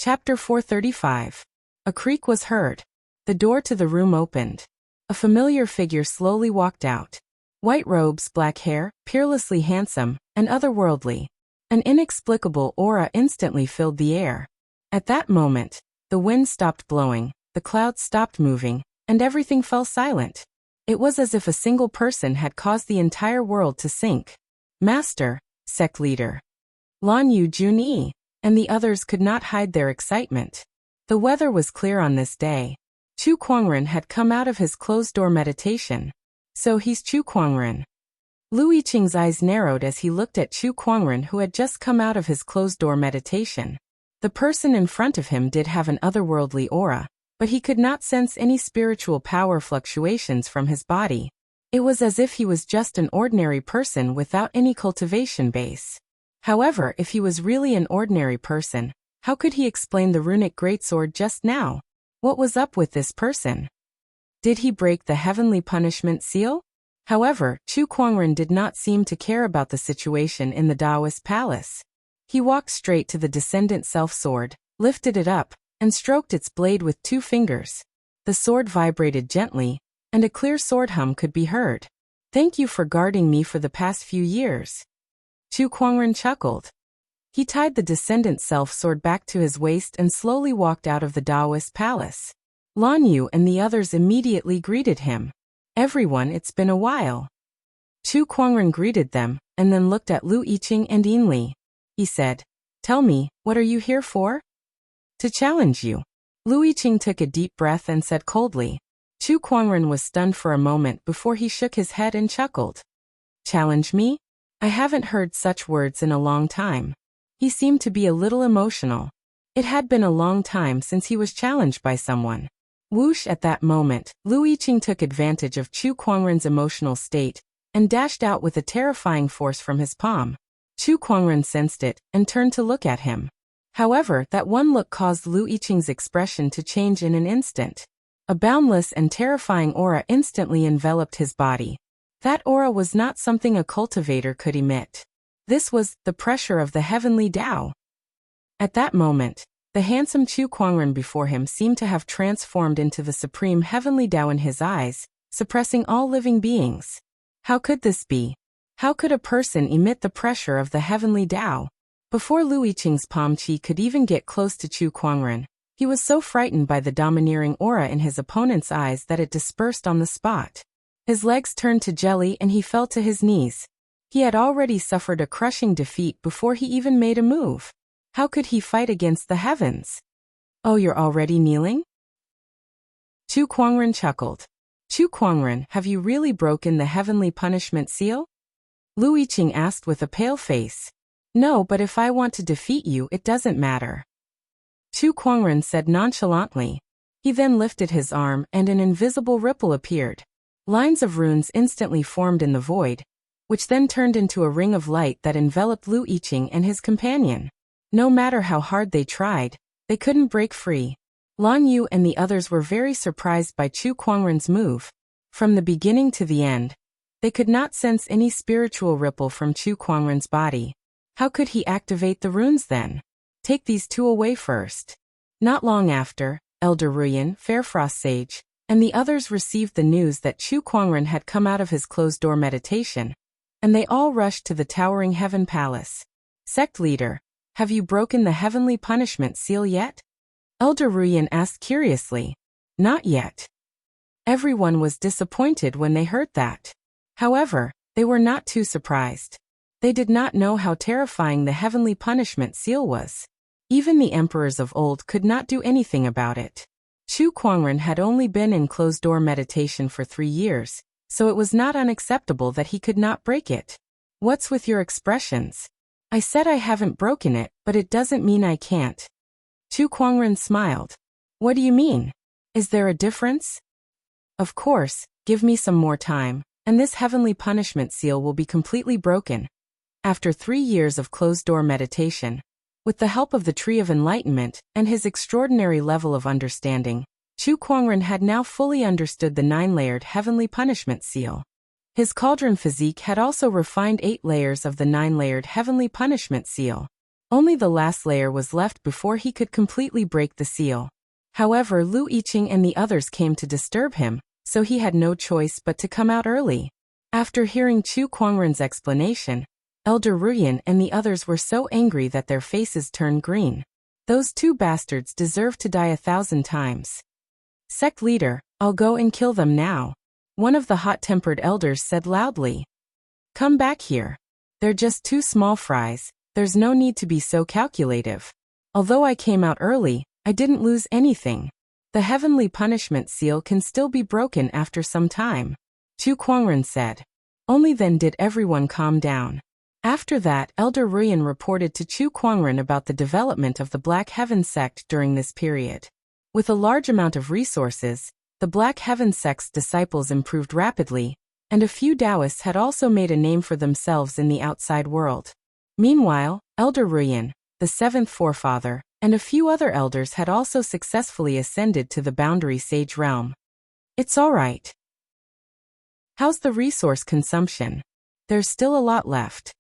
Chapter 435. A creak was heard. The door to the room opened. A familiar figure slowly walked out. White robes, black hair, peerlessly handsome, and otherworldly. An inexplicable aura instantly filled the air. At that moment, the wind stopped blowing, the clouds stopped moving, and everything fell silent. It was as if a single person had caused the entire world to sink. Master, sect leader. Lan Yu Junyi, and the others could not hide their excitement. The weather was clear on this day. Chu Kuangren had come out of his closed-door meditation. So he's Chu Kuangren. Lu Yiqing's eyes narrowed as he looked at Chu Kuangren, who had just come out of his closed-door meditation. The person in front of him did have an otherworldly aura, but he could not sense any spiritual power fluctuations from his body. It was as if he was just an ordinary person without any cultivation base. However, if he was really an ordinary person, how could he explain the runic greatsword just now? What was up with this person? Did he break the heavenly punishment seal? However, Chu Kuangren did not seem to care about the situation in the Taoist palace. He walked straight to the descendant self-sword, lifted it up, and stroked its blade with 2 fingers. The sword vibrated gently, and a clear sword hum could be heard. "Thank you for guarding me for the past few years." Chu Kuangren chuckled. He tied the descendant self-sword back to his waist and slowly walked out of the Taoist palace. Lan Yu and the others immediately greeted him. "Everyone, it's been a while." Chu Kuangren greeted them, and then looked at Lu Yiqing and Yin Li. He said, "Tell me, what are you here for?" "To challenge you." Lu Yiqing took a deep breath and said coldly. Chu Kuangren was stunned for a moment before he shook his head and chuckled. "Challenge me? I haven't heard such words in a long time." He seemed to be a little emotional. It had been a long time since he was challenged by someone. Whoosh! At that moment, Lu Yiqing took advantage of Chu Kuangren's emotional state and dashed out with a terrifying force from his palm. Chu Kuangren sensed it and turned to look at him. However, that one look caused Lu Yiqing's expression to change in an instant. A boundless and terrifying aura instantly enveloped his body. That aura was not something a cultivator could emit. This was the pressure of the heavenly Tao. At that moment, the handsome Chu Kuangren before him seemed to have transformed into the supreme heavenly Tao in his eyes, suppressing all living beings. How could this be? How could a person emit the pressure of the heavenly Tao? Before Lu Yiqing's palm chi could even get close to Chu Kuangren, he was so frightened by the domineering aura in his opponent's eyes that it dispersed on the spot. His legs turned to jelly and he fell to his knees. He had already suffered a crushing defeat before he even made a move. How could he fight against the heavens? "Oh, you're already kneeling?" Chu Kuangren chuckled. "Chu Kuangren, have you really broken the heavenly punishment seal?" Lu Yiqing asked with a pale face. "No, but if I want to defeat you, it doesn't matter." Chu Kuangren said nonchalantly. He then lifted his arm and an invisible ripple appeared. Lines of runes instantly formed in the void, which then turned into a ring of light that enveloped Lu Yiqing and his companion. No matter how hard they tried, they couldn't break free. Lan Yu and the others were very surprised by Chu Kuangren's move. From the beginning to the end, they could not sense any spiritual ripple from Chu Kuangren's body. How could he activate the runes then? Take these 2 away first. Not long after, Elder Ruyan, Fairfrost Sage, and the others received the news that Chu Kuangren had come out of his closed-door meditation, and they all rushed to the towering heaven palace. "Sect leader, have you broken the heavenly punishment seal yet?" Elder Ruyan asked curiously. "Not yet." Everyone was disappointed when they heard that. However, they were not too surprised. They did not know how terrifying the heavenly punishment seal was. Even the emperors of old could not do anything about it. Chu Kuangren had only been in closed-door meditation for 3 years, so it was not unacceptable that he could not break it. "What's with your expressions?" "I said I haven't broken it, but it doesn't mean I can't." Chu Kuangren smiled. "What do you mean? Is there a difference?" "Of course, give me some more time, and this heavenly punishment seal will be completely broken." After 3 years of closed-door meditation, with the help of the Tree of Enlightenment and his extraordinary level of understanding, Chu Kuangren had now fully understood the 9-layered heavenly punishment seal. His cauldron physique had also refined 8 layers of the 9-layered heavenly punishment seal. Only the last layer was left before he could completely break the seal. However, Lu Yiqing and the others came to disturb him, so he had no choice but to come out early. After hearing Chu Kuangren's explanation, Elder Ruyan and the others were so angry that their faces turned green. Those two bastards deserve to die 1,000 times. Sect leader, I'll go and kill them now. One of the hot-tempered elders said loudly. Come back here. They're just two small fries, there's no need to be so calculative. Although I came out early, I didn't lose anything. The heavenly punishment seal can still be broken after some time. Chu Kuangren said. Only then did everyone calm down. After that, Elder Ruyan reported to Chu Kuangren about the development of the Black Heaven sect during this period. With a large amount of resources, the Black Heaven sect's disciples improved rapidly, and a few Taoists had also made a name for themselves in the outside world. Meanwhile, Elder Ruyan, the seventh forefather, and a few other elders had also successfully ascended to the Boundary Sage realm. It's all right. How's the resource consumption? There's still a lot left.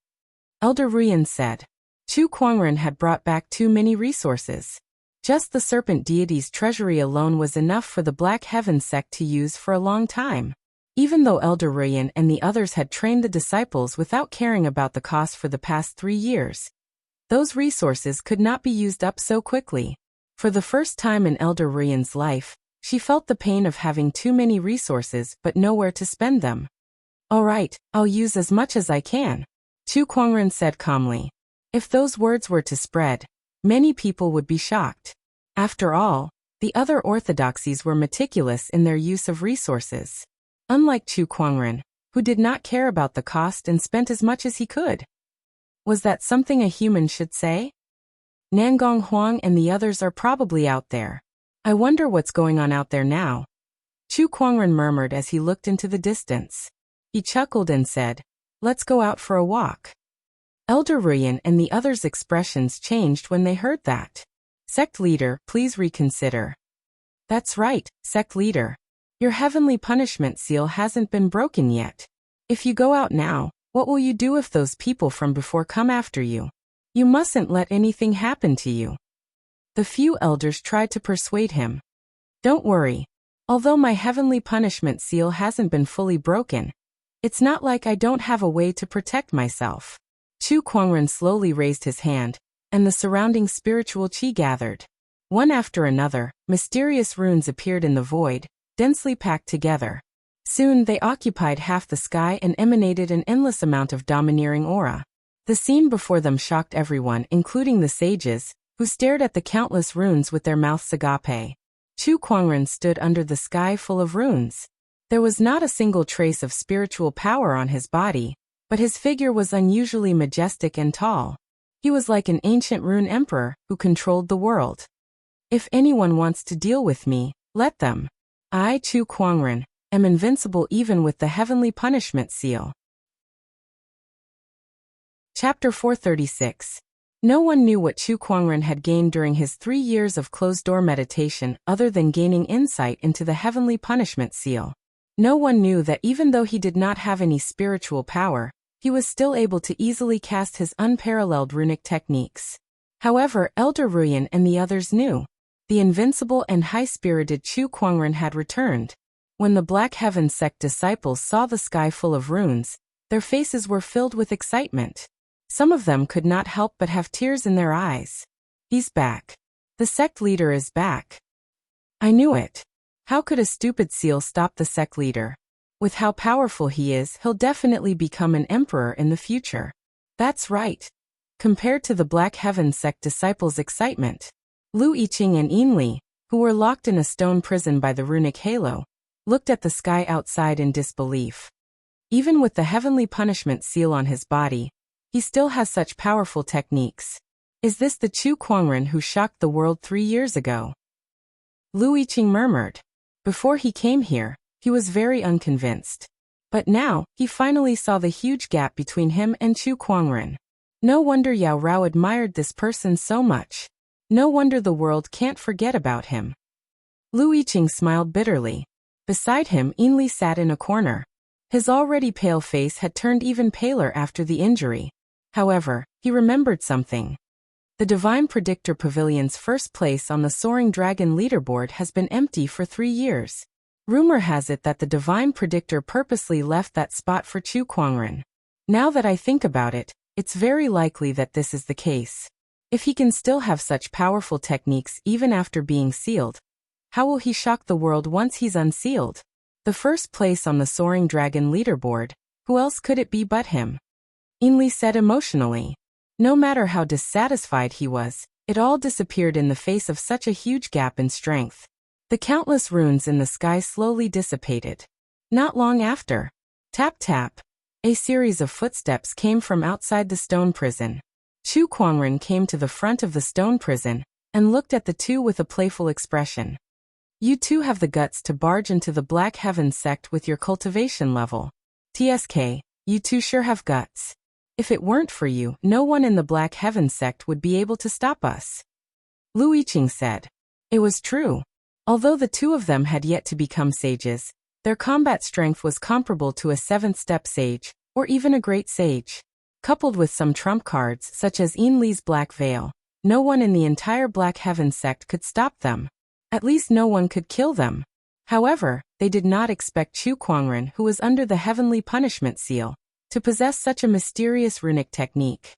Elder Ruyan said. Chu Kuangren had brought back too many resources. Just the serpent deity's treasury alone was enough for the Black Heaven sect to use for a long time. Even though Elder Ruyan and the others had trained the disciples without caring about the cost for the past 3 years, those resources could not be used up so quickly. For the first time in Elder Ruyan's life, she felt the pain of having too many resources but nowhere to spend them. All right, I'll use as much as I can, Chu Kuangren said calmly. If those words were to spread, many people would be shocked. After all, the other orthodoxies were meticulous in their use of resources. Unlike Chu Kuangren, who did not care about the cost and spent as much as he could. Was that something a human should say? Nangong Huang and the others are probably out there. I wonder what's going on out there now. Chu Kuangren murmured as he looked into the distance. He chuckled and said, Let's go out for a walk. Elder Ruyan and the others' expressions changed when they heard that. Sect leader, please reconsider. That's right, sect leader. Your heavenly punishment seal hasn't been broken yet. If you go out now, what will you do if those people from before come after you? You mustn't let anything happen to you. The few elders tried to persuade him. Don't worry. Although my heavenly punishment seal hasn't been fully broken, it's not like I don't have a way to protect myself. Chu Kuangren slowly raised his hand, and the surrounding spiritual qi gathered. One after another, mysterious runes appeared in the void, densely packed together. Soon they occupied half the sky and emanated an endless amount of domineering aura. The scene before them shocked everyone, including the sages, who stared at the countless runes with their mouths agape. Chu Kuangren stood under the sky full of runes. There was not a single trace of spiritual power on his body, but his figure was unusually majestic and tall. He was like an ancient rune emperor who controlled the world. If anyone wants to deal with me, let them. I, Chu Kuangren, am invincible even with the heavenly punishment seal. Chapter 436. No one knew what Chu Kuangren had gained during his 3 years of closed-door meditation other than gaining insight into the heavenly punishment seal. No one knew that even though he did not have any spiritual power, he was still able to easily cast his unparalleled runic techniques. However, Elder Ruyan and the others knew. The invincible and high-spirited Chu Kuangren had returned. When the Black Heaven sect disciples saw the sky full of runes, their faces were filled with excitement. Some of them could not help but have tears in their eyes. He's back. The sect leader is back. I knew it. How could a stupid seal stop the sect leader? With how powerful he is, he'll definitely become an emperor in the future. That's right. Compared to the Black Heaven sect disciples' excitement, Lu Yiqing and Yinli, who were locked in a stone prison by the runic halo, looked at the sky outside in disbelief. Even with the heavenly punishment seal on his body, he still has such powerful techniques. Is this the Chu Kuangren who shocked the world 3 years ago? Lu Yiqing murmured. Before he came here, he was very unconvinced. But now, he finally saw the huge gap between him and Chu Kuangren. No wonder Yao Rao admired this person so much. No wonder the world can't forget about him. Lu Yiqing smiled bitterly. Beside him, Yinli sat in a corner. His already pale face had turned even paler after the injury. However, he remembered something. The Divine Predictor Pavilion's first place on the Soaring Dragon leaderboard has been empty for 3 years. Rumor has it that the Divine Predictor purposely left that spot for Chu Kuangren. Now that I think about it, it's very likely that this is the case. If he can still have such powerful techniques even after being sealed, how will he shock the world once he's unsealed? The first place on the Soaring Dragon leaderboard, who else could it be but him? Ainli said emotionally. No matter how dissatisfied he was, it all disappeared in the face of such a huge gap in strength. The countless runes in the sky slowly dissipated. Not long after, tap tap, a series of footsteps came from outside the stone prison. Chu Kuangren came to the front of the stone prison and looked at the two with a playful expression. You two have the guts to barge into the Black Heavens sect with your cultivation level. TSK, you two sure have guts. If it weren't for you, no one in the Black Heavens sect would be able to stop us. Lu Yiqing said. It was true. Although the two of them had yet to become sages, their combat strength was comparable to a 7th-step sage, or even a great sage. Coupled with some trump cards such as Ainli's Black Veil, no one in the entire Black Heaven sect could stop them. At least no one could kill them. However, they did not expect Chu Kuangren, who was under the Heavenly Punishment Seal, to possess such a mysterious runic technique.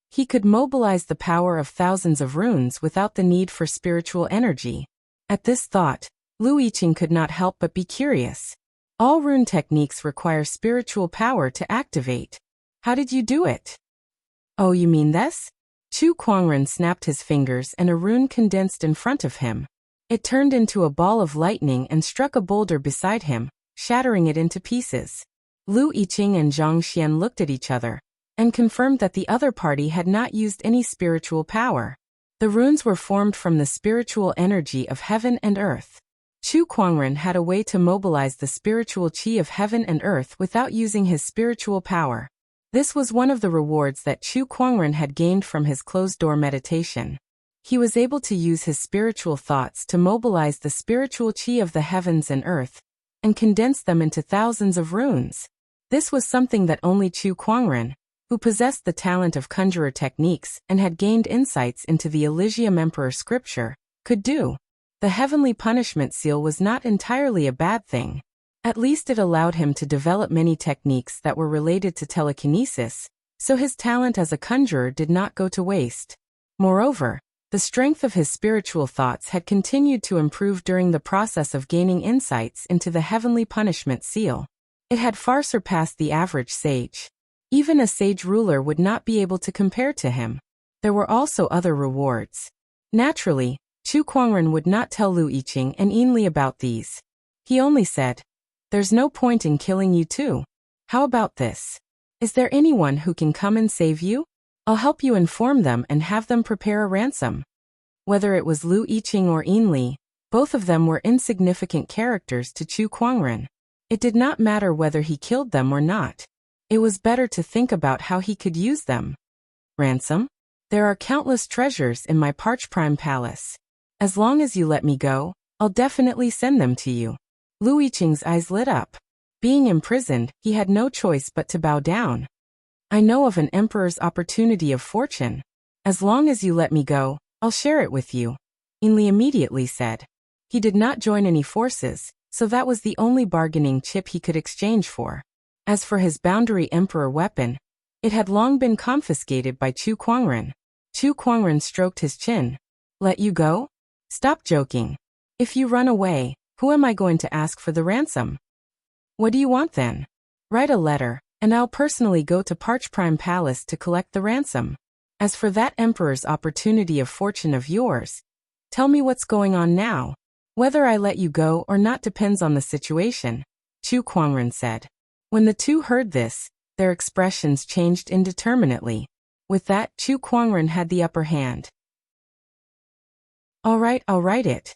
He could mobilize the power of thousands of runes without the need for spiritual energy. At this thought, Lu Yiqing could not help but be curious. All rune techniques require spiritual power to activate. How did you do it? Oh, you mean this? Chu Kuangren snapped his fingers and a rune condensed in front of him. It turned into a ball of lightning and struck a boulder beside him, shattering it into pieces. Lu Yiqing and Zhang Xian looked at each other and confirmed that the other party had not used any spiritual power. The runes were formed from the spiritual energy of heaven and earth. Chu Kuangren had a way to mobilize the spiritual qi of heaven and earth without using his spiritual power. This was one of the rewards that Chu Kuangren had gained from his closed-door meditation. He was able to use his spiritual thoughts to mobilize the spiritual qi of the heavens and earth, and condense them into thousands of runes. This was something that only Chu Kuangren, who possessed the talent of conjurer techniques and had gained insights into the Elysium Emperor scripture, could do. The Heavenly Punishment Seal was not entirely a bad thing. At least it allowed him to develop many techniques that were related to telekinesis, so his talent as a conjurer did not go to waste. Moreover, the strength of his spiritual thoughts had continued to improve during the process of gaining insights into the Heavenly Punishment Seal. It had far surpassed the average sage. Even a sage ruler would not be able to compare to him. There were also other rewards. Naturally, Chu Kuangren would not tell Lu Yiqing and Ainli about these. He only said, "There's no point in killing you two. How about this? Is there anyone who can come and save you? I'll help you inform them and have them prepare a ransom." Whether it was Lu Yiqing or Ainli, both of them were insignificant characters to Chu Kuangren. It did not matter whether he killed them or not. It was better to think about how he could use them. Ransom? There are countless treasures in my Parch Prime Palace. As long as you let me go, I'll definitely send them to you. Lu Yiqing's eyes lit up. Being imprisoned, he had no choice but to bow down. I know of an emperor's opportunity of fortune. As long as you let me go, I'll share it with you. Ainli immediately said. He did not join any forces, so that was the only bargaining chip he could exchange for. As for his boundary emperor weapon, it had long been confiscated by Chu Kuangren. Chu Kuangren stroked his chin. Let you go? Stop joking. If you run away, who am I going to ask for the ransom? What do you want then? Write a letter, and I'll personally go to Parch Prime Palace to collect the ransom. As for that emperor's opportunity of fortune of yours, tell me what's going on now. Whether I let you go or not depends on the situation, Chu Kuangren said. When the two heard this, their expressions changed indeterminately. With that, Chu Kuangren had the upper hand. All right, I'll write it.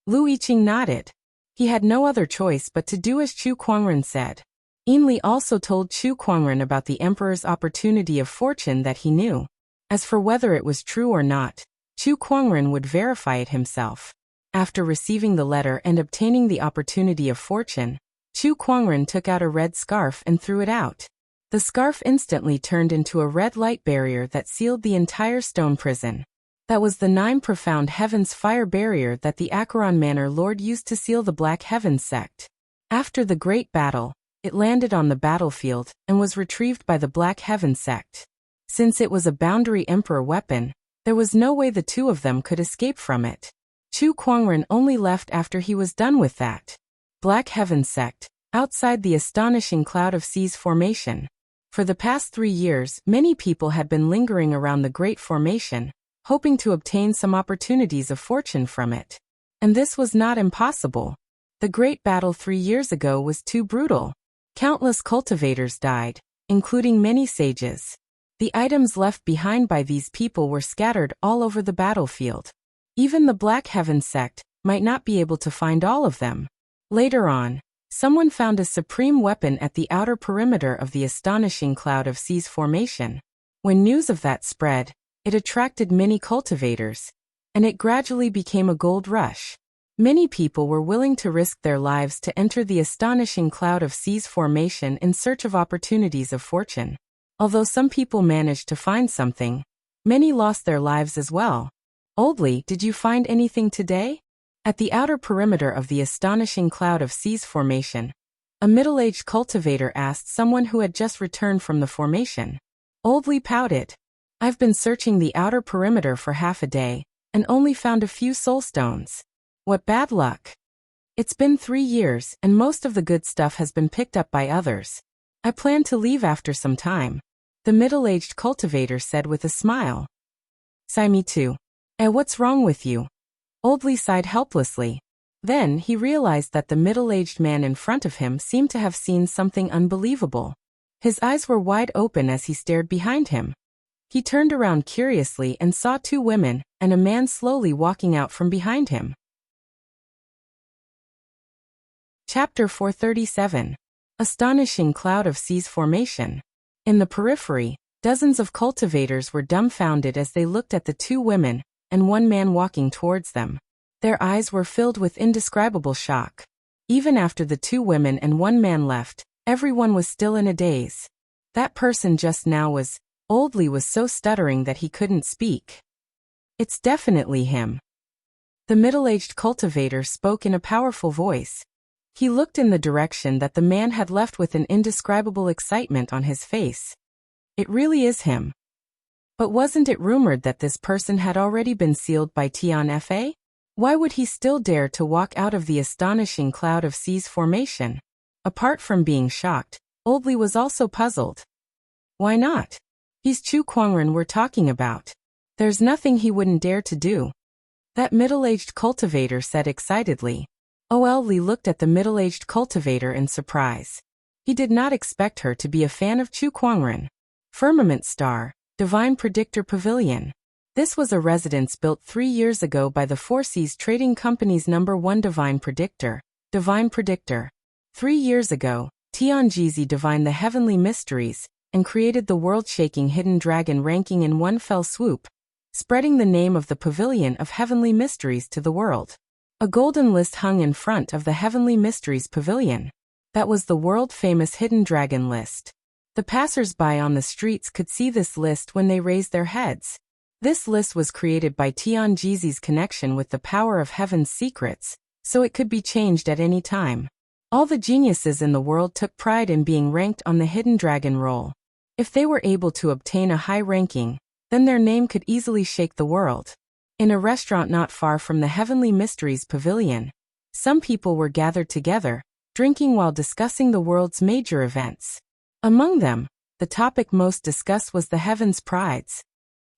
Lu Yiqing nodded. He had no other choice but to do as Chu Kuangren said. Ainli also told Chu Kuangren about the emperor's opportunity of fortune that he knew. As for whether it was true or not, Chu Kuangren would verify it himself. After receiving the letter and obtaining the opportunity of fortune, Chu Kuangren took out a red scarf and threw it out. The scarf instantly turned into a red light barrier that sealed the entire stone prison. That was the 9 profound heavens fire barrier that the Acheron Manor Lord used to seal the Black Heavens sect. After the Great Battle, it landed on the battlefield and was retrieved by the Black Heavens sect. Since it was a Boundary Emperor weapon, there was no way the two of them could escape from it. Chu Kuangren only left after he was done with that. Black Heavens sect, outside the astonishing Cloud of Seas formation. For the past 3 years, many people had been lingering around the Great Formation, hoping to obtain some opportunities of fortune from it. And this was not impossible. The Great Battle 3 years ago was too brutal. Countless cultivators died, including many sages. The items left behind by these people were scattered all over the battlefield. Even the Black Heavens sect might not be able to find all of them. Later on, someone found a supreme weapon at the outer perimeter of the astonishing Cloud of Seas formation. When news of that spread, it attracted many cultivators, and it gradually became a gold rush. Many people were willing to risk their lives to enter the astonishing Cloud of Seas formation in search of opportunities of fortune. Although some people managed to find something, many lost their lives as well. Oldly, did you find anything today? At the outer perimeter of the astonishing Cloud of Seas formation, a middle-aged cultivator asked someone who had just returned from the formation. Oldly pouted. I've been searching the outer perimeter for half a day, and only found a few soulstones. What bad luck. It's been 3 years, and most of the good stuff has been picked up by others. I plan to leave after some time, the middle-aged cultivator said with a smile. Sigh me too. What's wrong with you? Oldly sighed helplessly. Then he realized that the middle-aged man in front of him seemed to have seen something unbelievable. His eyes were wide open as he stared behind him. He turned around curiously and saw 2 women and a man slowly walking out from behind him. Chapter 437. Astonishing Cloud of Seas formation. In the periphery, dozens of cultivators were dumbfounded as they looked at the 2 women and 1 man walking towards them. Their eyes were filled with indescribable shock. Even after the 2 women and 1 man left, everyone was still in a daze. That person just now was. Oldly was so stuttering that he couldn't speak. It's definitely him. The middle-aged cultivator spoke in a powerful voice. He looked in the direction that the man had left with an indescribable excitement on his face. It really is him. But wasn't it rumored that this person had already been sealed by Tian Fa? Why would he still dare to walk out of the astonishing Cloud of Seas formation? Apart from being shocked, Oldly was also puzzled. Why not? He's Chu Kuangren we're talking about. There's nothing he wouldn't dare to do. That middle-aged cultivator said excitedly. Oldly looked at the middle-aged cultivator in surprise. He did not expect her to be a fan of Chu Kuangren. Firmament Star, Divine Predictor Pavilion. This was a residence built 3 years ago by the Four Seas Trading Company's #1 Divine Predictor. 3 years ago, Tianjizi divined the heavenly mysteries and created the world-shaking hidden dragon ranking in one fell swoop, spreading the name of the Pavilion of Heavenly Mysteries to the world. A golden list hung in front of the Heavenly Mysteries Pavilion. That was the world-famous Hidden Dragon list. The passers-by on the streets could see this list when they raised their heads. This list was created by Tianjizi's connection with the power of heaven's secrets, so it could be changed at any time. All the geniuses in the world took pride in being ranked on the Hidden Dragon roll. If they were able to obtain a high ranking, then their name could easily shake the world. In a restaurant not far from the Heavenly Mysteries Pavilion, some people were gathered together, drinking while discussing the world's major events. Among them, the topic most discussed was the Heaven's Prides.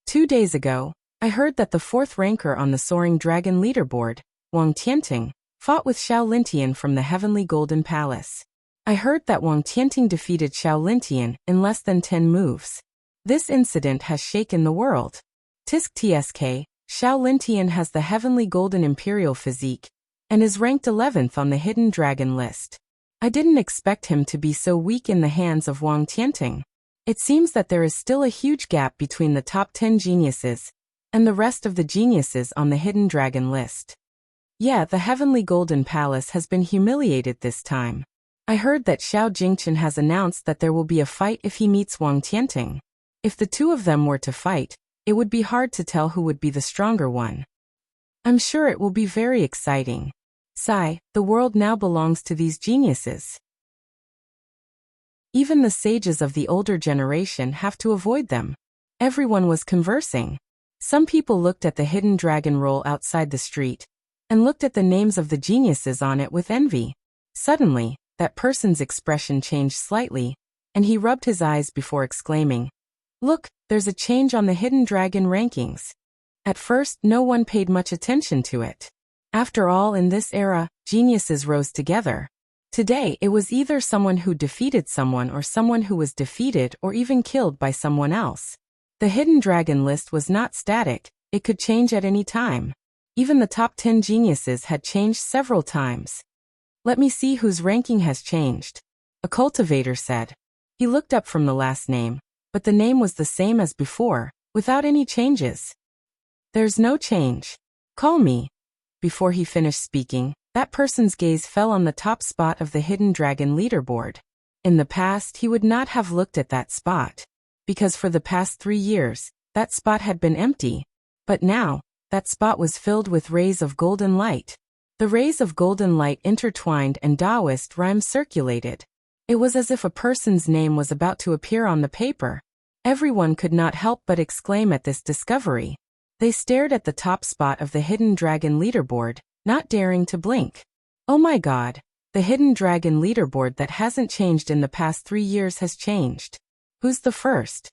2 days ago, I heard that the 4th ranker on the Soaring Dragon leaderboard, Wang Tianting, fought with Xiao Lintian from the Heavenly Golden Palace. I heard that Wang Tianting defeated Xiao Lintian in less than 10 moves. This incident has shaken the world. Tsk, Xiao Lintian has the Heavenly Golden Imperial physique, and is ranked 11th on the Hidden Dragon list. I didn't expect him to be so weak in the hands of Wang Tianting. It seems that there is still a huge gap between the top 10 geniuses and the rest of the geniuses on the Hidden Dragon list. Yeah, the Heavenly Golden Palace has been humiliated this time. I heard that Xiao Jingchen has announced that there will be a fight if he meets Wang Tianting. If the two of them were to fight, it would be hard to tell who would be the stronger one. I'm sure it will be very exciting. Sigh, the world now belongs to these geniuses. Even the sages of the older generation have to avoid them. Everyone was conversing. Some people looked at the hidden dragon roll outside the street, and looked at the names of the geniuses on it with envy. Suddenly, that person's expression changed slightly, and he rubbed his eyes before exclaiming, "Look, there's a change on the hidden dragon rankings." At first, no one paid much attention to it. After all, in this era, geniuses rose together. Today, it was either someone who defeated someone or someone who was defeated or even killed by someone else. The hidden dragon list was not static, it could change at any time. Even the top 10 geniuses had changed several times. "Let me see whose ranking has changed," a cultivator said. He looked up from the last name, but the name was the same as before, without any changes. "There's no change. Call me." Before he finished speaking, that person's gaze fell on the top spot of the hidden dragon leaderboard. In the past, he would not have looked at that spot, because for the past 3 years, that spot had been empty. But now, that spot was filled with rays of golden light. The rays of golden light intertwined and Taoist rhymes circulated. It was as if a person's name was about to appear on the paper. Everyone could not help but exclaim at this discovery. They stared at the top spot of the hidden dragon leaderboard, not daring to blink. Oh my God, the hidden dragon leaderboard that hasn't changed in the past 3 years has changed. Who's the first?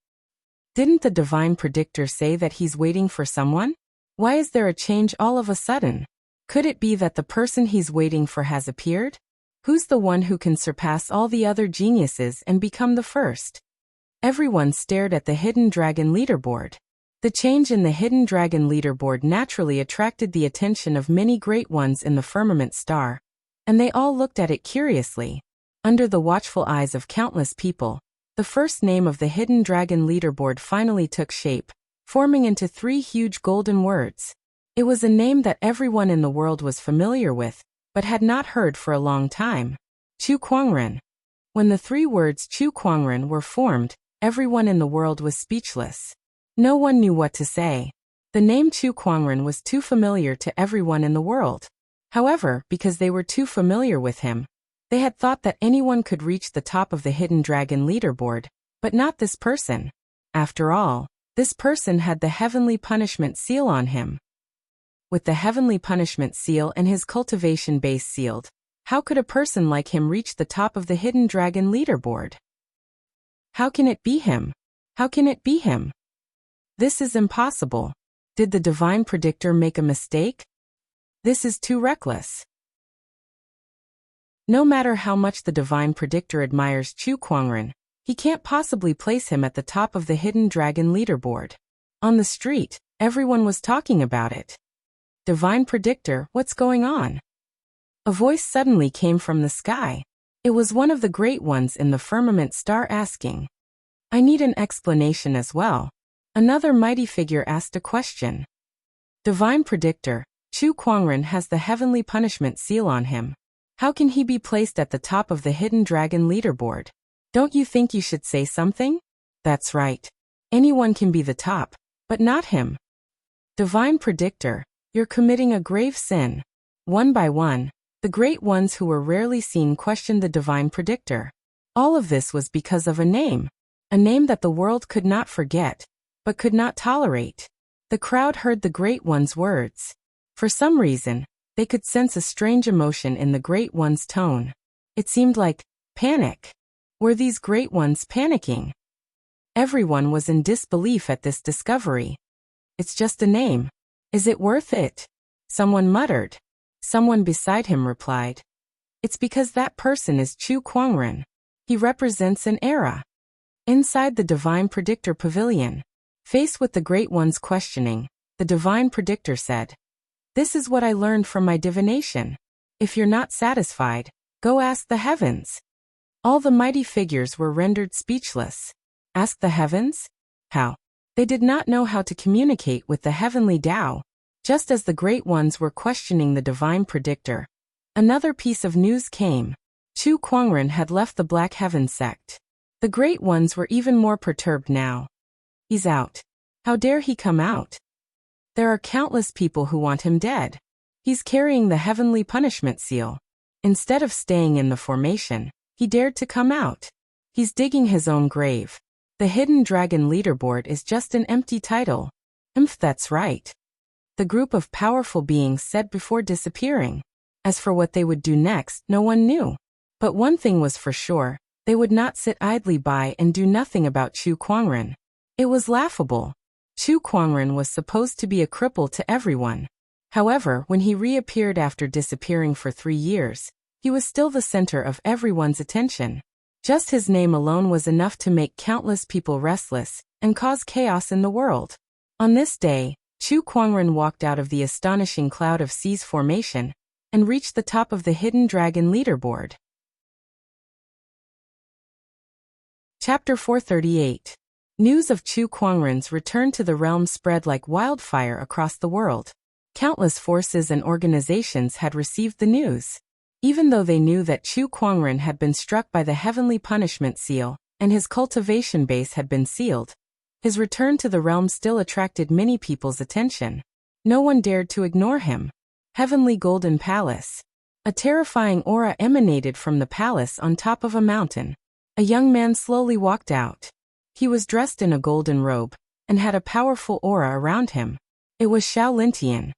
Didn't the divine predictor say that he's waiting for someone? Why is there a change all of a sudden? Could it be that the person he's waiting for has appeared? Who's the one who can surpass all the other geniuses and become the first? Everyone stared at the hidden dragon leaderboard. The change in the hidden dragon leaderboard naturally attracted the attention of many great ones in the firmament star, and they all looked at it curiously. Under the watchful eyes of countless people, the first name of the hidden dragon leaderboard finally took shape, forming into 3 huge golden words. It was a name that everyone in the world was familiar with, but had not heard for a long time. Chu Kuangren. When the 3 words Chu Kuangren were formed, everyone in the world was speechless. No one knew what to say. The name Chu Kuangren was too familiar to everyone in the world. However, because they were too familiar with him, they had thought that anyone could reach the top of the hidden dragon leaderboard, but not this person. After all, this person had the heavenly punishment seal on him. With the heavenly punishment seal and his cultivation base sealed, how could a person like him reach the top of the hidden dragon leaderboard? How can it be him? How can it be him? This is impossible. Did the divine predictor make a mistake? This is too reckless. No matter how much the divine predictor admires Chu Kuangren, he can't possibly place him at the top of the hidden dragon leaderboard. On the street, everyone was talking about it. "Divine predictor, what's going on?" A voice suddenly came from the sky. It was one of the great ones in the firmament star asking. "I need an explanation as well." Another mighty figure asked a question. "Divine predictor, Chu Kuangren has the heavenly punishment seal on him. How can he be placed at the top of the hidden dragon leaderboard? Don't you think you should say something?" "That's right. Anyone can be the top, but not him." "Divine predictor, you're committing a grave sin." One by one, the great ones who were rarely seen questioned the divine predictor. All of this was because of a name that the world could not forget, but could not tolerate. The crowd heard the great one's words. For some reason, they could sense a strange emotion in the great one's tone. It seemed like panic. Were these great ones panicking? Everyone was in disbelief at this discovery. "It's just a name. Is it worth it?" Someone muttered. Someone beside him replied, "It's because that person is Chu Kuangren. He represents an era." Inside the divine predictor pavilion, faced with the great one's questioning, the divine predictor said, "This is what I learned from my divination. If you're not satisfied, go ask the heavens." All the mighty figures were rendered speechless. Ask the heavens? How? They did not know how to communicate with the heavenly Tao. Just as the great ones were questioning the divine predictor, another piece of news came. Chu Kuangren had left the Black Heaven sect. The Great Ones were even more perturbed now. He's out. How dare he come out? There are countless people who want him dead. He's carrying the heavenly punishment seal. Instead of staying in the formation, he dared to come out. He's digging his own grave. The Hidden Dragon leaderboard is just an empty title. That's right. The group of powerful beings said before disappearing. As for what they would do next, no one knew. But one thing was for sure, they would not sit idly by and do nothing about Chu Kuangren. It was laughable. Chu Kuangren was supposed to be a cripple to everyone. However, when he reappeared after disappearing for 3 years, he was still the center of everyone's attention. Just his name alone was enough to make countless people restless and cause chaos in the world. On this day, Chu Kuangren walked out of the astonishing cloud of seas formation and reached the top of the Hidden Dragon leaderboard. Chapter 438. News of Chu Kuangren's return to the realm spread like wildfire across the world. Countless forces and organizations had received the news. Even though they knew that Chu Kuangren had been struck by the heavenly punishment seal, and his cultivation base had been sealed, his return to the realm still attracted many people's attention. No one dared to ignore him. Heavenly Golden Palace. A terrifying aura emanated from the palace on top of a mountain. A young man slowly walked out. He was dressed in a golden robe, and had a powerful aura around him. It was Xiao Lintian.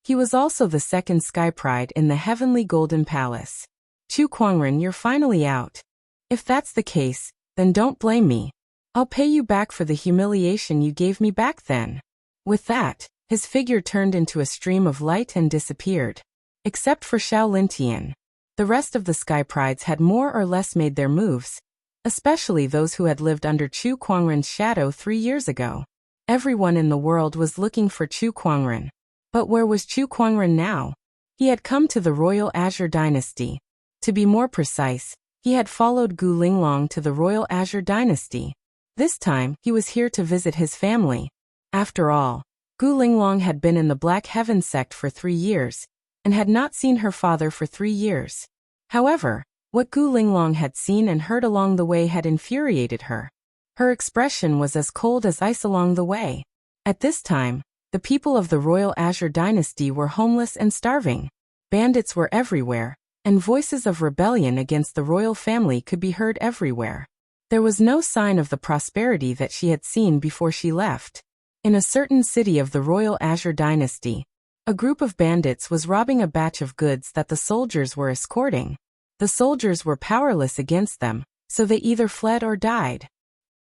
He was also the second Sky Pride in the Heavenly Golden Palace. Chu Kuangren, you're finally out. If that's the case, then don't blame me. I'll pay you back for the humiliation you gave me back then. With that, his figure turned into a stream of light and disappeared. Except for Xiao Lintian. The rest of the Sky Prides had more or less made their moves, especially those who had lived under Chu Kuangren's shadow 3 years ago. Everyone in the world was looking for Chu Kuangren. But where was Chu Kuangren now? He had come to the Royal Azure Dynasty. To be more precise, he had followed Gu Linglong to the Royal Azure Dynasty. This time, he was here to visit his family. After all, Gu Linglong had been in the Black Heaven sect for 3 years, and had not seen her father for 3 years. However, what Gu Linglong had seen and heard along the way had infuriated her. Her expression was as cold as ice along the way. At this time, the people of the Royal Azure Dynasty were homeless and starving. Bandits were everywhere, and voices of rebellion against the royal family could be heard everywhere. There was no sign of the prosperity that she had seen before she left. In a certain city of the Royal Azure Dynasty, a group of bandits was robbing a batch of goods that the soldiers were escorting. The soldiers were powerless against them, so they either fled or died.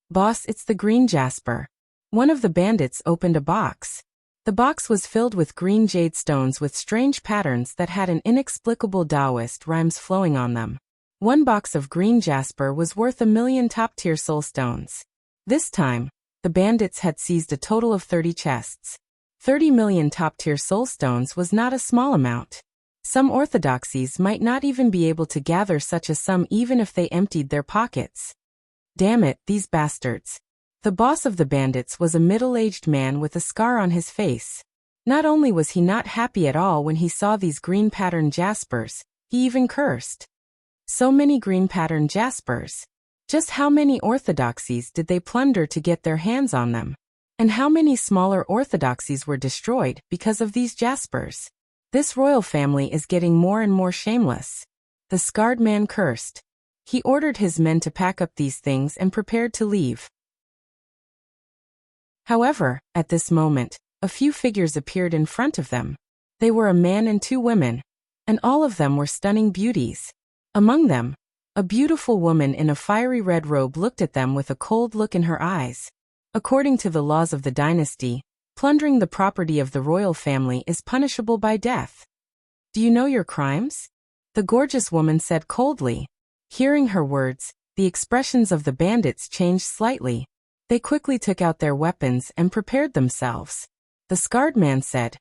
Boss, it's the green jasper. One of the bandits opened a box. The box was filled with green jade stones with strange patterns that had an inexplicable Taoist rhymes flowing on them. One box of green jasper was worth 1,000,000 top-tier soul stones. This time, the bandits had seized a total of 30 chests. 30 million top-tier soul stones was not a small amount. Some orthodoxies might not even be able to gather such a sum even if they emptied their pockets. Damn it, these bastards. The boss of the bandits was a middle-aged man with a scar on his face. Not only was he not happy at all when he saw these green-patterned jaspers, he even cursed. So many green-patterned jaspers. Just how many orthodoxies did they plunder to get their hands on them? And how many smaller orthodoxies were destroyed because of these jaspers? This royal family is getting more and more shameless. The scarred man cursed. He ordered his men to pack up these things and prepared to leave. However, at this moment, a few figures appeared in front of them. They were a man and 2 women, and all of them were stunning beauties. Among them, a beautiful woman in a fiery red robe looked at them with a cold look in her eyes. According to the laws of the dynasty, plundering the property of the royal family is punishable by death. Do you know your crimes? The gorgeous woman said coldly. Hearing her words, the expressions of the bandits changed slightly. They quickly took out their weapons and prepared themselves. The scarred man said,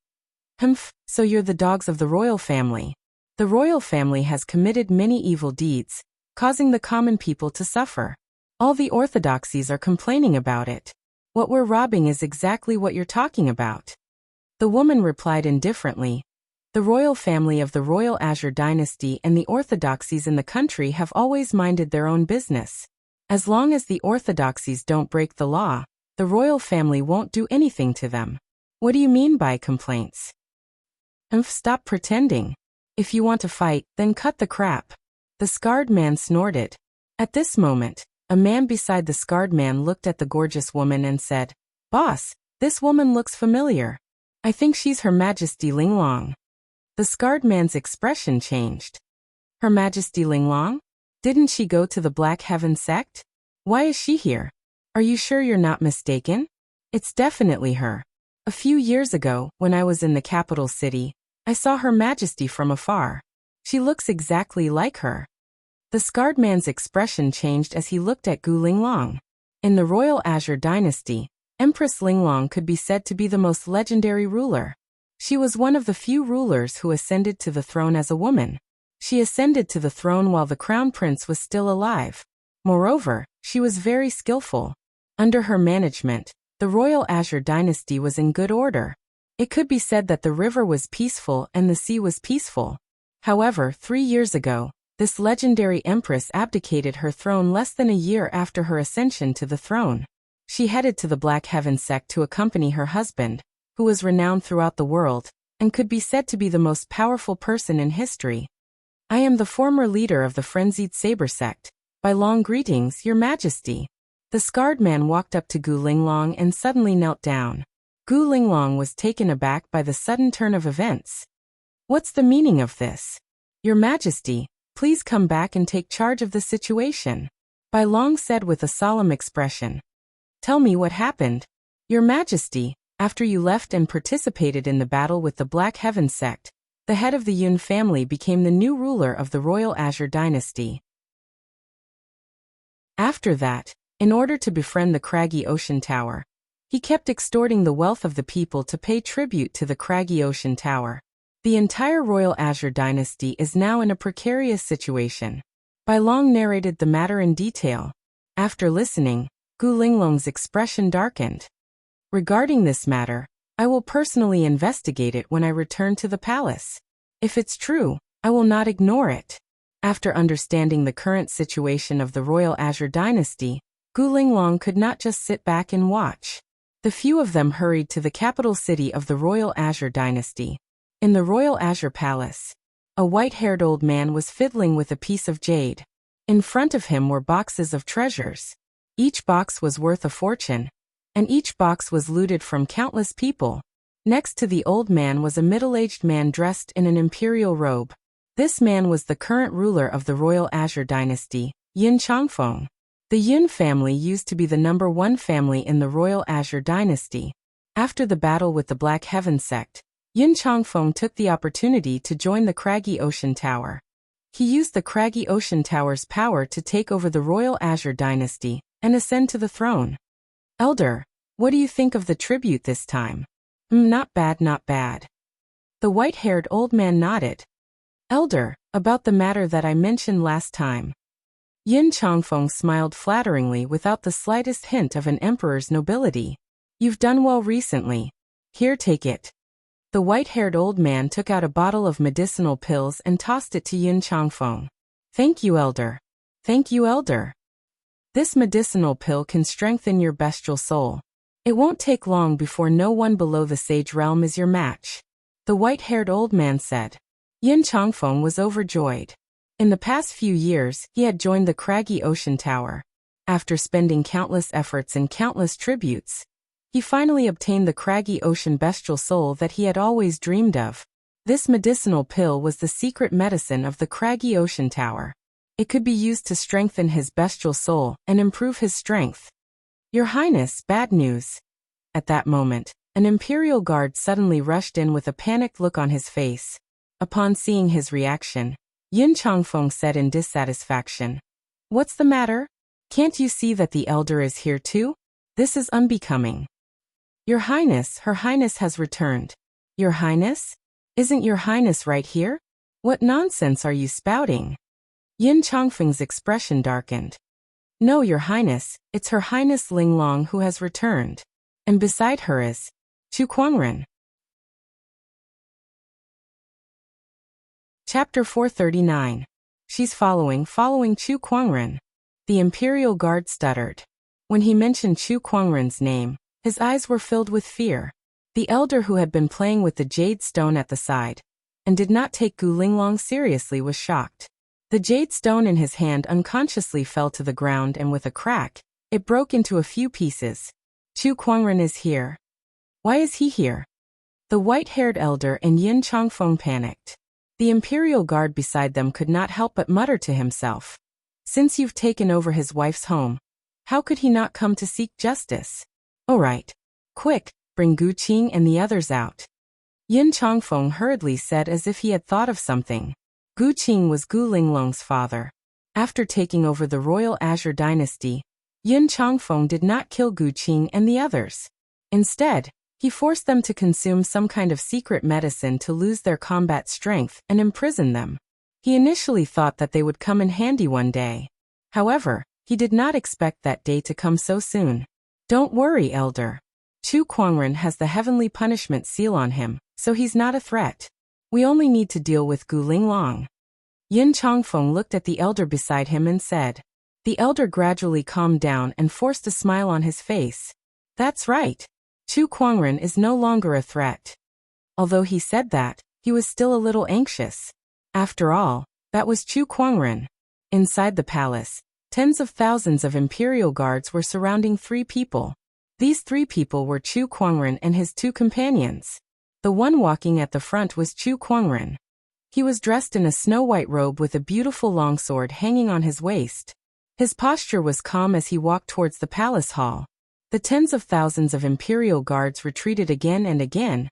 So you're the dogs of the royal family. The royal family has committed many evil deeds, causing the common people to suffer. All the orthodoxies are complaining about it. What we're robbing is exactly what you're talking about. The woman replied indifferently, The royal family of the Royal Azure Dynasty and the orthodoxies in the country have always minded their own business. As long as the orthodoxies don't break the law, the royal family won't do anything to them. What do you mean by complaints? Stop pretending. If you want to fight, then cut the crap. The scarred man snorted. At this moment, a man beside the scarred man looked at the gorgeous woman and said, "Boss, this woman looks familiar. I think she's Her Majesty Linglong." The scarred man's expression changed. Her Majesty Linglong? Didn't she go to the Black Heaven sect? Why is she here? Are you sure you're not mistaken? It's definitely her. A few years ago, when I was in the capital city, I saw Her Majesty from afar. She looks exactly like her. The scarred man's expression changed as he looked at Gu Linglong. In the Royal Azure Dynasty, Empress Linglong could be said to be the most legendary ruler. She was one of the few rulers who ascended to the throne as a woman. She ascended to the throne while the crown prince was still alive. Moreover, she was very skillful. Under her management, the Royal Azure Dynasty was in good order. It could be said that the river was peaceful and the sea was peaceful. However, 3 years ago, this legendary empress abdicated her throne less than a year after her ascension to the throne. She headed to the Black Heaven sect to accompany her husband, who was renowned throughout the world, and could be said to be the most powerful person in history. I am the former leader of the Frenzied Saber sect. By long greetings, Your Majesty. The scarred man walked up to Gu Linglong and suddenly knelt down. Gu Linglong was taken aback by the sudden turn of events. What's the meaning of this? Your Majesty, please come back and take charge of the situation. Bai Long said with a solemn expression. Tell me what happened. Your Majesty, after you left and participated in the battle with the Black Heaven sect, the head of the Yun family became the new ruler of the Royal Azure Dynasty. After that, in order to befriend the craggy ocean tower, he kept extorting the wealth of the people to pay tribute to the craggy ocean tower. The entire Royal Azure Dynasty is now in a precarious situation. Bai Long narrated the matter in detail. After listening, Gu Linglong's expression darkened. Regarding this matter, I will personally investigate it when I return to the palace. If it's true, I will not ignore it. After understanding the current situation of the Royal Azure Dynasty, Gu Linglong could not just sit back and watch. The few of them hurried to the capital city of the Royal Azure Dynasty. In the Royal Azure Palace, a white-haired old man was fiddling with a piece of jade. In front of him were boxes of treasures. Each box was worth a fortune, and each box was looted from countless people. Next to the old man was a middle-aged man dressed in an imperial robe. This man was the current ruler of the Royal Azure Dynasty, Yin Changfeng. The Yun family used to be the #1 family in the Royal Azure Dynasty. After the battle with the Black Heaven sect, Yin Changfeng took the opportunity to join the Craggy Ocean Tower. He used the Craggy Ocean Tower's power to take over the Royal Azure Dynasty and ascend to the throne. Elder, what do you think of the tribute this time? Not bad, not bad. The white-haired old man nodded. Elder, about the matter that I mentioned last time. Yin Changfeng smiled flatteringly without the slightest hint of an emperor's nobility. You've done well recently. Here, take it. The white-haired old man took out a bottle of medicinal pills and tossed it to Yin Changfeng. Thank you, Elder. Thank you, Elder. This medicinal pill can strengthen your bestial soul. It won't take long before no one below the sage realm is your match. The white-haired old man said. Yin Changfeng was overjoyed. In the past few years, he had joined the Craggy Ocean Tower. After spending countless efforts and countless tributes, he finally obtained the Craggy Ocean bestial soul that he had always dreamed of. This medicinal pill was the secret medicine of the Craggy Ocean Tower. It could be used to strengthen his bestial soul and improve his strength. Your Highness, bad news. At that moment, an imperial guard suddenly rushed in with a panicked look on his face. Upon seeing his reaction, Yin Changfeng said in dissatisfaction, What's the matter? Can't you see that the elder is here too? This is unbecoming. Your Highness, Her Highness has returned. Your Highness? Isn't Your Highness right here? What nonsense are you spouting? Yin Changfeng's expression darkened. No, Your Highness, it's Her Highness Linglong who has returned. And beside her is Chu Kuangren. Chapter 439. She's following Chu Kuangren. The Imperial Guard stuttered. When he mentioned Chu Kuangren's name, his eyes were filled with fear. The elder who had been playing with the jade stone at the side and did not take Gu Linglong seriously was shocked. The jade stone in his hand unconsciously fell to the ground, and with a crack, it broke into a few pieces. Chu Kuangren is here. Why is he here? The white-haired elder and Yin Chongfeng panicked. The Imperial Guard beside them could not help but mutter to himself. Since you've taken over his wife's home, how could he not come to seek justice? All right. Quick, bring Gu Qing and the others out. Yin Chongfeng hurriedly said, as if he had thought of something. Gu Qing was Gu Linglong's father. After taking over the royal Azure dynasty, Yin Chongfeng did not kill Gu Qing and the others. Instead, he forced them to consume some kind of secret medicine to lose their combat strength and imprison them. He initially thought that they would come in handy one day. However, he did not expect that day to come so soon. Don't worry, elder. Chu Kuangren has the heavenly punishment seal on him, so he's not a threat. We only need to deal with Gu Linglong. Yin Chongfeng looked at the elder beside him and said. The elder gradually calmed down and forced a smile on his face. That's right. Chu Kuangren is no longer a threat. Although he said that, he was still a little anxious. After all, that was Chu Kuangren. Inside the palace, tens of thousands of Imperial Guards were surrounding 3 people. These 3 people were Chu Kuangren and his 2 companions. The one walking at the front was Chu Kuangren. He was dressed in a snow-white robe with a beautiful longsword hanging on his waist. His posture was calm as he walked towards the palace hall. The tens of thousands of Imperial Guards retreated again and again,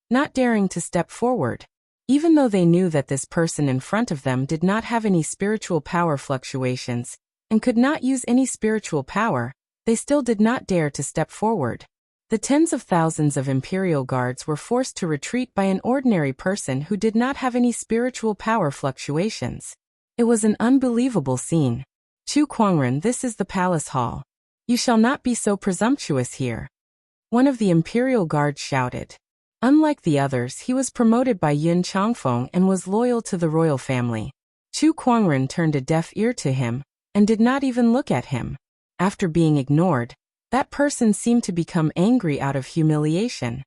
not daring to step forward. Even though they knew that this person in front of them did not have any spiritual power fluctuations and could not use any spiritual power, they still did not dare to step forward. The tens of thousands of Imperial Guards were forced to retreat by an ordinary person who did not have any spiritual power fluctuations. It was an unbelievable scene. Chu Kuangren, this is the palace hall. You shall not be so presumptuous here. One of the Imperial Guards shouted. Unlike the others, he was promoted by Yin Chongfeng and was loyal to the royal family. Chu Kuangren turned a deaf ear to him and did not even look at him. After being ignored, that person seemed to become angry out of humiliation.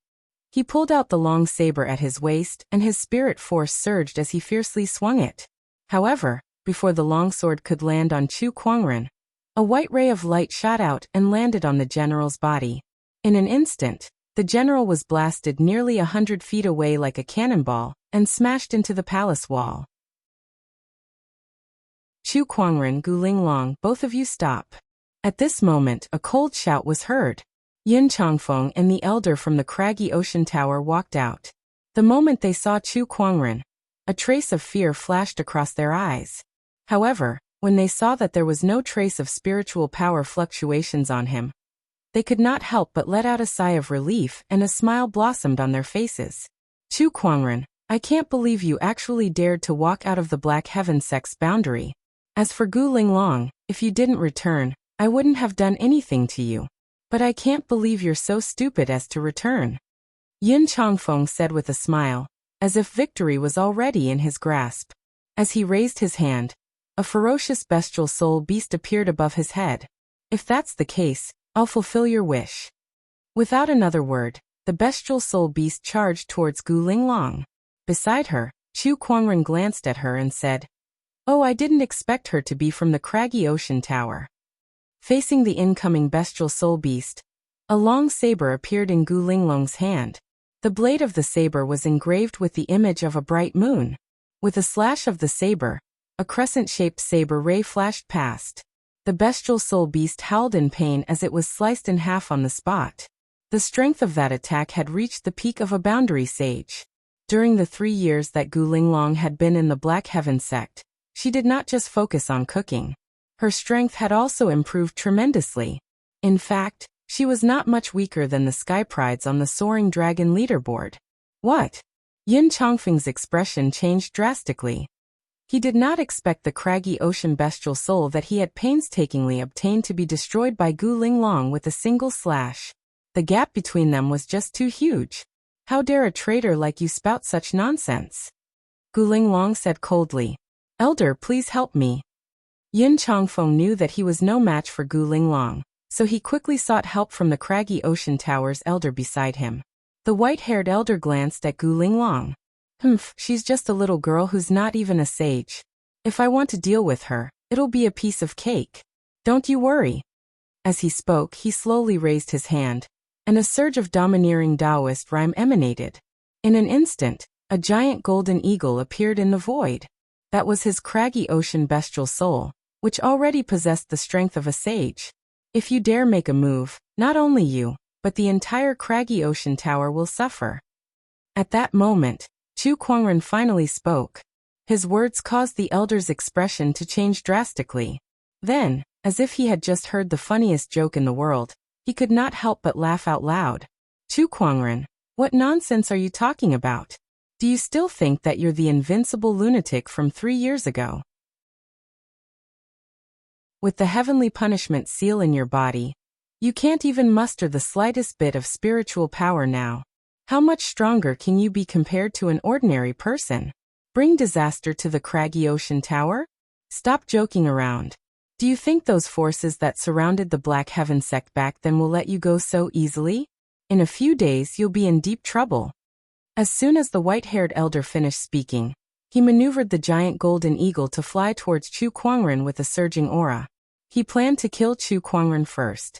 He pulled out the long saber at his waist, and his spirit force surged as he fiercely swung it. However, before the longsword could land on Chu Kuangren, a white ray of light shot out and landed on the general's body. In an instant, the general was blasted nearly 100 feet away like a cannonball and smashed into the palace wall. Chu Kuangren, Gu Linglong, both of you stop. At this moment, a cold shout was heard. Yin Chongfeng and the elder from the craggy ocean tower walked out. The moment they saw Chu Kuangren, a trace of fear flashed across their eyes. However, when they saw that there was no trace of spiritual power fluctuations on him, they could not help but let out a sigh of relief, and a smile blossomed on their faces. Chu Kuangren, I can't believe you actually dared to walk out of the Black Heaven sect's boundary. As for Gu Linglong, if you didn't return, I wouldn't have done anything to you. But I can't believe you're so stupid as to return. Yin Chongfeng said with a smile, as if victory was already in his grasp. As he raised his hand, a ferocious bestial soul beast appeared above his head. If that's the case, I'll fulfill your wish. Without another word, the bestial soul beast charged towards Gu Linglong. Beside her, Chu Kuangren glanced at her and said, Oh, I didn't expect her to be from the craggy ocean tower. Facing the incoming bestial soul beast, a long saber appeared in Gu Linglong's hand. The blade of the saber was engraved with the image of a bright moon. With a slash of the saber, a crescent-shaped saber ray flashed past. The bestial soul beast howled in pain as it was sliced in half on the spot. The strength of that attack had reached the peak of a boundary sage. During the 3 years that Gu Linglong had been in the Black Heaven sect, she did not just focus on cooking. Her strength had also improved tremendously. In fact, she was not much weaker than the Sky Prides on the Soaring Dragon leaderboard. What? Yin Chongfeng's expression changed drastically. He did not expect the craggy ocean bestial soul that he had painstakingly obtained to be destroyed by Gu Linglong with a single slash. The gap between them was just too huge. How dare a traitor like you spout such nonsense? Gu Linglong said coldly. Elder, please help me. Yin Changfeng knew that he was no match for Gu Linglong, so he quickly sought help from the craggy ocean tower's elder beside him. The white-haired elder glanced at Gu Linglong. She's just a little girl who's not even a sage. If I want to deal with her, it'll be a piece of cake. Don't you worry. As he spoke, he slowly raised his hand, and a surge of domineering Taoist rhyme emanated. In an instant, a giant golden eagle appeared in the void. That was his craggy ocean bestial soul, which already possessed the strength of a sage. If you dare make a move, not only you, but the entire craggy ocean tower will suffer. At that moment, Chu Kuangren finally spoke. His words caused the elder's expression to change drastically. Then, as if he had just heard the funniest joke in the world, he could not help but laugh out loud. Chu Kuangren, what nonsense are you talking about? Do you still think that you're the invincible lunatic from 3 years ago? With the heavenly punishment seal in your body, you can't even muster the slightest bit of spiritual power now. How much stronger can you be compared to an ordinary person? Bring disaster to the craggy ocean tower? Stop joking around. Do you think those forces that surrounded the Black Heaven sect back then will let you go so easily? In a few days you'll be in deep trouble. As soon as the white-haired elder finished speaking, he maneuvered the giant golden eagle to fly towards Chu Kuangren with a surging aura. He planned to kill Chu Kuangren first.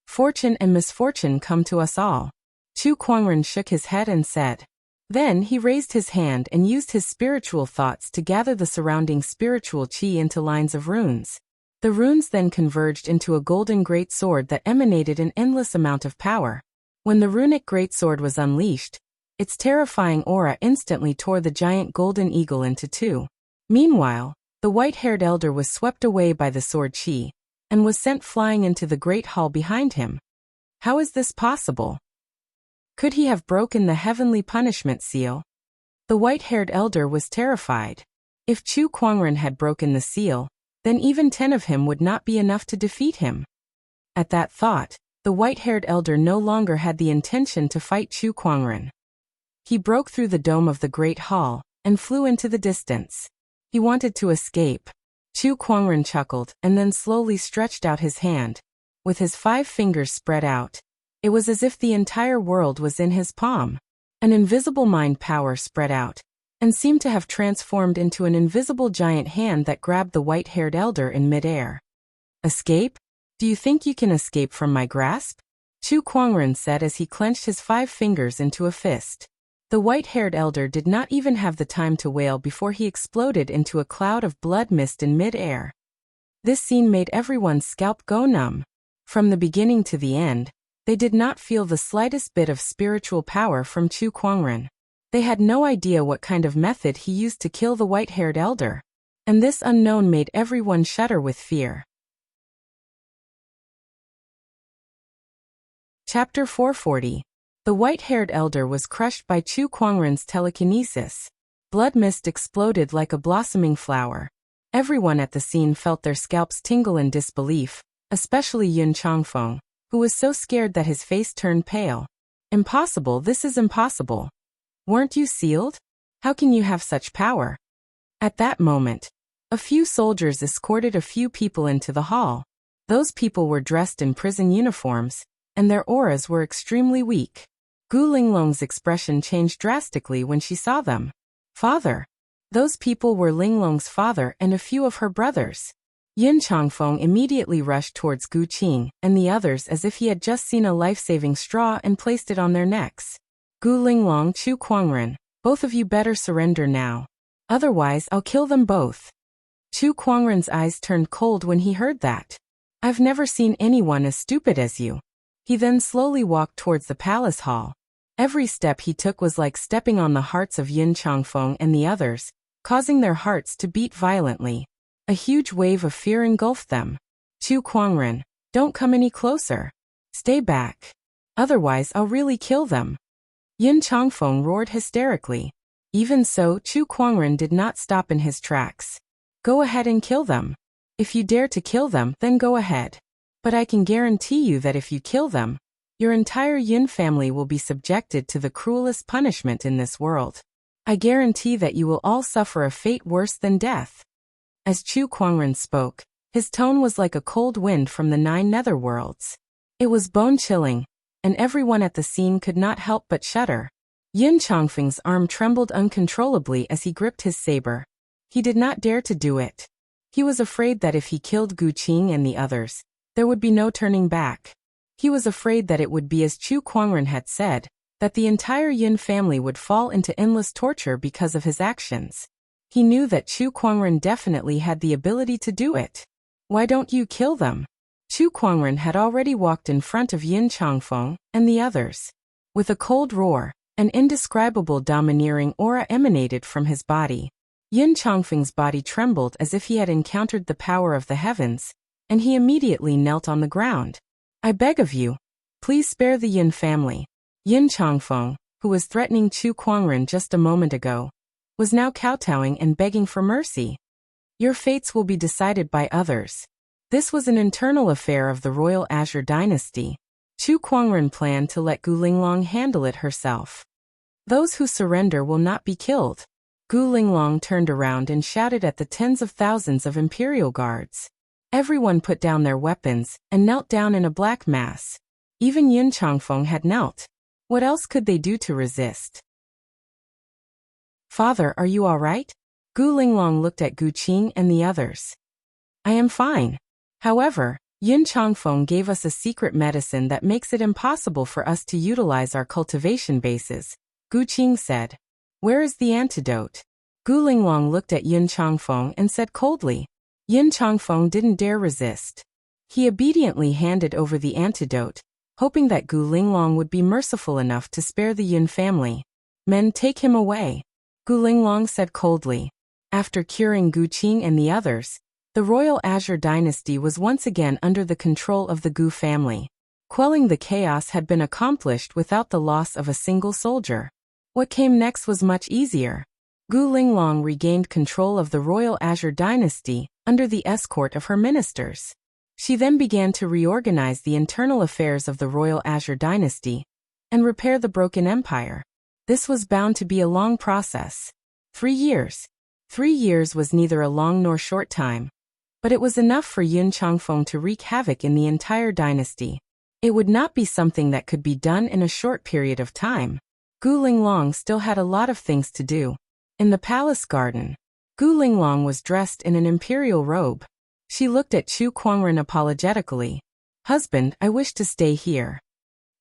Fortune and misfortune come to us all. Chu Kuangren shook his head and said. Then he raised his hand and used his spiritual thoughts to gather the surrounding spiritual qi into lines of runes. The runes then converged into a golden great sword that emanated an endless amount of power. When the runic greatsword was unleashed, its terrifying aura instantly tore the giant golden eagle into two. Meanwhile, the white-haired elder was swept away by the sword qi, and was sent flying into the great hall behind him. How is this possible? Could he have broken the heavenly punishment seal? The white-haired elder was terrified. If Chu Kuangren had broken the seal, then even 10 of him would not be enough to defeat him. At that thought, the white-haired elder no longer had the intention to fight Chu Kuangren. He broke through the dome of the great hall, and flew into the distance. He wanted to escape. Chu Kuangren chuckled, and then slowly stretched out his hand. With his 5 fingers spread out, it was as if the entire world was in his palm. An invisible mind power spread out, and seemed to have transformed into an invisible giant hand that grabbed the white-haired elder in midair. Escape? Do you think you can escape from my grasp? Chu Kuangren said as he clenched his 5 fingers into a fist. The white-haired elder did not even have the time to wail before he exploded into a cloud of blood mist in mid-air. This scene made everyone's scalp go numb. From the beginning to the end, they did not feel the slightest bit of spiritual power from Chu Kuangren. They had no idea what kind of method he used to kill the white-haired elder. And this unknown made everyone shudder with fear. Chapter 440. The white-haired elder was crushed by Chu Kuangren's telekinesis. Blood mist exploded like a blossoming flower. Everyone at the scene felt their scalps tingle in disbelief, especially Yun Changfeng, who was so scared that his face turned pale. Impossible, this is impossible. Weren't you sealed? How can you have such power? At that moment, a few soldiers escorted a few people into the hall. Those people were dressed in prison uniforms, and their auras were extremely weak. Gu Linglong's expression changed drastically when she saw them. Father. Those people were Linglong's father and a few of her brothers. Yin Changfeng immediately rushed towards Gu Qing and the others as if he had just seen a life-saving straw and placed it on their necks. Gu Linglong, Chu Kuangren, both of you better surrender now. Otherwise I'll kill them both. Chu Kuangren's eyes turned cold when he heard that. I've never seen anyone as stupid as you. He then slowly walked towards the palace hall. Every step he took was like stepping on the hearts of Yin Changfeng and the others, causing their hearts to beat violently. A huge wave of fear engulfed them. Chu Kuangren, don't come any closer. Stay back. Otherwise I'll really kill them. Yin Changfeng roared hysterically. Even so, Chu Kuangren did not stop in his tracks. Go ahead and kill them. If you dare to kill them, then go ahead. But I can guarantee you that if you kill them, your entire Yin family will be subjected to the cruelest punishment in this world. I guarantee that you will all suffer a fate worse than death. As Chu Kuangren spoke, his tone was like a cold wind from the 9 netherworlds. It was bone-chilling, and everyone at the scene could not help but shudder. Yin Chongfeng's arm trembled uncontrollably as he gripped his saber. He did not dare to do it. He was afraid that if he killed Gu Qing and the others, there would be no turning back. He was afraid that it would be as Chu Kuangren had said, that the entire Yin family would fall into endless torture because of his actions. He knew that Chu Kuangren definitely had the ability to do it. Why don't you kill them? Chu Kuangren had already walked in front of Yin Chongfeng and the others. With a cold roar, an indescribable domineering aura emanated from his body. Yin Chongfeng's body trembled as if he had encountered the power of the heavens, and he immediately knelt on the ground. I beg of you, please spare the Yin family. Yin Chongfeng, who was threatening Chu Kuangren just a moment ago, was now kowtowing and begging for mercy. Your fates will be decided by others. This was an internal affair of the royal Azure dynasty. Chu Kuangren planned to let Gu Linglong handle it herself. Those who surrender will not be killed. Gu Linglong turned around and shouted at the tens of thousands of imperial guards. Everyone put down their weapons and knelt down in a black mass. Even Yin Chongfeng had knelt. What else could they do to resist? Father, are you all right? Gu Linglong looked at Gu Qing and the others. I am fine. However, Yin Chongfeng gave us a secret medicine that makes it impossible for us to utilize our cultivation bases, Gu Qing said. Where is the antidote? Gu Linglong looked at Yin Chongfeng and said coldly. Yin Chongfeng didn't dare resist. He obediently handed over the antidote, hoping that Gu Linglong would be merciful enough to spare the Yin family. Men, take him away, Gu Linglong said coldly. After curing Gu Qing and the others, the royal Azure dynasty was once again under the control of the Gu family. Quelling the chaos had been accomplished without the loss of a single soldier. What came next was much easier. Gu Linglong regained control of the royal Azure dynasty under the escort of her ministers. She then began to reorganize the internal affairs of the royal Azure dynasty and repair the broken empire. This was bound to be a long process. 3 years. 3 years was neither a long nor short time, but it was enough for Yin Chongfeng to wreak havoc in the entire dynasty. It would not be something that could be done in a short period of time. Gu Linglong still had a lot of things to do. In the palace garden, Gu Linglong was dressed in an imperial robe. She looked at Chu Kuangren apologetically. Husband, I wish to stay here.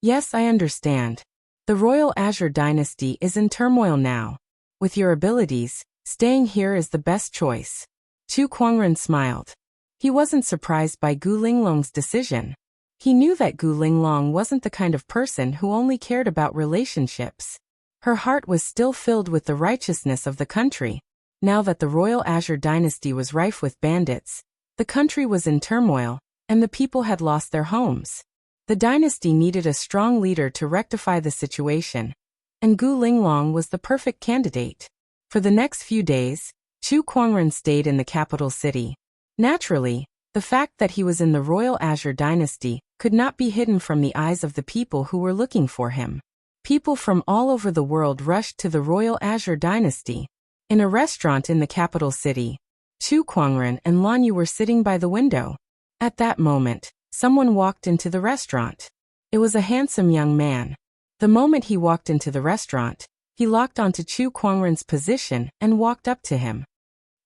Yes, I understand. The royal Azure dynasty is in turmoil now. With your abilities, staying here is the best choice. Chu Kuangren smiled. He wasn't surprised by Gu Linglong's decision. He knew that Gu Linglong wasn't the kind of person who only cared about relationships. Her heart was still filled with the righteousness of the country. Now that the royal Azure dynasty was rife with bandits, the country was in turmoil, and the people had lost their homes. The dynasty needed a strong leader to rectify the situation, and Gu Linglong was the perfect candidate. For the next few days, Chu Kuangren stayed in the capital city. Naturally, the fact that he was in the royal Azure dynasty could not be hidden from the eyes of the people who were looking for him. People from all over the world rushed to the royal Azure dynasty. In a restaurant in the capital city, Chu Kuangren and Lan Yu were sitting by the window. At that moment, someone walked into the restaurant. It was a handsome young man. The moment he walked into the restaurant, he locked onto Chu Kuangren's position and walked up to him.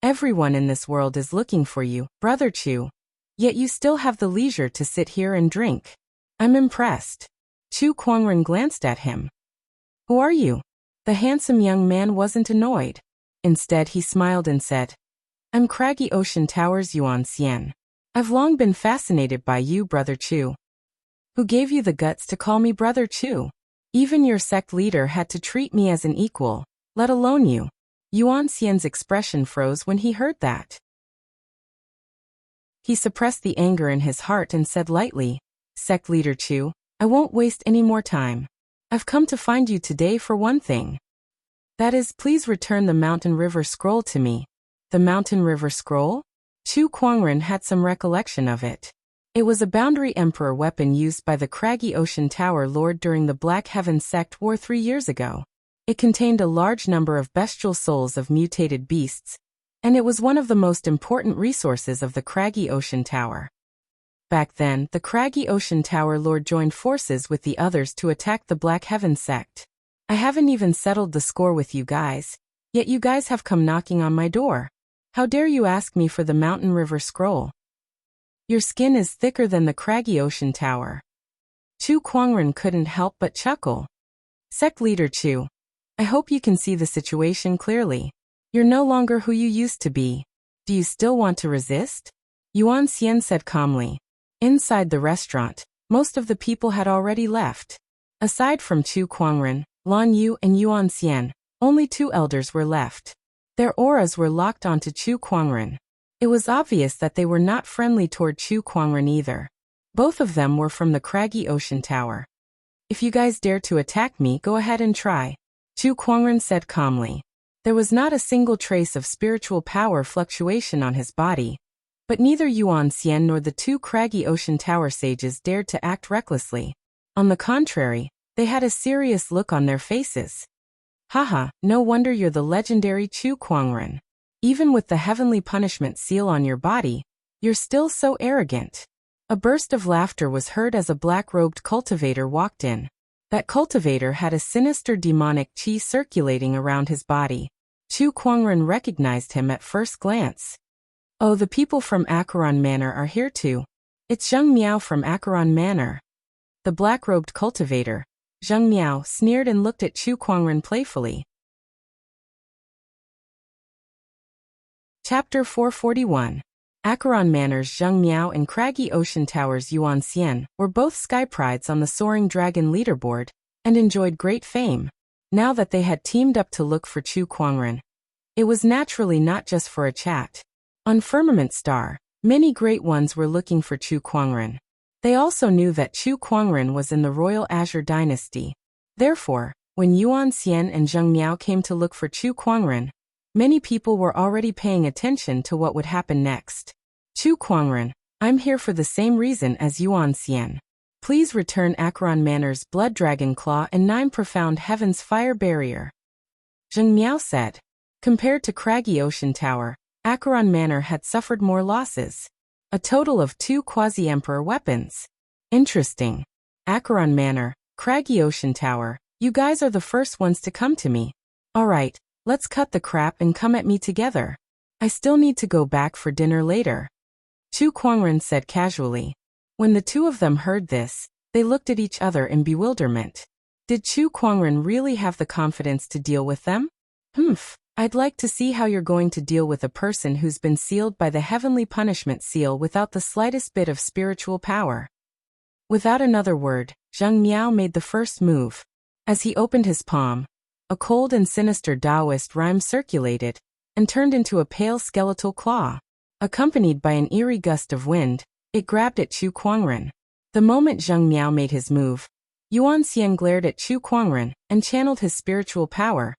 Everyone in this world is looking for you, Brother Chu. Yet you still have the leisure to sit here and drink. I'm impressed. Chu Kuangren glanced at him. Who are you? The handsome young man wasn't annoyed. Instead, he smiled and said, I'm Craggy Ocean Towers Yuan Xian. I've long been fascinated by you, Brother Chu. Who gave you the guts to call me Brother Chu? Even your sect leader had to treat me as an equal, let alone you. Yuan Xian's expression froze when he heard that. He suppressed the anger in his heart and said lightly, Sect leader Chu, I won't waste any more time. I've come to find you today for one thing. That is, please return the Mountain River Scroll to me. The Mountain River Scroll? Chu Kuangren had some recollection of it. It was a Boundary Emperor weapon used by the Craggy Ocean Tower Lord during the Black Heaven Sect War 3 years ago. It contained a large number of bestial souls of mutated beasts, and it was one of the most important resources of the Craggy Ocean Tower. Back then, the Craggy Ocean Tower Lord joined forces with the others to attack the Black Heaven sect. I haven't even settled the score with you guys, yet you guys have come knocking on my door. How dare you ask me for the Mountain River Scroll? Your skin is thicker than the Craggy Ocean Tower. Chu Kuangren couldn't help but chuckle. Sect Leader Chu, I hope you can see the situation clearly. You're no longer who you used to be. Do you still want to resist? Yuan Xian said calmly. Inside the restaurant, most of the people had already left. Aside from Chu Kuangren, Lan Yu and Yuan Xian, only 2 elders were left. Their auras were locked onto Chu Kuangren. It was obvious that they were not friendly toward Chu Kuangren either. Both of them were from the Craggy Ocean Tower. If you guys dare to attack me, go ahead and try, Chu Kuangren said calmly. There was not a single trace of spiritual power fluctuation on his body, but neither Yuan Xian nor the 2 Craggy Ocean Tower sages dared to act recklessly. On the contrary, they had a serious look on their faces. Haha, no wonder you're the legendary Chu Kuangren. Even with the heavenly punishment seal on your body, you're still so arrogant. A burst of laughter was heard as a black-robed cultivator walked in. That cultivator had a sinister demonic qi circulating around his body. Chu Kuangren recognized him at first glance. Oh, the people from Acheron Manor are here too. It's Zheng Miao from Acheron Manor. The black-robed cultivator, Zheng Miao, sneered and looked at Chu Kuangren playfully. Chapter 441. Acheron Manor's Zheng Miao and Craggy Ocean Tower's Yuan Xian were both sky prides on the Soaring Dragon leaderboard and enjoyed great fame. Now that they had teamed up to look for Chu Kuangren, it was naturally not just for a chat. On Firmament Star, many great ones were looking for Chu Kuangren. They also knew that Chu Kuangren was in the Royal Azure Dynasty. Therefore, when Yuan Xian and Zheng Miao came to look for Chu Kuangren, many people were already paying attention to what would happen next. Chu Kuangren, I'm here for the same reason as Yuan Xian. Please return Acheron Manor's Blood Dragon Claw and 9 Profound Heavens Fire Barrier. Zheng Miao said. Compared to Craggy Ocean Tower, Acheron Manor had suffered more losses. A total of 2 quasi-emperor weapons. Interesting. Acheron Manor, Craggy Ocean Tower, you guys are the first ones to come to me. Alright, let's cut the crap and come at me together. I still need to go back for dinner later. Chu Kuangren said casually. When the 2 of them heard this, they looked at each other in bewilderment. Did Chu Kuangren really have the confidence to deal with them? I'd like to see how you're going to deal with a person who's been sealed by the heavenly punishment seal without the slightest bit of spiritual power. Without another word, Zheng Miao made the first move. As he opened his palm, a cold and sinister Taoist rhyme circulated and turned into a pale skeletal claw. Accompanied by an eerie gust of wind, it grabbed at Chu Kuangren. The moment Zheng Miao made his move, Yuan Xian glared at Chu Kuangren and channeled his spiritual power,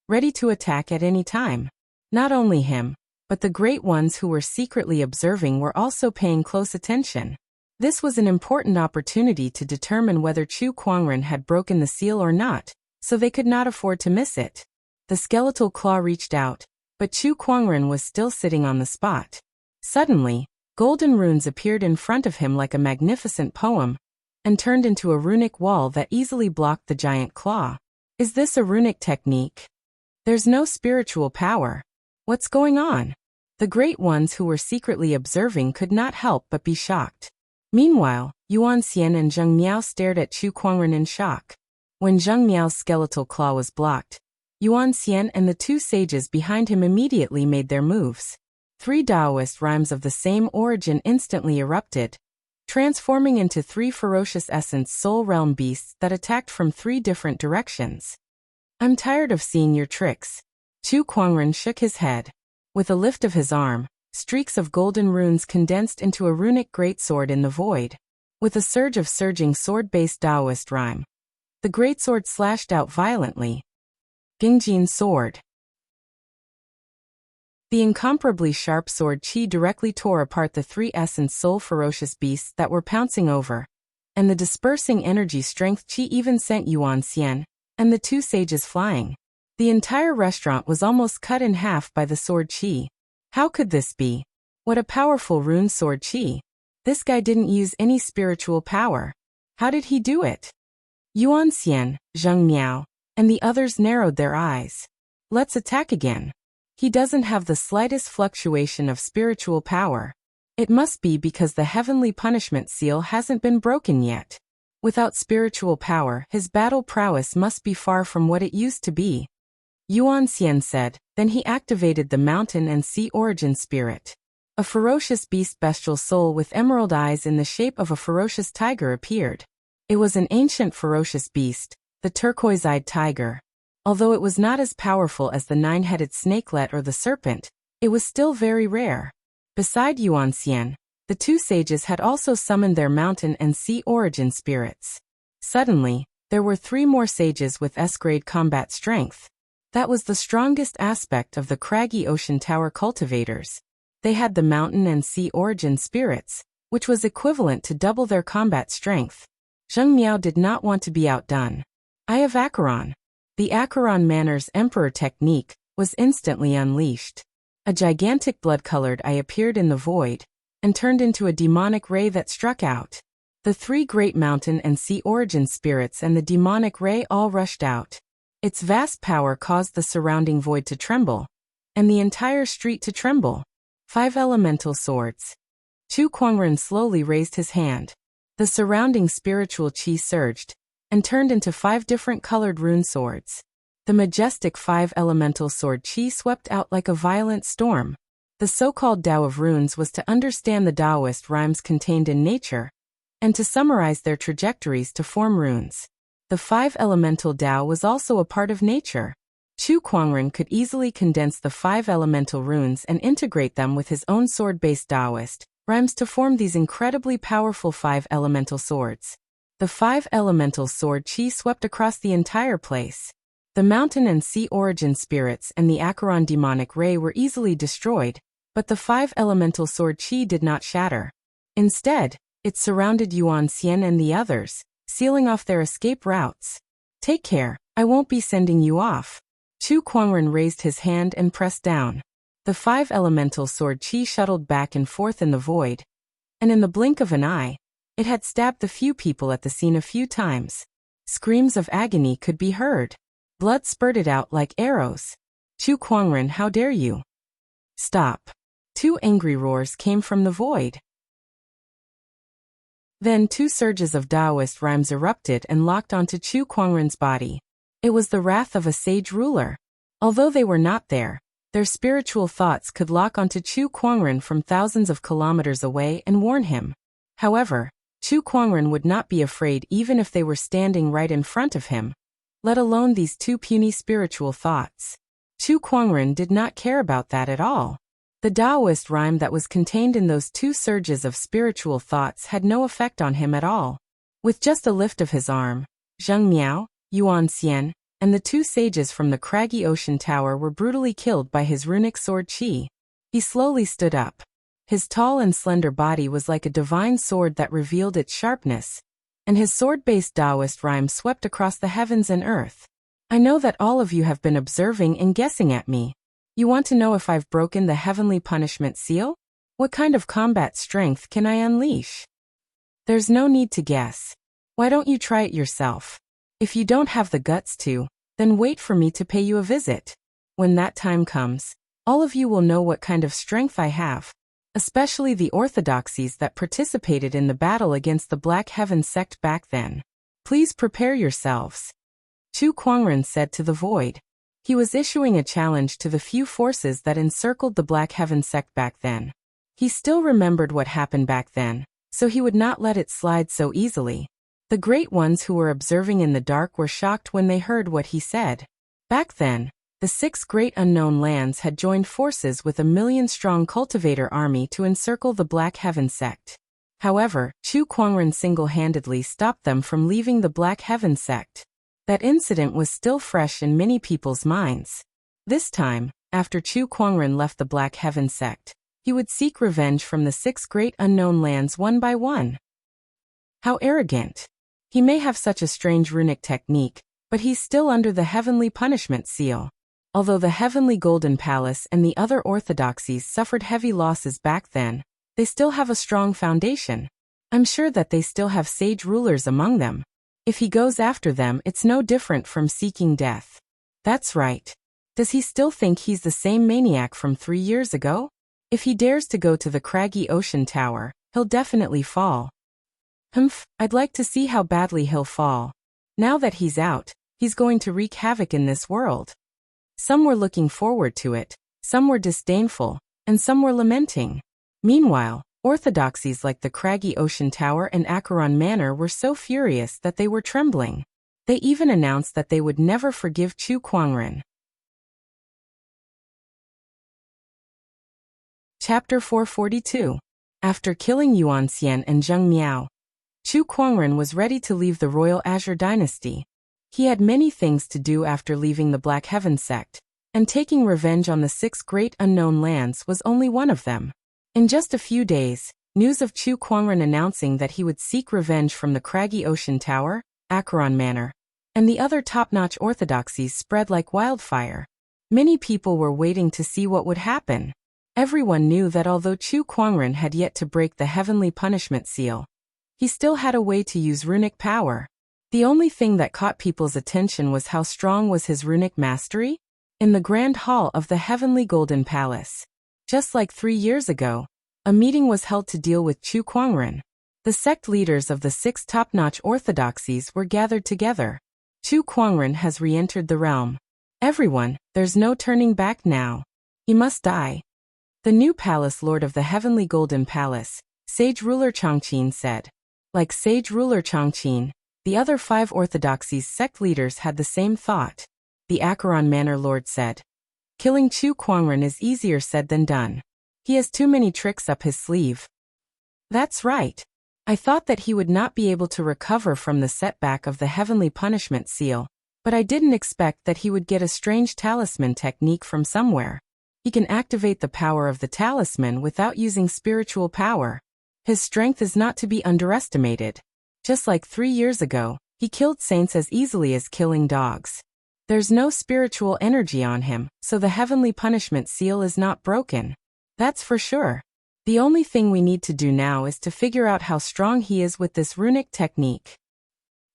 ready to attack at any time. Not only him, but the great ones who were secretly observing were also paying close attention. This was an important opportunity to determine whether Chu Kuangren had broken the seal or not, so they could not afford to miss it. The skeletal claw reached out, but Chu Kuangren was still sitting on the spot. Suddenly, golden runes appeared in front of him like a magnificent poem, and turned into a runic wall that easily blocked the giant claw. Is this a runic technique? There's no spiritual power. What's going on? The great ones who were secretly observing could not help but be shocked. Meanwhile, Yuan Xian and Zheng Miao stared at Chu Kuangren in shock. When Zheng Miao's skeletal claw was blocked, Yuan Xian and the 2 sages behind him immediately made their moves. 3 Taoist rhymes of the same origin instantly erupted, transforming into 3 ferocious essence soul realm beasts that attacked from 3 different directions. I'm tired of seeing your tricks. Chu Kuangren shook his head. With a lift of his arm, streaks of golden runes condensed into a runic greatsword in the void. With a surge of surging sword-based Taoist rhyme, the greatsword slashed out violently. Gingjin Sword. The incomparably sharp sword qi directly tore apart the 3 essence soul ferocious beasts that were pouncing over, and the dispersing energy strength qi even sent Yuan Xian, and the two sages flying. The entire restaurant was almost cut in half by the sword chi. How could this be? What a powerful rune sword chi. This guy didn't use any spiritual power. How did he do it? Yuan Xian, Zheng Miao, and the others narrowed their eyes. Let's attack again. He doesn't have the slightest fluctuation of spiritual power. It must be because the heavenly punishment seal hasn't been broken yet. Without spiritual power, his battle prowess must be far from what it used to be. Yuan Xian said, then he activated the mountain and sea origin spirit. A ferocious beast bestial soul with emerald eyes in the shape of a ferocious tiger appeared. It was an ancient ferocious beast, the turquoise-eyed tiger. Although it was not as powerful as the nine-headed snakelet or the serpent, it was still very rare. Beside Yuan Xian, the two sages had also summoned their mountain and sea origin spirits. Suddenly, there were 3 more sages with S-grade combat strength. That was the strongest aspect of the craggy ocean tower cultivators. They had the mountain and sea origin spirits, which was equivalent to double their combat strength. Zheng Miao did not want to be outdone. Eye of Acheron. The Acheron Manor's Emperor technique was instantly unleashed. A gigantic blood-colored eye appeared in the void, and turned into a demonic ray that struck out. The 3 great mountain and sea origin spirits and the demonic ray all rushed out. Its vast power caused the surrounding void to tremble, and the entire street to tremble. 5 elemental swords. Chu Kuangren slowly raised his hand. The surrounding spiritual chi surged, and turned into 5 different colored rune swords. The majestic 5 elemental sword chi swept out like a violent storm. The so-called Tao of runes was to understand the Taoist rhymes contained in nature, and to summarize their trajectories to form runes. The 5 elemental Tao was also a part of nature. Chu Kuangren could easily condense the 5 elemental runes and integrate them with his own sword-based Taoist rhymes to form these incredibly powerful 5 elemental swords. The 5 elemental sword chi swept across the entire place. The mountain and sea origin spirits and the Acheron demonic ray were easily destroyed, but the 5 elemental sword chi did not shatter. Instead, it surrounded Yuan Xian and the others, sealing off their escape routes. Take care, I won't be sending you off. Chu Kuangren raised his hand and pressed down. The 5 elemental sword chi shuttled back and forth in the void, and in the blink of an eye, it had stabbed the few people at the scene a few times. Screams of agony could be heard. Blood spurted out like arrows. Chu Kuangren, how dare you? Stop. 2 angry roars came from the void. Then 2 surges of Taoist rhymes erupted and locked onto Chu Kuangren's body. It was the wrath of a sage ruler. Although they were not there, their spiritual thoughts could lock onto Chu Kuangren from thousands of kilometers away and warn him. However, Chu Kuangren would not be afraid even if they were standing right in front of him, let alone these 2 puny spiritual thoughts. Chu Kuangren did not care about that at all. The Taoist rhyme that was contained in those 2 surges of spiritual thoughts had no effect on him at all. With just a lift of his arm, Zheng Miao, Yuan Xian, and the 2 sages from the craggy ocean tower were brutally killed by his runic sword chi. He slowly stood up. His tall and slender body was like a divine sword that revealed its sharpness, and his sword-based Taoist rhyme swept across the heavens and earth. I know that all of you have been observing and guessing at me. You want to know if I've broken the heavenly punishment seal? What kind of combat strength can I unleash? There's no need to guess. Why don't you try it yourself? If you don't have the guts to, then wait for me to pay you a visit. When that time comes, all of you will know what kind of strength I have. Especially the orthodoxies that participated in the battle against the Black Heaven sect back then. Please prepare yourselves. Chu Kuangren said to the void. He was issuing a challenge to the few forces that encircled the Black Heaven sect back then. He still remembered what happened back then, so he would not let it slide so easily. The great ones who were observing in the dark were shocked when they heard what he said. Back then, the 6 great unknown lands had joined forces with a 1,000,000-strong cultivator army to encircle the Black Heaven sect. However, Chu Kuangren single-handedly stopped them from leaving the Black Heaven sect. That incident was still fresh in many people's minds. This time, after Chu Kuangren left the Black Heaven sect, he would seek revenge from the 6 great unknown lands one by one. How arrogant! He may have such a strange runic technique, but he's still under the heavenly punishment seal. Although the heavenly golden palace and the other orthodoxies suffered heavy losses back then, they still have a strong foundation. I'm sure that they still have sage rulers among them. If he goes after them, it's no different from seeking death. That's right. Does he still think he's the same maniac from 3 years ago? If he dares to go to the craggy ocean tower, he'll definitely fall. Humph, I'd like to see how badly he'll fall. Now that he's out, he's going to wreak havoc in this world. Some were looking forward to it, some were disdainful, and some were lamenting. Meanwhile, orthodoxies like the craggy ocean tower and Acheron Manor were so furious that they were trembling. They even announced that they would never forgive Chu Kuangren. Chapter 442. After killing Yuan Xian and Zheng Miao, Chu Kuangren was ready to leave the royal Azure dynasty. He had many things to do after leaving the Black Heaven sect, and taking revenge on the 6 great unknown lands was only one of them. In just a few days, news of Chu Kuangren announcing that he would seek revenge from the craggy ocean tower, Acheron Manor, and the other top-notch orthodoxies spread like wildfire. Many people were waiting to see what would happen. Everyone knew that although Chu Kuangren had yet to break the heavenly punishment seal, he still had a way to use runic power. The only thing that caught people's attention was how strong was his runic mastery? In the grand hall of the heavenly golden palace. Just like 3 years ago, a meeting was held to deal with Chu Kuangren. The sect leaders of the 6 top-notch orthodoxies were gathered together. Chu Kuangren has re-entered the realm. Everyone, there's no turning back now. He must die. The new palace lord of the heavenly golden palace, Sage Ruler Chongqing, said. Like Sage Ruler Chongqing, the other 5 orthodoxies sect leaders had the same thought. The Acheron Manor lord said. Killing Chu Kuangren is easier said than done. He has too many tricks up his sleeve. That's right. I thought that he would not be able to recover from the setback of the heavenly punishment seal, but I didn't expect that he would get a strange talisman technique from somewhere. He can activate the power of the talisman without using spiritual power. His strength is not to be underestimated. Just like 3 years ago, he killed saints as easily as killing dogs. There's no spiritual energy on him, so the heavenly punishment seal is not broken. That's for sure. The only thing we need to do now is to figure out how strong he is with this runic technique.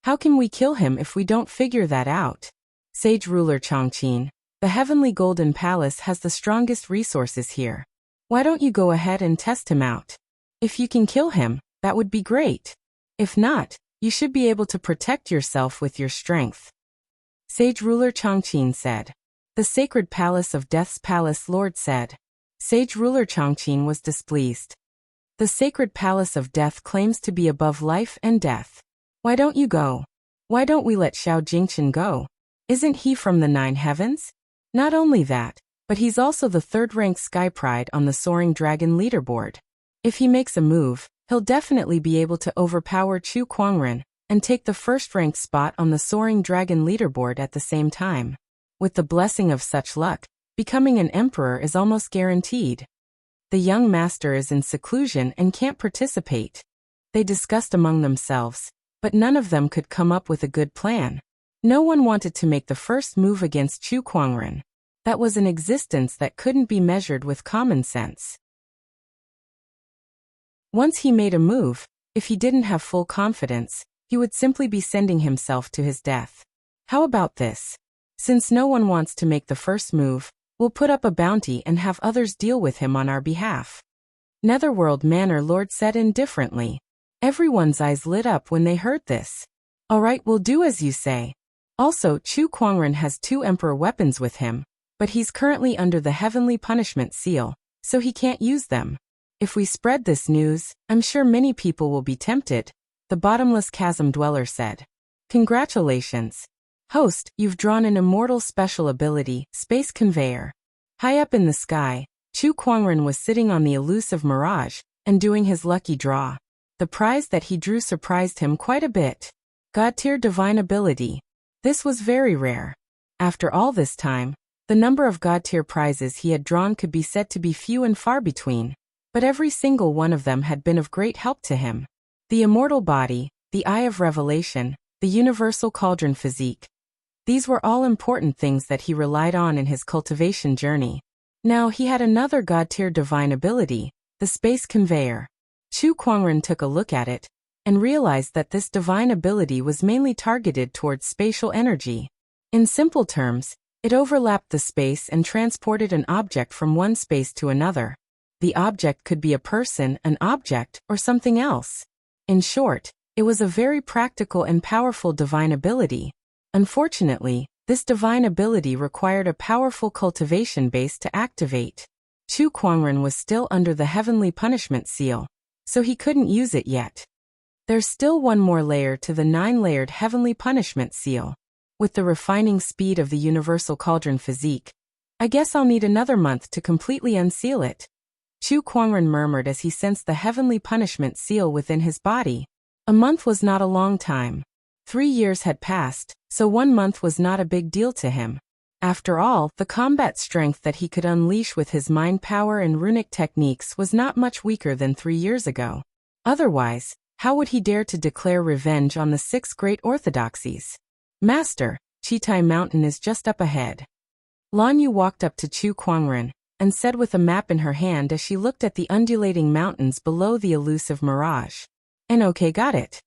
How can we kill him if we don't figure that out? Sage Ruler Chongqing, the heavenly golden palace has the strongest resources here. Why don't you go ahead and test him out? If you can kill him, that would be great. If not, you should be able to protect yourself with your strength. Sage Ruler Chongqing said. The sacred palace of Death's palace lord said. Sage Ruler Chongqing was displeased. The sacred palace of death claims to be above life and death. Why don't you go? Why don't we let Xiao Jingchen go? Isn't he from the 9 heavens? Not only that, but he's also the 3rd-ranked Sky Pride on the Soaring Dragon leaderboard. If he makes a move, he'll definitely be able to overpower Chu Kuangren and take the 1st-ranked spot on the Soaring Dragon leaderboard at the same time. With the blessing of such luck, becoming an emperor is almost guaranteed. The young master is in seclusion and can't participate. They discussed among themselves, but none of them could come up with a good plan. No one wanted to make the first move against Chu Kuangren. That was an existence that couldn't be measured with common sense. Once he made a move, if he didn't have full confidence, he would simply be sending himself to his death. How about this? Since no one wants to make the first move, we'll put up a bounty and have others deal with him on our behalf. Netherworld Manor Lord said indifferently. Everyone's eyes lit up when they heard this. All right, we'll do as you say. Also, Chu Kuangren has 2 emperor weapons with him, but he's currently under the heavenly punishment seal, so he can't use them. If we spread this news, I'm sure many people will be tempted, the bottomless chasm dweller said. Congratulations. Host, you've drawn an immortal special ability, Space Conveyor. High up in the sky, Chu Kuangren was sitting on the elusive mirage and doing his lucky draw. The prize that he drew surprised him quite a bit. God-tier divine ability. This was very rare. After all this time, the number of God-tier prizes he had drawn could be said to be few and far between, but every single one of them had been of great help to him. The immortal body, the Eye of Revelation, the universal cauldron physique. These were all important things that he relied on in his cultivation journey. Now he had another god-tier divine ability, the space conveyor. Chu Kuangren took a look at it, and realized that this divine ability was mainly targeted towards spatial energy. In simple terms, it overlapped the space and transported an object from one space to another. The object could be a person, an object, or something else. In short, it was a very practical and powerful divine ability. Unfortunately, this divine ability required a powerful cultivation base to activate. Chu Kuangren was still under the heavenly punishment seal, so he couldn't use it yet. There's still one more layer to the 9-layered heavenly punishment seal. With the refining speed of the universal cauldron physique, I guess I'll need another month to completely unseal it. Chu Kuangren murmured as he sensed the heavenly punishment seal within his body. A month was not a long time. 3 years had passed, so 1 month was not a big deal to him. After all, the combat strength that he could unleash with his mind power and runic techniques was not much weaker than 3 years ago. Otherwise, how would he dare to declare revenge on the 6 great orthodoxies? Master, Chitai Mountain is just up ahead. Lan Yu walked up to Chu Kuangren and said with a map in her hand as she looked at the undulating mountains below the elusive mirage. Okay, got it.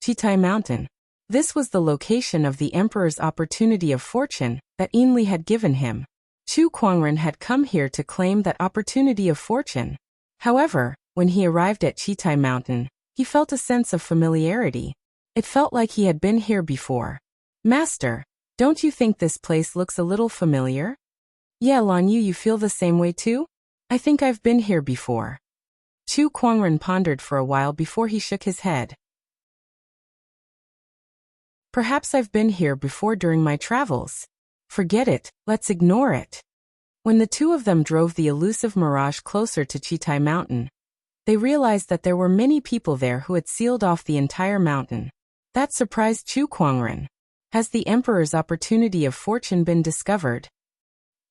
Chitai Mountain. This was the location of the Emperor's opportunity of fortune that Ainli had given him. Chu Kuangren had come here to claim that opportunity of fortune. However, when he arrived at Chitai Mountain, he felt a sense of familiarity. It felt like he had been here before. Master, don't you think this place looks a little familiar? Yeah, Lan Yu, you feel the same way too? I think I've been here before. Chu Kuangren pondered for a while before he shook his head. Perhaps I've been here before during my travels. Forget it, let's ignore it. When the two of them drove the elusive mirage closer to Chitai Mountain, they realized that there were many people there who had sealed off the entire mountain. That surprised Chu Kuangren. Has the Emperor's opportunity of fortune been discovered?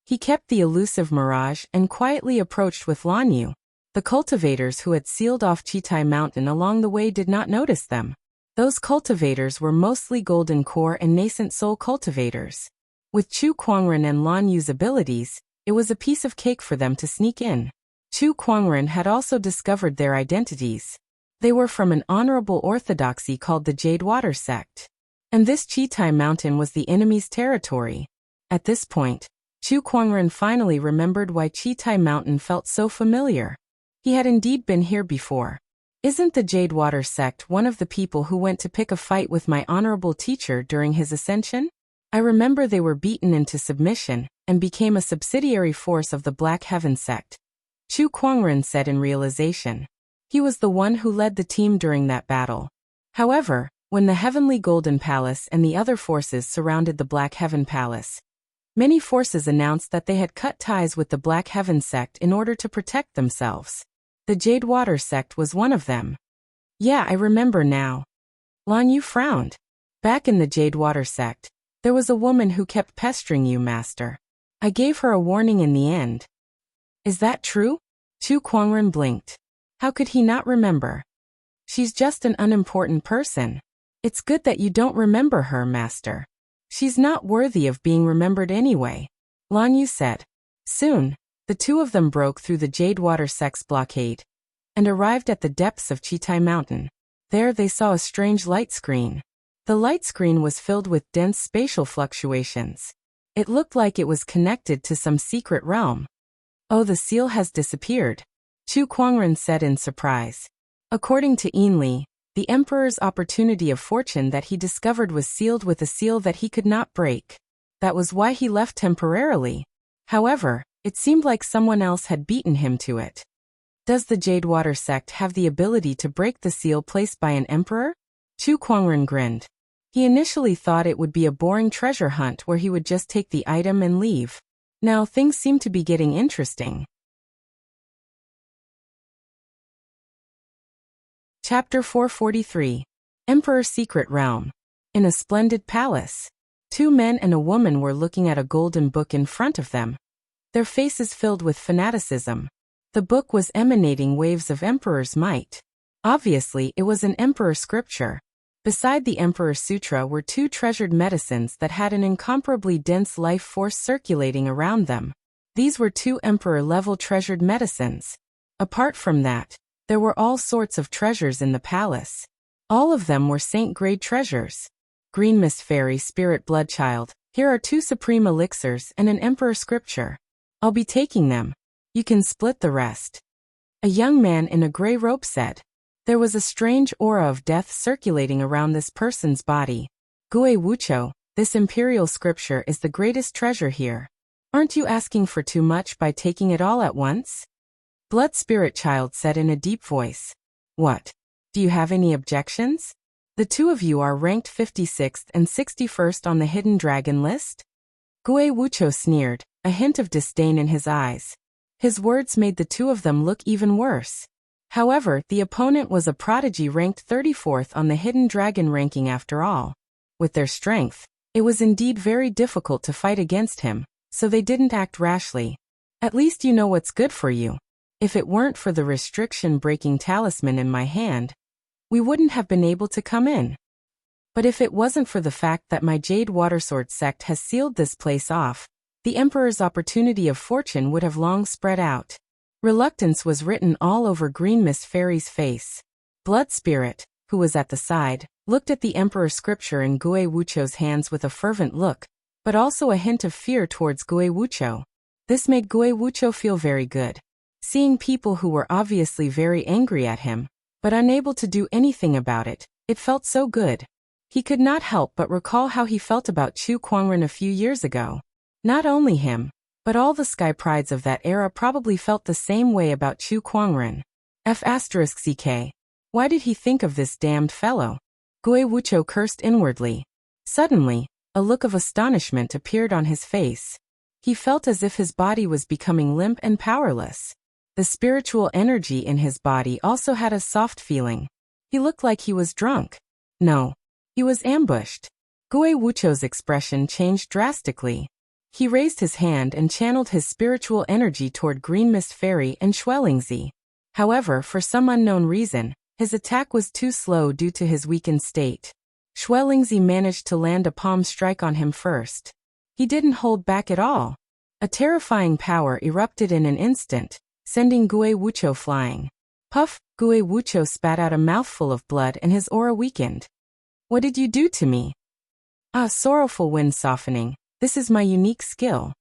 He kept the elusive mirage and quietly approached with Lan Yu. The cultivators who had sealed off Chitai Mountain along the way did not notice them. Those cultivators were mostly golden core and nascent soul cultivators. With Chu Kuangren and Lan Yu's abilities, it was a piece of cake for them to sneak in. Chu Kuangren had also discovered their identities. They were from an honorable orthodoxy called the Jade Water Sect. And this Chitai Mountain was the enemy's territory. At this point, Chu Kuangren finally remembered why Chitai Mountain felt so familiar. He had indeed been here before. Isn't the Jade Water Sect one of the people who went to pick a fight with my honorable teacher during his ascension? I remember they were beaten into submission and became a subsidiary force of the Black Heaven Sect. Chu Kuangren said in realization. He was the one who led the team during that battle. However, when the Heavenly Golden Palace and the other forces surrounded the Black Heaven Palace, many forces announced that they had cut ties with the Black Heaven Sect in order to protect themselves. The Jade Water Sect was one of them. Yeah, I remember now. Lan Yu frowned. Back in the Jade Water Sect, there was a woman who kept pestering you, Master. I gave her a warning in the end. Is that true? Chu Kuangren blinked. How could he not remember? She's just an unimportant person. It's good that you don't remember her, Master. She's not worthy of being remembered anyway. Lan Yu said. Soon, the two of them broke through the Jade Water Sect's blockade and arrived at the depths of Chitai Mountain. There they saw a strange light screen. The light screen was filled with dense spatial fluctuations. It looked like it was connected to some secret realm. Oh, the seal has disappeared, Chu Kuangren said in surprise. According to Ainli, the Emperor's opportunity of fortune that he discovered was sealed with a seal that he could not break. That was why he left temporarily. However, it seemed like someone else had beaten him to it. Does the Jade Water Sect have the ability to break the seal placed by an emperor? Chu Kuangren grinned. He initially thought it would be a boring treasure hunt where he would just take the item and leave. Now things seem to be getting interesting. Chapter 443. Emperor's Secret Realm. In a splendid palace, 2 men and a woman were looking at a golden book in front of them, their faces filled with fanaticism. The book was emanating waves of emperor's might. Obviously, it was an emperor scripture. Beside the Emperor's Sutra were two treasured medicines that had an incomparably dense life force circulating around them. These were two Emperor-level treasured medicines. Apart from that, there were all sorts of treasures in the palace. All of them were saint-grade treasures. Green Mist Fairy Spirit Bloodchild, here are two supreme elixirs and an Emperor scripture. I'll be taking them. You can split the rest. A young man in a gray robe said. There was a strange aura of death circulating around this person's body. Gue Wucho, this imperial scripture is the greatest treasure here. Aren't you asking for too much by taking it all at once? Blood Spirit Child said in a deep voice. What? Do you have any objections? The two of you are ranked 56th and 61st on the Hidden Dragon list? Gue Wucho sneered, a hint of disdain in his eyes. His words made the two of them look even worse. However, the opponent was a prodigy ranked 34th on the Hidden Dragon ranking after all. With their strength, it was indeed very difficult to fight against him, so they didn't act rashly. At least you know what's good for you. If it weren't for the restriction-breaking talisman in my hand, we wouldn't have been able to come in. But if it wasn't for the fact that my Jade Watersword sect has sealed this place off, the Emperor's opportunity of fortune would have long spread out. Reluctance was written all over Green Mist Fairy's face. Blood Spirit, who was at the side, looked at the Emperor scripture in Gue Wucho's hands with a fervent look, but also a hint of fear towards Gue Wucho. This made Gue Wucho feel very good. Seeing people who were obviously very angry at him, but unable to do anything about it, it felt so good. He could not help but recall how he felt about Chu Kuangren a few years ago. Not only him, but all the Sky Prides of that era probably felt the same way about Chu Kuangren. F***ck. Why did he think of this damned fellow? Gue Wucho cursed inwardly. Suddenly, a look of astonishment appeared on his face. He felt as if his body was becoming limp and powerless. The spiritual energy in his body also had a soft feeling. He looked like he was drunk. No. He was ambushed. Gue Wucho's expression changed drastically. He raised his hand and channeled his spiritual energy toward Green Mist Fairy and Schwellingzi. However, for some unknown reason, his attack was too slow due to his weakened state. Schwellingzi managed to land a palm strike on him first. He didn't hold back at all. A terrifying power erupted in an instant, sending Gue Wucho flying. Puff, Gue Wucho spat out a mouthful of blood and his aura weakened. What did you do to me? Ah, sorrowful wind softening. This is my unique skill.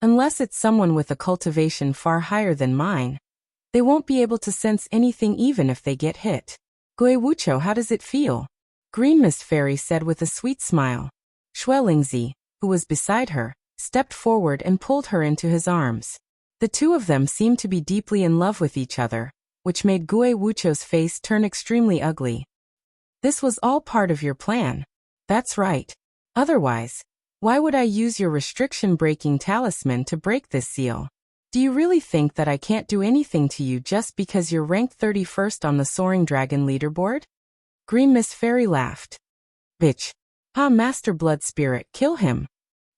Unless it's someone with a cultivation far higher than mine, they won't be able to sense anything even if they get hit. Gue Wucho, how does it feel? Green Mist Fairy said with a sweet smile. Schwellingzi, who was beside her, stepped forward and pulled her into his arms. The two of them seemed to be deeply in love with each other, which made Gue Wucho's face turn extremely ugly. This was all part of your plan. That's right. Otherwise, why would I use your restriction-breaking talisman to break this seal? Do you really think that I can't do anything to you just because you're ranked 31st on the Soaring Dragon leaderboard? Green Mist Fairy laughed. Bitch. Ah, Master Blood Spirit, kill him.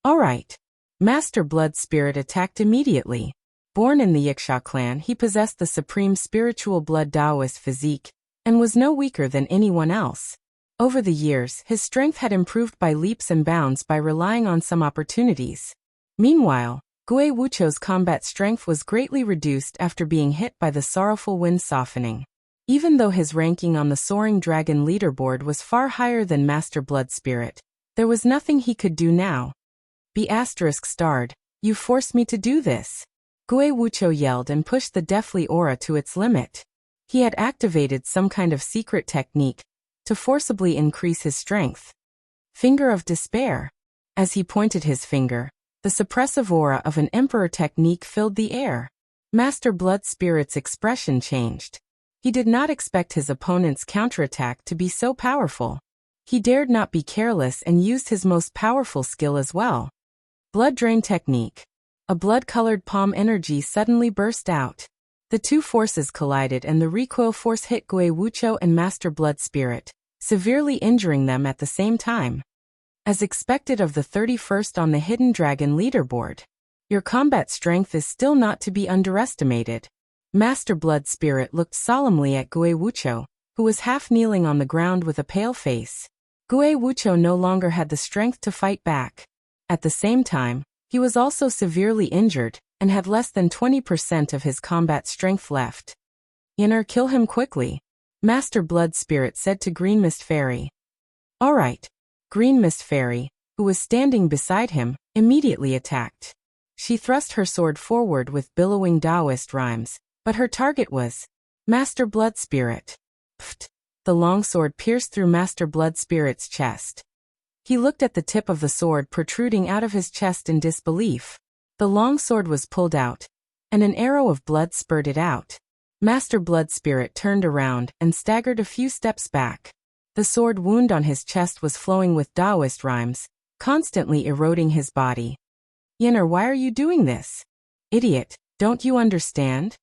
All right. Master Blood Spirit attacked immediately. Born in the Yiksha clan, he possessed the supreme spiritual blood Taoist physique, and was no weaker than anyone else. Over the years, his strength had improved by leaps and bounds by relying on some opportunities. Meanwhile, Gue Wucho's combat strength was greatly reduced after being hit by the sorrowful wind softening. Even though his ranking on the Soaring Dragon leaderboard was far higher than Master Blood Spirit, there was nothing he could do now. ****, you forced me to do this. Gue Wucho yelled and pushed the deathly aura to its limit. He had activated some kind of secret technique to forcibly increase his strength. Finger of Despair. As he pointed his finger, the suppressive aura of an Emperor technique filled the air. Master Blood Spirit's expression changed. He did not expect his opponent's counterattack to be so powerful. He dared not be careless and used his most powerful skill as well. Blood Drain Technique. A blood-colored palm energy suddenly burst out. The two forces collided and the recoil force hit Gue Wucho and Master Blood Spirit, severely injuring them at the same time. As expected of the 31st on the Hidden Dragon leaderboard, your combat strength is still not to be underestimated. Master Blood Spirit looked solemnly at Gue Wucho, who was half kneeling on the ground with a pale face. Gue Wucho no longer had the strength to fight back. At the same time, he was also severely injured, and had less than 20% of his combat strength left. Yinner, kill him quickly, Master Blood Spirit said to Green Mist Fairy. All right. Green Mist Fairy, who was standing beside him, immediately attacked. She thrust her sword forward with billowing Taoist rhymes, but her target was Master Blood Spirit. Pfft! The longsword pierced through Master Blood Spirit's chest. He looked at the tip of the sword protruding out of his chest in disbelief. The longsword was pulled out, and an arrow of blood spurted out. Master Blood Spirit turned around and staggered a few steps back. The sword wound on his chest was flowing with Taoist rhymes, constantly eroding his body. Yinner, why are you doing this? Idiot, don't you understand?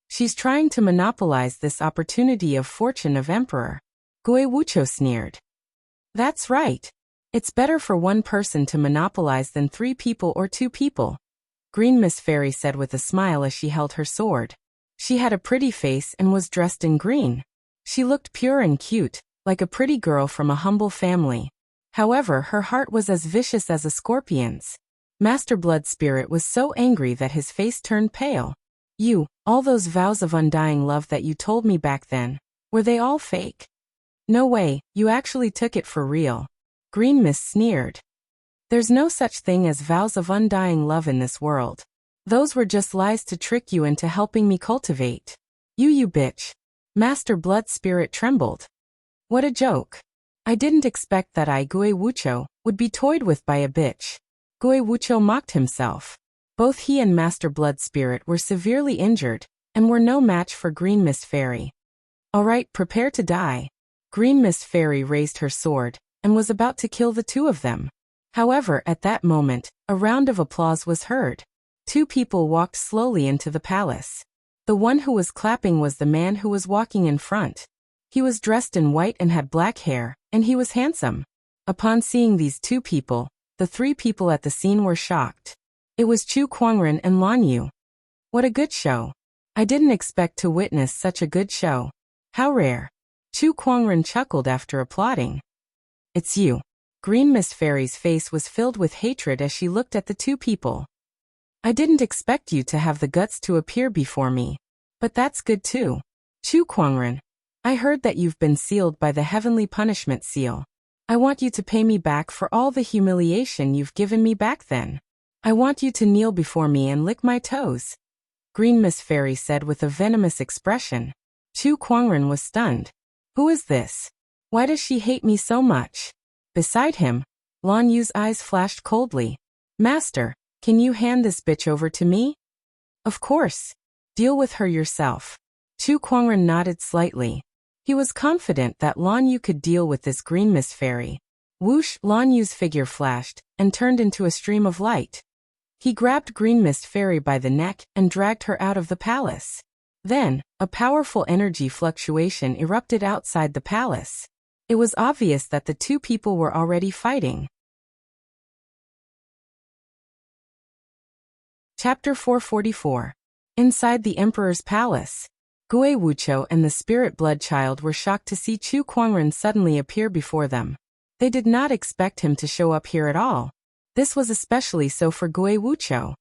She's trying to monopolize this opportunity of fortune of Emperor. Gue Wucho sneered. That's right. It's better for one person to monopolize than 3 people or 2 people. Green Mist Fairy said with a smile as she held her sword. She had a pretty face and was dressed in green. She looked pure and cute, like a pretty girl from a humble family. However, her heart was as vicious as a scorpion's. Master Blood Spirit was so angry that his face turned pale. All those vows of undying love that you told me back then, were they all fake? No way, you actually took it for real. Green Mist sneered. There's no such thing as vows of undying love in this world. Those were just lies to trick you into helping me cultivate. You bitch. Master Blood Spirit trembled. What a joke. I didn't expect that Gue Wucho would be toyed with by a bitch. Gue Wucho mocked himself. Both he and Master Blood Spirit were severely injured, and were no match for Green Mist Fairy. All right, prepare to die. Green Mist Fairy raised her sword, and was about to kill the 2 of them. However, at that moment, a round of applause was heard. 2 people walked slowly into the palace. The one who was clapping was the man who was walking in front. He was dressed in white and had black hair, and he was handsome. Upon seeing these 2 people, the 3 people at the scene were shocked. It was Chu Kuangren and Lan Yu. What a good show. I didn't expect to witness such a good show. How rare. Chu Kuangren chuckled after applauding. It's you. Green Mist Fairy's face was filled with hatred as she looked at the 2 people. I didn't expect you to have the guts to appear before me. But that's good too. Chu Kuangren, I heard that you've been sealed by the Heavenly Punishment Seal. I want you to pay me back for all the humiliation you've given me back then. I want you to kneel before me and lick my toes. Green Mist Fairy said with a venomous expression. Chu Kuangren was stunned. Who is this? Why does she hate me so much? Beside him, Lan Yu's eyes flashed coldly. Master, can you hand this bitch over to me? Of course. Deal with her yourself. Chu Kuangren nodded slightly. He was confident that Lan Yu could deal with this Green Mist Fairy. Whoosh! Lan Yu's figure flashed, and turned into a stream of light. He grabbed Green Mist Fairy by the neck and dragged her out of the palace. Then, a powerful energy fluctuation erupted outside the palace. It was obvious that the 2 people were already fighting. Chapter 444. Inside the Emperor's Palace. Gue Wucho and the Spirit Blood Child were shocked to see Chu Kuangren suddenly appear before them. They did not expect him to show up here at all. This was especially so for Gue Wucho.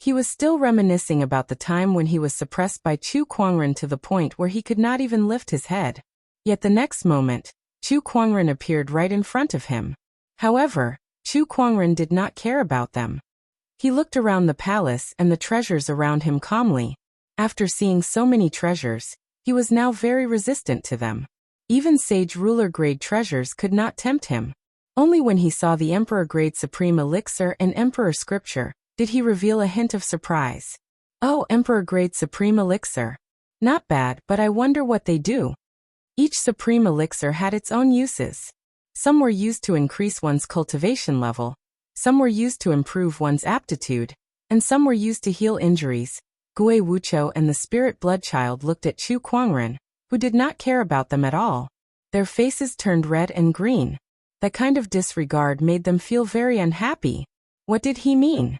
He was still reminiscing about the time when he was suppressed by Chu Kuangren to the point where he could not even lift his head. Yet the next moment, Chu Kuangren appeared right in front of him. However, Chu Kuangren did not care about them. He looked around the palace and the treasures around him calmly. After seeing so many treasures, he was now very resistant to them. Even Sage Ruler-grade treasures could not tempt him. Only when he saw the Emperor-grade Supreme Elixir and Emperor Scripture did he reveal a hint of surprise. Oh, Emperor-grade Supreme Elixir. Not bad, but I wonder what they do. Each Supreme Elixir had its own uses. Some were used to increase one's cultivation level, some were used to improve one's aptitude, and some were used to heal injuries. Gue Wucho and the Spirit Blood Child looked at Chu Kuangren, who did not care about them at all. Their faces turned red and green. That kind of disregard made them feel very unhappy. What did he mean?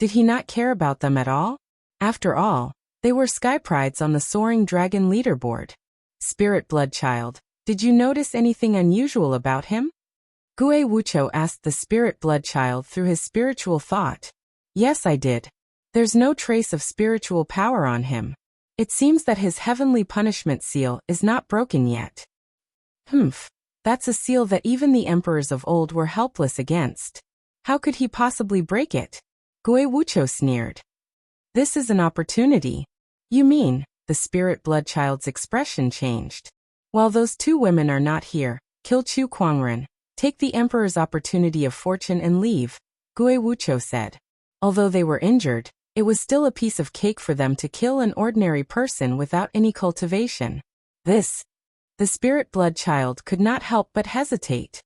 Did he not care about them at all? After all, They were sky prides on the soaring dragon leaderboard. Spirit Blood Child, did you notice anything unusual about him? Gue Wucho asked the Spirit Blood Child through his spiritual thought. Yes, I did. There's no trace of spiritual power on him. It seems that his heavenly punishment seal is not broken yet. Humph. That's a seal that even the emperors of old were helpless against. How could he possibly break it? Gue Wucho sneered. This is an opportunity. You mean, the Spirit Blood Child's expression changed. While those two women are not here, kill Chu Kuangren, take the emperor's opportunity of fortune and leave, Gue Wucho said. Although they were injured, it was still a piece of cake for them to kill an ordinary person without any cultivation. The Spirit Blood Child could not help but hesitate.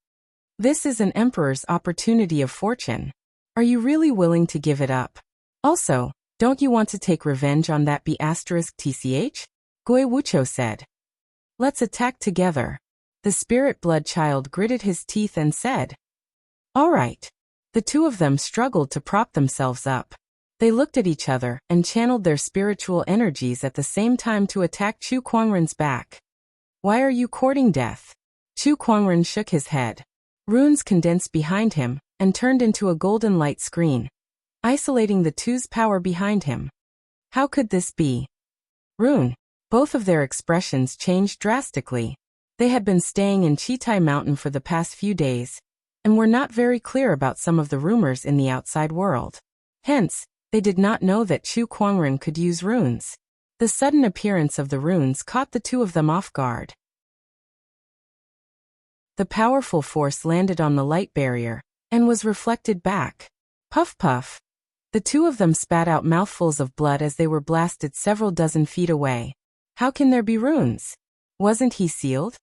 This is an emperor's opportunity of fortune. Are you really willing to give it up? Also, don't you want to take revenge on that B*TCH? Gue Wucho said. Let's attack together. The Spirit Blood Child gritted his teeth and said. All right. The two of them struggled to prop themselves up. They looked at each other and channeled their spiritual energies at the same time to attack Chu Kuangren's back. Why are you courting death? Chu Kuangren shook his head. Runes condensed behind him and turned into a golden light screen, isolating the two's power behind him. How could this be? Rune. Both of their expressions changed drastically. They had been staying in Chitai Mountain for the past few days, and were not very clear about some of the rumors in the outside world. Hence, they did not know that Chu Kuangren could use runes. The sudden appearance of the runes caught the two of them off guard. The powerful force landed on the light barrier, and was reflected back. Puff puff. The two of them spat out mouthfuls of blood as they were blasted several dozen feet away. How can there be runes? Wasn't he sealed?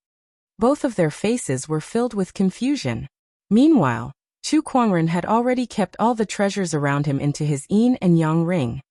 Both of their faces were filled with confusion. Meanwhile, Chu Kuangren had already kept all the treasures around him into his yin and yang ring.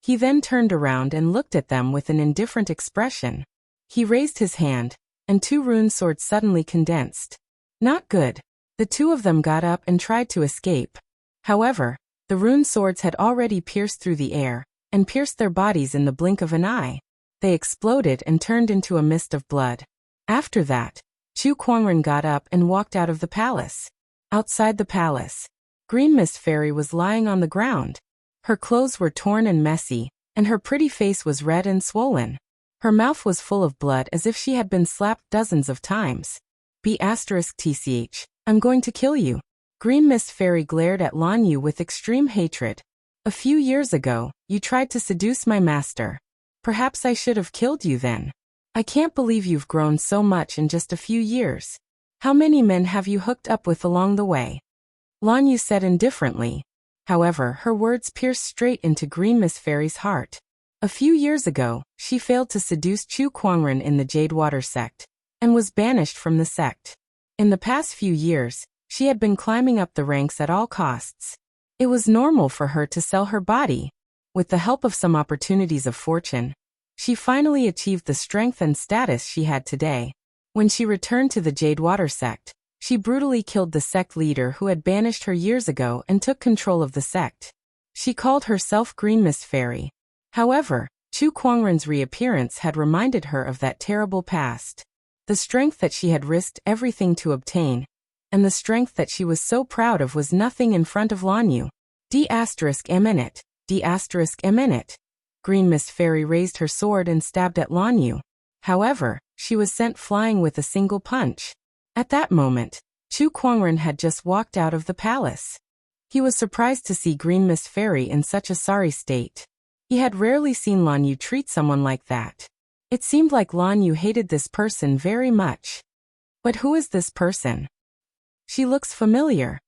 He then turned around and looked at them with an indifferent expression. He raised his hand, and two rune swords suddenly condensed. Not good. The two of them got up and tried to escape. However, the rune swords had already pierced through the air, and pierced their bodies in the blink of an eye. They exploded and turned into a mist of blood. After that, Chu Kuangren got up and walked out of the palace. Outside the palace, Green Mist Fairy was lying on the ground. Her clothes were torn and messy, and her pretty face was red and swollen. Her mouth was full of blood as if she had been slapped dozens of times. B*TCH, I'm going to kill you. Green Mist Fairy glared at Lan Yu with extreme hatred. A few years ago, you tried to seduce my master. Perhaps I should have killed you then. I can't believe you've grown so much in just a few years. How many men have you hooked up with along the way? Lan Yu said indifferently. However, her words pierced straight into Green Mist Fairy's heart. A few years ago, she failed to seduce Chu Kuangren in the Jade Water sect, and was banished from the sect. In the past few years, she had been climbing up the ranks at all costs. It was normal for her to sell her body. With the help of some opportunities of fortune, she finally achieved the strength and status she had today. When she returned to the Jade Water sect, she brutally killed the sect leader who had banished her years ago and took control of the sect. She called herself Green Mist Fairy. However, Chu Kuangren's reappearance had reminded her of that terrible past. The strength that she had risked everything to obtain, and the strength that she was so proud of was nothing in front of Lan Yu. D*Eminent. D*Eminent. Green Mist Fairy raised her sword and stabbed at Lan Yu. However, she was sent flying with a single punch. At that moment, Chu Kuangren had just walked out of the palace. He was surprised to see Green Mist Fairy in such a sorry state. He had rarely seen Lan Yu treat someone like that. It seemed like Lan Yu hated this person very much. But who is this person? She looks familiar.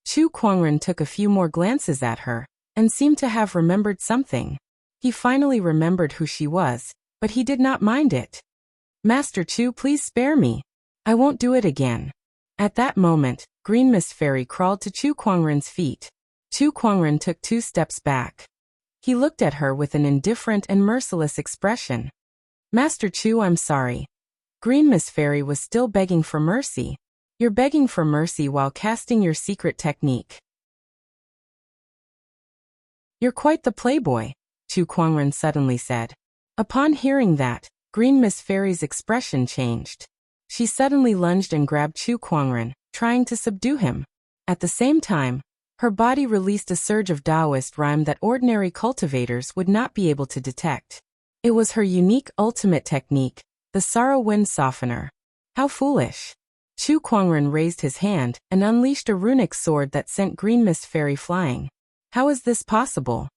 Chu Kuangren took a few more glances at her, and seemed to have remembered something. He finally remembered who she was, but he did not mind it. Master Chu, please spare me. I won't do it again. At that moment, Green Mist Fairy crawled to Chu Kuangren's feet. Chu Kuangren took 2 steps back. He looked at her with an indifferent and merciless expression. Master Chu, I'm sorry. Green Mist Fairy was still begging for mercy. You're begging for mercy while casting your secret technique. You're quite the playboy. Chu Kuangren suddenly said. Upon hearing that, Green Miss Fairy's expression changed. She suddenly lunged and grabbed Chu Kuangren, trying to subdue him. At the same time, her body released a surge of Taoist rhyme that ordinary cultivators would not be able to detect. It was her unique ultimate technique, the Sorrow Wind Softener. How foolish! Chu Kuangren raised his hand and unleashed a runic sword that sent Green Miss Fairy flying. How is this possible?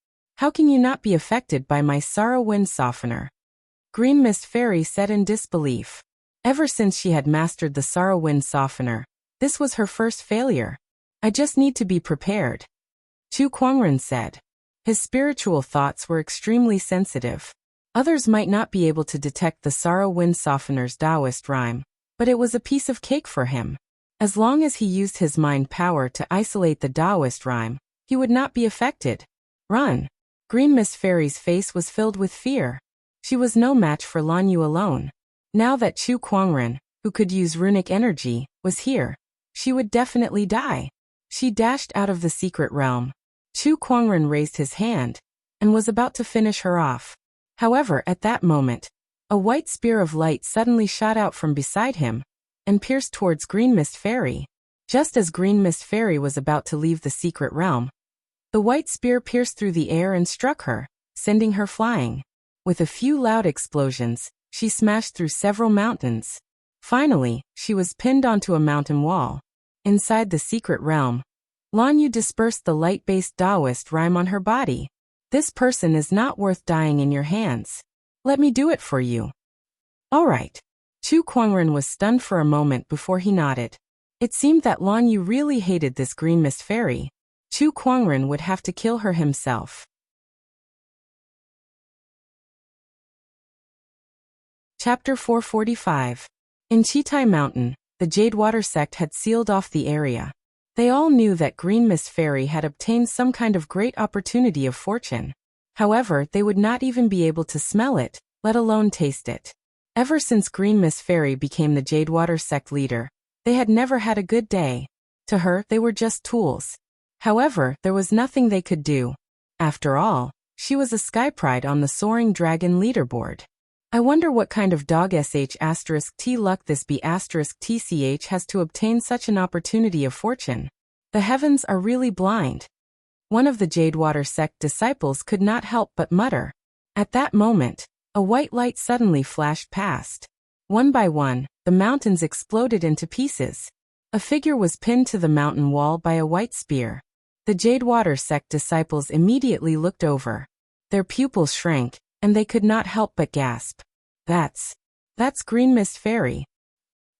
How can you not be affected by my Sorrow Wind Softener? Green Miss Fairy said in disbelief. Ever since she had mastered the Sorrow Wind Softener, this was her first failure. I just need to be prepared. Chu Kuangren said. His spiritual thoughts were extremely sensitive. Others might not be able to detect the Sorrow Wind Softener's Taoist rhyme, but it was a piece of cake for him. As long as he used his mind power to isolate the Taoist rhyme, he would not be affected. Run! Green Miss Fairy's face was filled with fear. She was no match for Lan Yu alone. Now that Chu Kuangren, who could use runic energy, was here, she would definitely die. She dashed out of the secret realm. Chu Kuangren raised his hand and was about to finish her off. However, at that moment, a white spear of light suddenly shot out from beside him and pierced towards Green Miss Fairy. Just as Green Miss Fairy was about to leave the secret realm, the white spear pierced through the air and struck her, sending her flying. With a few loud explosions, she smashed through several mountains. Finally, she was pinned onto a mountain wall. Inside the secret realm, Lan Yu dispersed the light-based Taoist rhyme on her body. This person is not worth dying in your hands. Let me do it for you. All right. Chu Kuangren was stunned for a moment before he nodded. It seemed that Lan Yu really hated this Green Miss Fairy. Chu Kuangren would have to kill her himself. Chapter 445. In Chitai Mountain, the Jadewater sect had sealed off the area. They all knew that Green Miss Fairy had obtained some kind of great opportunity of fortune. However, they would not even be able to smell it, let alone taste it. Ever since Green Miss Fairy became the Jadewater sect leader, they had never had a good day. To her, they were just tools. However, there was nothing they could do. After all, she was a Sky Pride on the Soaring Dragon leaderboard. I wonder what kind of dog *T luck this B*TCH has to obtain such an opportunity of fortune. The heavens are really blind. One of the Jadewater sect disciples could not help but mutter. At that moment, a white light suddenly flashed past. One by one, the mountains exploded into pieces. A figure was pinned to the mountain wall by a white spear. The Jadewater sect disciples immediately looked over. Their pupils shrank, and they could not help but gasp. That's Green Miss Fairy.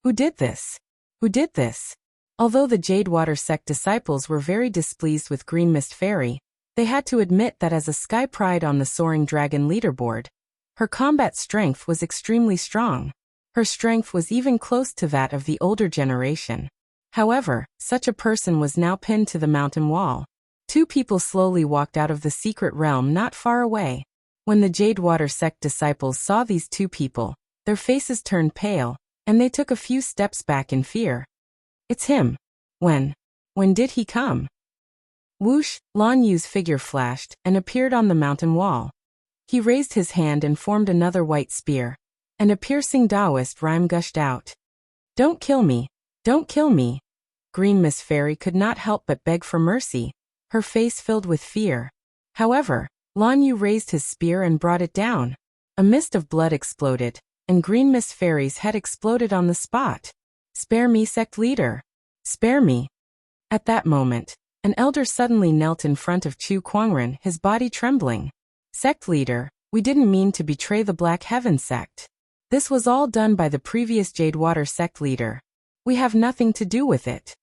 Who did this? Who did this? Although the Jadewater sect disciples were very displeased with Green Miss Fairy, they had to admit that as a Sky Pride on the Soaring Dragon leaderboard, her combat strength was extremely strong. Her strength was even close to that of the older generation. However, such a person was now pinned to the mountain wall. Two people slowly walked out of the secret realm not far away. When the Jadewater sect disciples saw these two people, their faces turned pale, and they took a few steps back in fear. It's him. When did he come? Whoosh, Lan Yu's figure flashed and appeared on the mountain wall. He raised his hand and formed another white spear, and a piercing Taoist rhyme gushed out. Don't kill me. Don't kill me. Green Miss Fairy could not help but beg for mercy, her face filled with fear. However, Lan Yu raised his spear and brought it down. A mist of blood exploded, and Green Miss Fairy's head exploded on the spot. Spare me, sect leader. Spare me. At that moment, an elder suddenly knelt in front of Chu Kuangren, his body trembling. Sect leader, we didn't mean to betray the Black Heaven sect. This was all done by the previous Jadewater sect leader. We have nothing to do with it.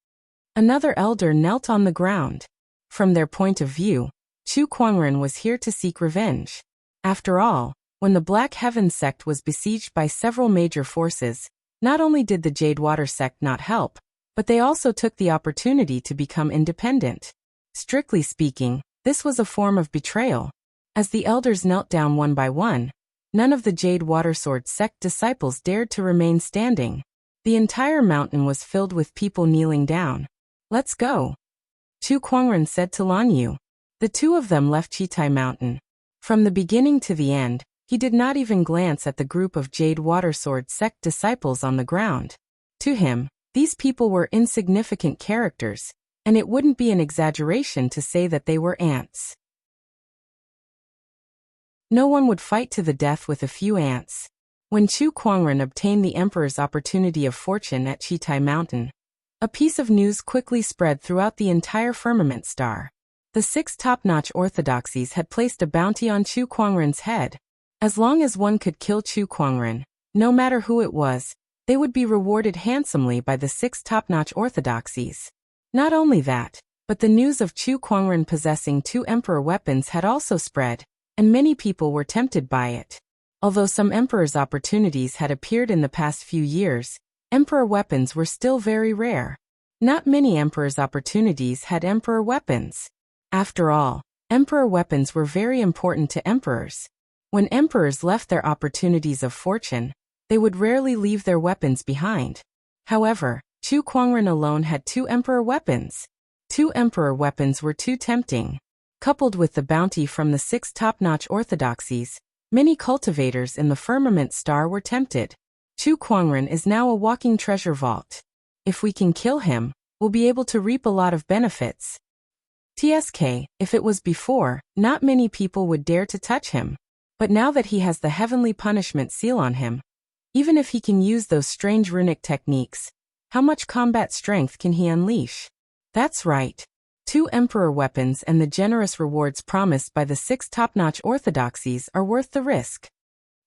Another elder knelt on the ground. From their point of view, Chu Kuangren was here to seek revenge. After all, when the Black Heaven sect was besieged by several major forces, not only did the Jadewater sect not help, but they also took the opportunity to become independent. Strictly speaking, this was a form of betrayal. As the elders knelt down one by one, none of the Jadewater Sword sect disciples dared to remain standing. The entire mountain was filled with people kneeling down. Let's go. Chu Kuangren said to Lan Yu. The two of them left Chitai Mountain. From the beginning to the end, he did not even glance at the group of Jade Watersword sect disciples on the ground. To him, these people were insignificant characters, and it wouldn't be an exaggeration to say that they were ants. No one would fight to the death with a few ants. When Chu Kuangren obtained the Emperor's opportunity of fortune at Chitai Mountain, a piece of news quickly spread throughout the entire firmament star. The 6 top-notch orthodoxies had placed a bounty on Chu Kuangren's head. As long as one could kill Chu Kuangren, no matter who it was, they would be rewarded handsomely by the 6 top-notch orthodoxies. Not only that, but the news of Chu Kuangren possessing 2 Emperor weapons had also spread, and many people were tempted by it. Although some Emperor's opportunities had appeared in the past few years, Emperor weapons were still very rare. Not many Emperor's opportunities had Emperor weapons. After all, Emperor weapons were very important to Emperors. When Emperors left their opportunities of fortune, they would rarely leave their weapons behind. However, Chu Kuangren alone had 2 Emperor weapons. 2 Emperor weapons were too tempting. Coupled with the bounty from the 6 top-notch orthodoxies, many cultivators in the firmament star were tempted. Chu Kuangren is now a walking treasure vault. If we can kill him, we'll be able to reap a lot of benefits. TSK, if it was before, not many people would dare to touch him. But now that he has the heavenly punishment seal on him, even if he can use those strange runic techniques, how much combat strength can he unleash? That's right. 2 Emperor weapons and the generous rewards promised by the 6 top-notch orthodoxies are worth the risk.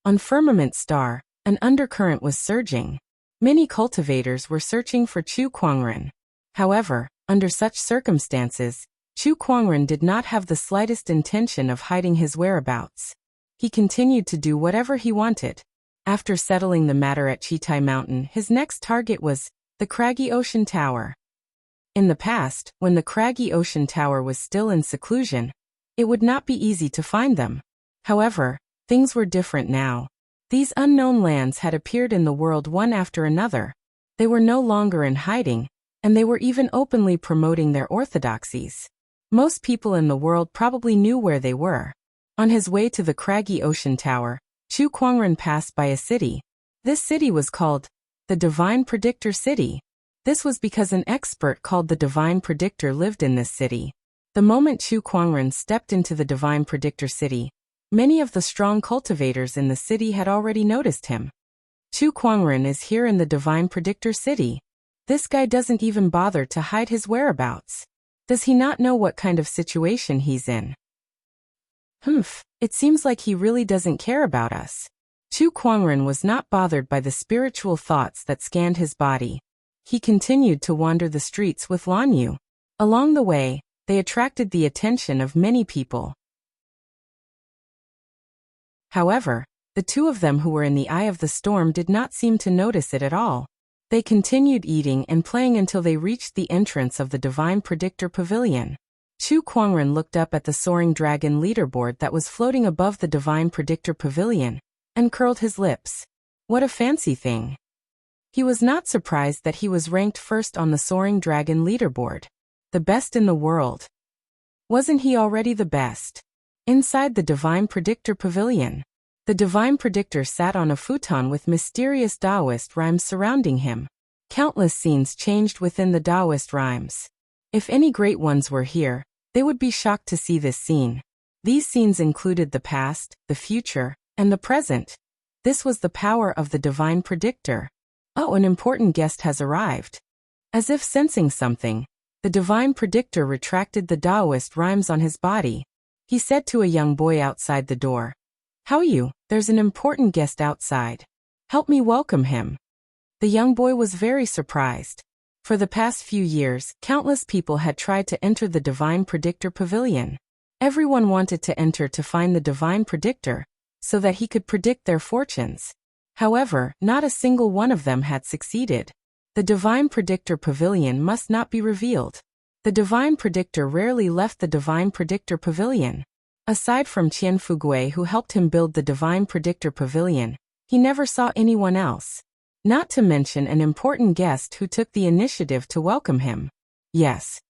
On Firmament Star, an undercurrent was surging. Many cultivators were searching for Chu Kuangren. However, under such circumstances, Chu Kuangren did not have the slightest intention of hiding his whereabouts. He continued to do whatever he wanted. After settling the matter at Chitai Mountain, his next target was the Craggy Ocean Tower. In the past, when the Craggy Ocean Tower was still in seclusion, it would not be easy to find them. However, things were different now. These unknown lands had appeared in the world one after another. They were no longer in hiding, and they were even openly promoting their orthodoxies. Most people in the world probably knew where they were. On his way to the Craggy Ocean Tower, Chu Kuangren passed by a city. This city was called the Divine Predictor City. This was because an expert called the Divine Predictor lived in this city. The moment Chu Kuangren stepped into the Divine Predictor City, many of the strong cultivators in the city had already noticed him. Chu Kuangren is here in the Divine Predictor City. This guy doesn't even bother to hide his whereabouts. Does he not know what kind of situation he's in? It seems like he really doesn't care about us. Chu Kuangren was not bothered by the spiritual thoughts that scanned his body. He continued to wander the streets with Lan Yu. Along the way, they attracted the attention of many people. However, the 2 of them who were in the eye of the storm did not seem to notice it at all. They continued eating and playing until they reached the entrance of the Divine Predictor Pavilion. Chu Kuangren looked up at the soaring dragon leaderboard that was floating above the Divine Predictor Pavilion, and curled his lips. What a fancy thing. He was not surprised that he was ranked first on the soaring dragon leaderboard. The best in the world. Wasn't he already the best? Inside the Divine Predictor Pavilion, the Divine Predictor sat on a futon with mysterious Taoist rhymes surrounding him. Countless scenes changed within the Taoist rhymes. If any great ones were here, they would be shocked to see this scene. These scenes included the past, the future, and the present. This was the power of the Divine Predictor. Oh, an important guest has arrived. As if sensing something, the Divine Predictor retracted the Taoist rhymes on his body. He said to a young boy outside the door, "How are you? There's an important guest outside. Help me welcome him." The young boy was very surprised. For the past few years, countless people had tried to enter the Divine Predictor Pavilion. Everyone wanted to enter to find the Divine Predictor, so that he could predict their fortunes. However, not a single one of them had succeeded. The Divine Predictor Pavilion must not be revealed. The Divine Predictor rarely left the Divine Predictor Pavilion. Aside from Qian Fugui, who helped him build the Divine Predictor Pavilion, he never saw anyone else. Not to mention an important guest who took the initiative to welcome him. Yes.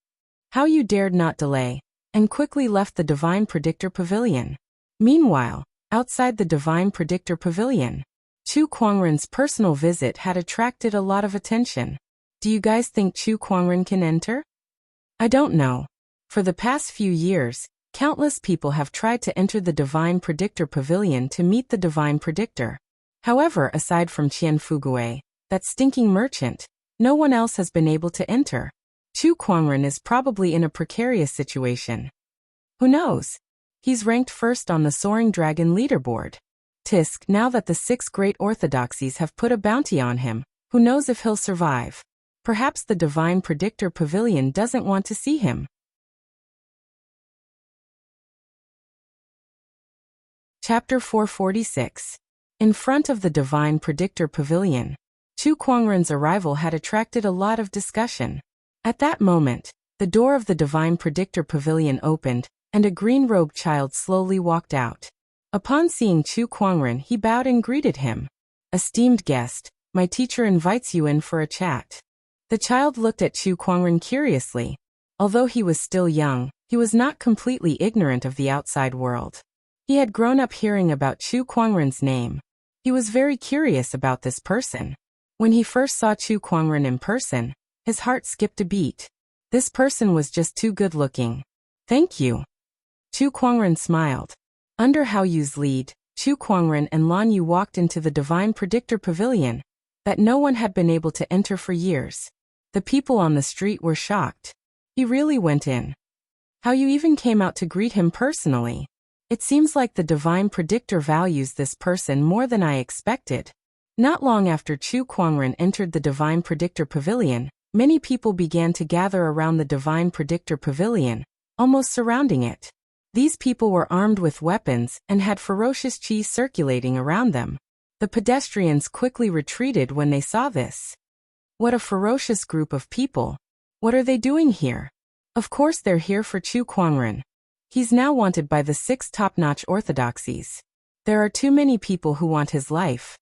How you dared not delay, and quickly left the Divine Predictor Pavilion. Meanwhile, outside the Divine Predictor Pavilion, Chu Kuangren's personal visit had attracted a lot of attention. Do you guys think Chu Kuangren can enter? I don't know. For the past few years, countless people have tried to enter the Divine Predictor Pavilion to meet the Divine Predictor. However, aside from Qian Fugue, that stinking merchant, no one else has been able to enter. Chu Kuangren is probably in a precarious situation. Who knows? He's ranked first on the Soaring Dragon leaderboard. Tisk, now that the 6 great orthodoxies have put a bounty on him, who knows if he'll survive? Perhaps the Divine Predictor Pavilion doesn't want to see him. Chapter 446. In front of the Divine Predictor Pavilion, Chu Kuangren's arrival had attracted a lot of discussion. At that moment, the door of the Divine Predictor Pavilion opened, and a green-robed child slowly walked out. Upon seeing Chu Kuangren, he bowed and greeted him. "Esteemed guest, my teacher invites you in for a chat." The child looked at Chu Kuangren curiously. Although he was still young, he was not completely ignorant of the outside world. He had grown up hearing about Chu Kuangren's name. He was very curious about this person. When he first saw Chu Kuangren in person, his heart skipped a beat. This person was just too good-looking. "Thank you." Chu Kuangren smiled. Under Hao Yu's lead, Chu Kuangren and Lan Yu walked into the Divine Predictor Pavilion that no one had been able to enter for years. The people on the street were shocked. He really went in. Hao Yu even came out to greet him personally. It seems like the Divine Predictor values this person more than I expected. Not long after Chu Kuangren entered the Divine Predictor Pavilion, many people began to gather around the Divine Predictor Pavilion, almost surrounding it. These people were armed with weapons and had ferocious qi circulating around them. The pedestrians quickly retreated when they saw this. What a ferocious group of people. What are they doing here? Of course they're here for Chu Kuangren. He's now wanted by the 6 top-notch orthodoxies. There are too many people who want his life.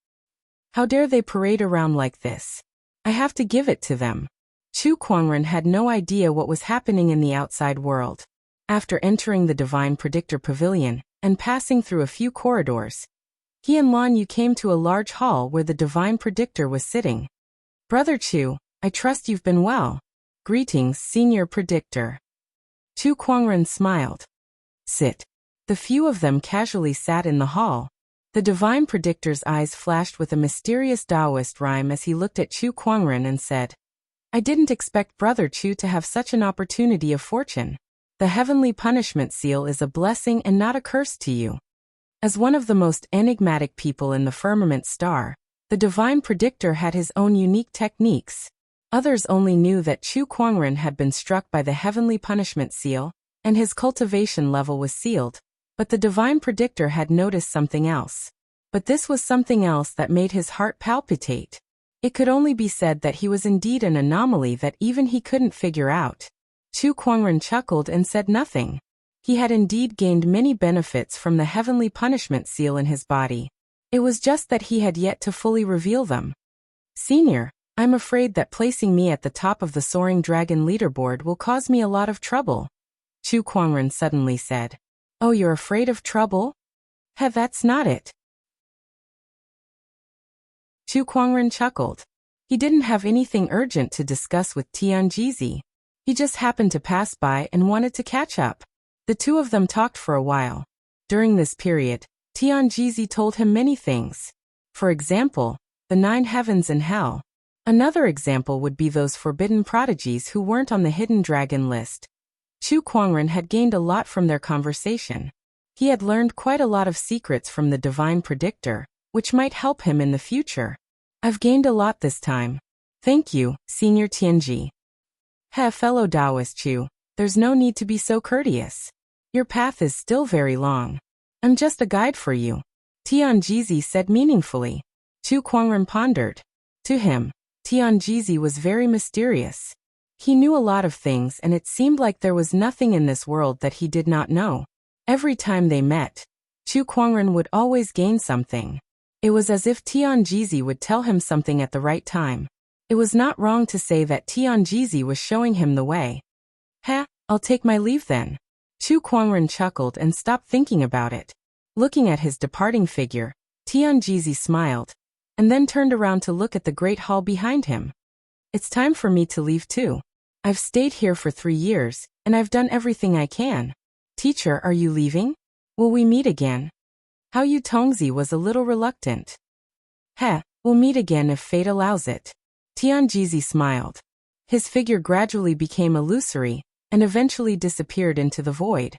How dare they parade around like this? I have to give it to them. Chu Kuangren had no idea what was happening in the outside world. After entering the Divine Predictor Pavilion and passing through a few corridors, he and Lan Yu came to a large hall where the Divine Predictor was sitting. "Brother Chu, I trust you've been well. Greetings, Senior Predictor." Chu Kuangren smiled. "Sit." The few of them casually sat in the hall. The Divine Predictor's eyes flashed with a mysterious Taoist rhyme as he looked at Chu Kuangren and said, "I didn't expect Brother Chu to have such an opportunity of fortune. The heavenly punishment seal is a blessing and not a curse to you." As one of the most enigmatic people in the firmament star, the Divine Predictor had his own unique techniques. Others only knew that Chu Kuangren had been struck by the heavenly punishment seal, and his cultivation level was sealed, but the Divine Predictor had noticed something else. But this was something else that made his heart palpitate. It could only be said that he was indeed an anomaly that even he couldn't figure out. Chu Kuangren chuckled and said nothing. He had indeed gained many benefits from the heavenly punishment seal in his body. It was just that he had yet to fully reveal them. "Senior, I'm afraid that placing me at the top of the Soaring Dragon leaderboard will cause me a lot of trouble," Chu Kuangren suddenly said. "Oh, you're afraid of trouble? That's not it." Chu Kuangren chuckled. He didn't have anything urgent to discuss with Tianjizi. He just happened to pass by and wanted to catch up. The two of them talked for a while. During this period, Tianjizi told him many things. For example, the 9 heavens and hell. Another example would be those forbidden prodigies who weren't on the hidden dragon list. Chu Kuangren had gained a lot from their conversation. He had learned quite a lot of secrets from the Divine Predictor, which might help him in the future. "I've gained a lot this time. Thank you, Senior Tianji." Fellow Taoist Chu, there's no need to be so courteous. Your path is still very long. I'm just a guide for you," Tianjizi said meaningfully. Chu Kuangren pondered. To him, Tianjizi was very mysterious. He knew a lot of things and it seemed like there was nothing in this world that he did not know. Every time they met, Chu Kuangren would always gain something. It was as if Tianjizi would tell him something at the right time. It was not wrong to say that Tianjizi was showing him the way. I'll take my leave then." Chu Kuangren chuckled and stopped thinking about it. Looking at his departing figure, Tianjizi smiled, and then turned around to look at the great hall behind him. It's time for me to leave too. I've stayed here for 3 years, and I've done everything I can. Teacher, are you leaving? Will we meet again? Hao Yu Tongzi was a little reluctant. We'll meet again if fate allows it. Tianjizi smiled. His figure gradually became illusory, and eventually disappeared into the void.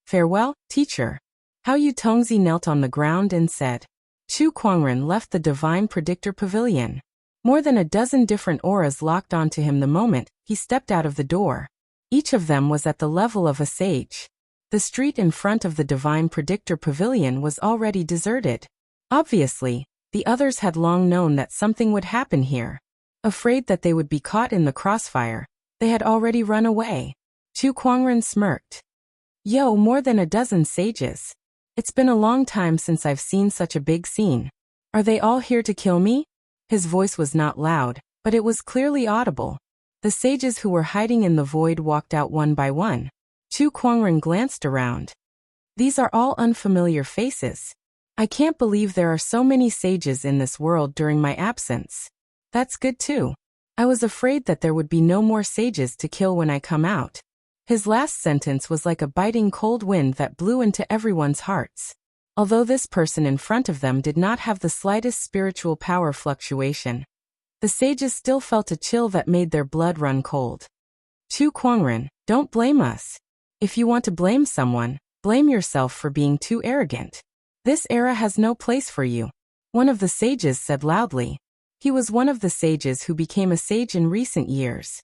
Farewell, teacher. Hao Yu Tongzi knelt on the ground and said. Chu Kuangren left the Divine Predictor Pavilion. More than a dozen different auras locked onto him the moment he stepped out of the door. Each of them was at the level of a sage. The street in front of the Divine Predictor Pavilion was already deserted. Obviously, the others had long known that something would happen here. Afraid that they would be caught in the crossfire, they had already run away. Chu Kuangren smirked. Yo, more than a dozen sages. It's been a long time since I've seen such a big scene. Are they all here to kill me? His voice was not loud, but it was clearly audible. The sages who were hiding in the void walked out one by one. Chu Kuangren glanced around. These are all unfamiliar faces. I can't believe there are so many sages in this world during my absence. That's good too. I was afraid that there would be no more sages to kill when I come out. His last sentence was like a biting cold wind that blew into everyone's hearts. Although this person in front of them did not have the slightest spiritual power fluctuation, the sages still felt a chill that made their blood run cold. Chu Kuangren, don't blame us. If you want to blame someone, blame yourself for being too arrogant. This era has no place for you. One of the sages said loudly. He was one of the sages who became a sage in recent years.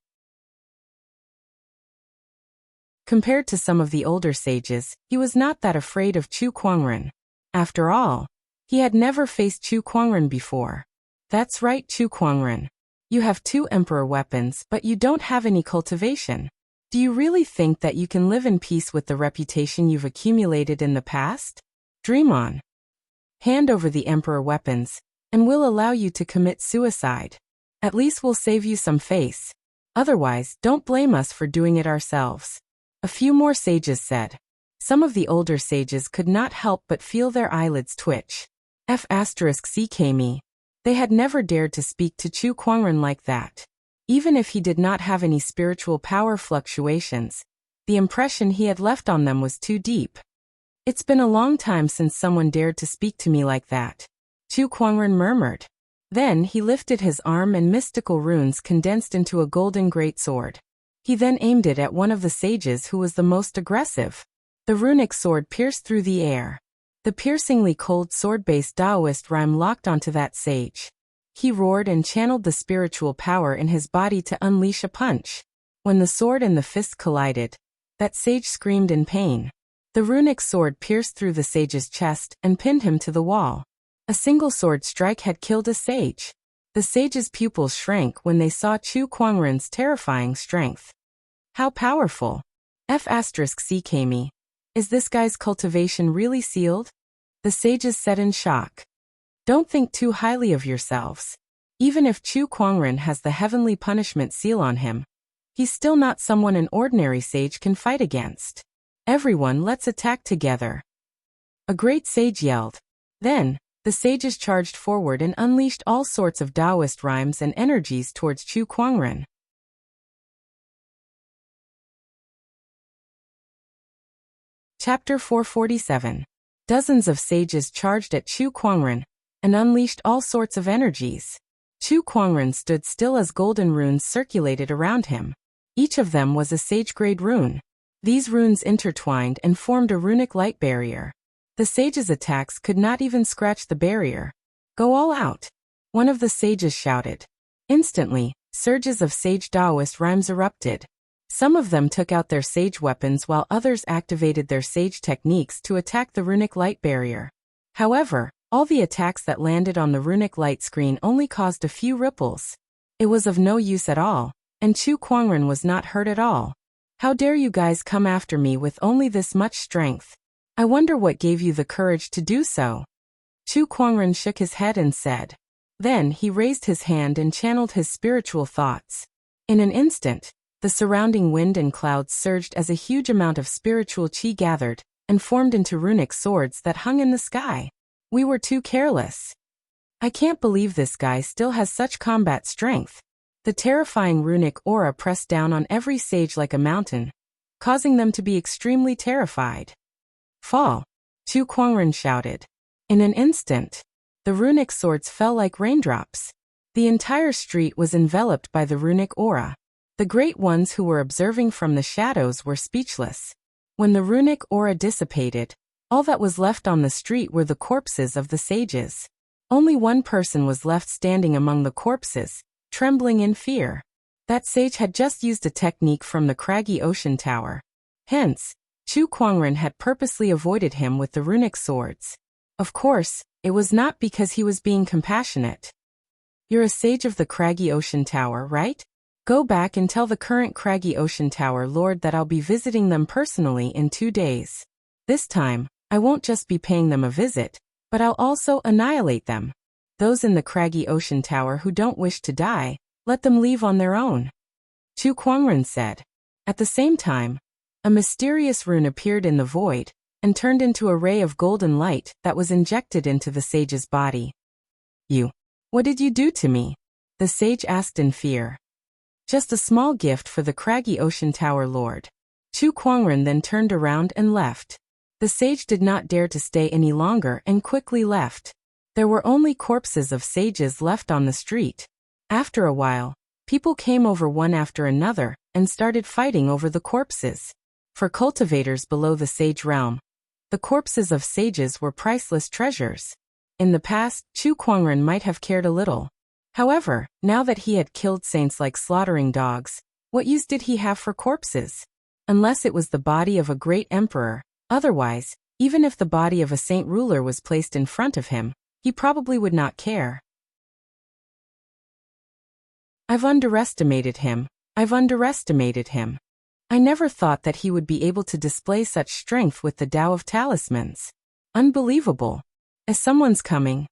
Compared to some of the older sages, he was not that afraid of Chu Kuangren. After all, he had never faced Chu Kuangren before. That's right, Chu Kuangren. You have 2 emperor weapons, but you don't have any cultivation. Do you really think that you can live in peace with the reputation you've accumulated in the past? Dream on. Hand over the emperor weapons, and we'll allow you to commit suicide. At least we'll save you some face. Otherwise, don't blame us for doing it ourselves. A few more sages said. Some of the older sages could not help but feel their eyelids twitch. F***CKME. They had never dared to speak to Chu Kuangren like that. Even if he did not have any spiritual power fluctuations, the impression he had left on them was too deep. It's been a long time since someone dared to speak to me like that. Chu Kuangren murmured. Then he lifted his arm and mystical runes condensed into a golden greatsword. He then aimed it at one of the sages who was the most aggressive. The runic sword pierced through the air. The piercingly cold sword-based Taoist rhyme locked onto that sage. He roared and channeled the spiritual power in his body to unleash a punch. When the sword and the fist collided, that sage screamed in pain. The runic sword pierced through the sage's chest and pinned him to the wall. A single sword strike had killed a sage. The sage's pupils shrank when they saw Chu Kuangren's terrifying strength. How powerful! F***CKME. Is this guy's cultivation really sealed? The sages said in shock. Don't think too highly of yourselves. Even if Chu Kuangren has the heavenly punishment seal on him, he's still not someone an ordinary sage can fight against. Everyone, let's attack together. A great sage yelled. Then, the sages charged forward and unleashed all sorts of Taoist rhymes and energies towards Chu Kuangren. Chapter 447. Dozens of sages charged at Chu Kuangren and unleashed all sorts of energies. Chu Kuangren stood still as golden runes circulated around him. Each of them was a sage-grade rune. These runes intertwined and formed a runic light barrier. The sages' attacks could not even scratch the barrier. Go all out. One of the sages shouted. Instantly, surges of sage Taoist rhymes erupted. Some of them took out their sage weapons while others activated their sage techniques to attack the runic light barrier. However, all the attacks that landed on the runic light screen only caused a few ripples. It was of no use at all, and Chu Kuangren was not hurt at all. How dare you guys come after me with only this much strength? I wonder what gave you the courage to do so. Chu Kuangren shook his head and said. Then he raised his hand and channeled his spiritual thoughts. In an instant, the surrounding wind and clouds surged as a huge amount of spiritual qi gathered and formed into runic swords that hung in the sky. We were too careless. I can't believe this guy still has such combat strength. The terrifying runic aura pressed down on every sage like a mountain, causing them to be extremely terrified. Fall! Chu Kuangren shouted. In an instant, the runic swords fell like raindrops. The entire street was enveloped by the runic aura. The great ones who were observing from the shadows were speechless. When the runic aura dissipated, all that was left on the street were the corpses of the sages. Only one person was left standing among the corpses, trembling in fear. That sage had just used a technique from the craggy ocean tower. Hence, Chu Kuangren had purposely avoided him with the runic swords. Of course, it was not because he was being compassionate. You're a sage of the craggy ocean tower, right? Go back and tell the current craggy ocean tower lord that I'll be visiting them personally in 2 days. This time, I won't just be paying them a visit, but I'll also annihilate them. Those in the craggy ocean tower who don't wish to die, let them leave on their own. Chu Kuangren said. At the same time, a mysterious rune appeared in the void, and turned into a ray of golden light that was injected into the sage's body. What did you do to me? The sage asked in fear. Just a small gift for the craggy ocean tower lord. Chu Kuangren then turned around and left. The sage did not dare to stay any longer and quickly left. There were only corpses of sages left on the street. After a while, people came over one after another and started fighting over the corpses. For cultivators below the sage realm, the corpses of sages were priceless treasures. In the past, Chu Kuangren might have cared a little. However, now that he had killed saints like slaughtering dogs, what use did he have for corpses? Unless it was the body of a great emperor. Otherwise, even if the body of a saint ruler was placed in front of him, he probably would not care. I've underestimated him. I never thought that he would be able to display such strength with the Tao of Talismans. Unbelievable. As someone's coming.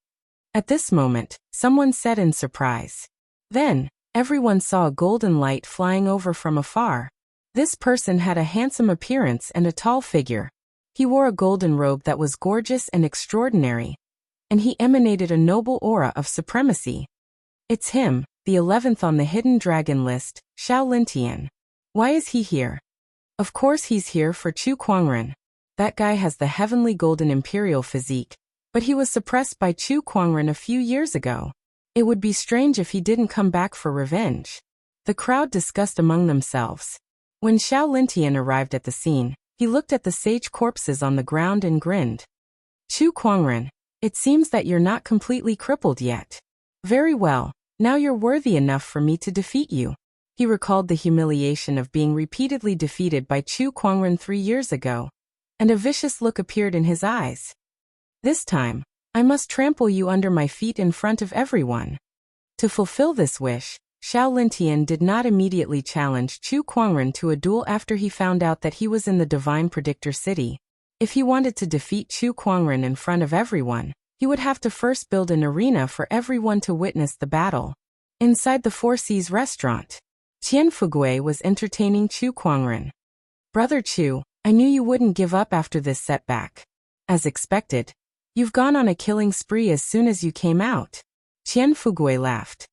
At this moment, someone said in surprise. Then, everyone saw a golden light flying over from afar. This person had a handsome appearance and a tall figure. He wore a golden robe that was gorgeous and extraordinary, and he emanated a noble aura of supremacy. It's him, the 11th on the hidden dragon list, Xiao Lintian. Why is he here? Of course he's here for Chu Kuangren. That guy has the heavenly golden imperial physique, but he was suppressed by Chu Kuangren a few years ago. It would be strange if he didn't come back for revenge. The crowd discussed among themselves. When Xiao Lintian arrived at the scene, he looked at the sage corpses on the ground and grinned. Chu Kuangren, it seems that you're not completely crippled yet. Very well, now you're worthy enough for me to defeat you. He recalled the humiliation of being repeatedly defeated by Chu Kuangren 3 years ago, and a vicious look appeared in his eyes. This time, I must trample you under my feet in front of everyone. To fulfill this wish, Xiao Lintian did not immediately challenge Chu Kuangren to a duel after he found out that he was in the Divine Predictor City. If he wanted to defeat Chu Kuangren in front of everyone, he would have to first build an arena for everyone to witness the battle. Inside the Four Seas restaurant, Qian Fugui was entertaining Chu Kuangren. Brother Chu, I knew you wouldn't give up after this setback. As expected, you've gone on a killing spree as soon as you came out. Qian Fugui laughed.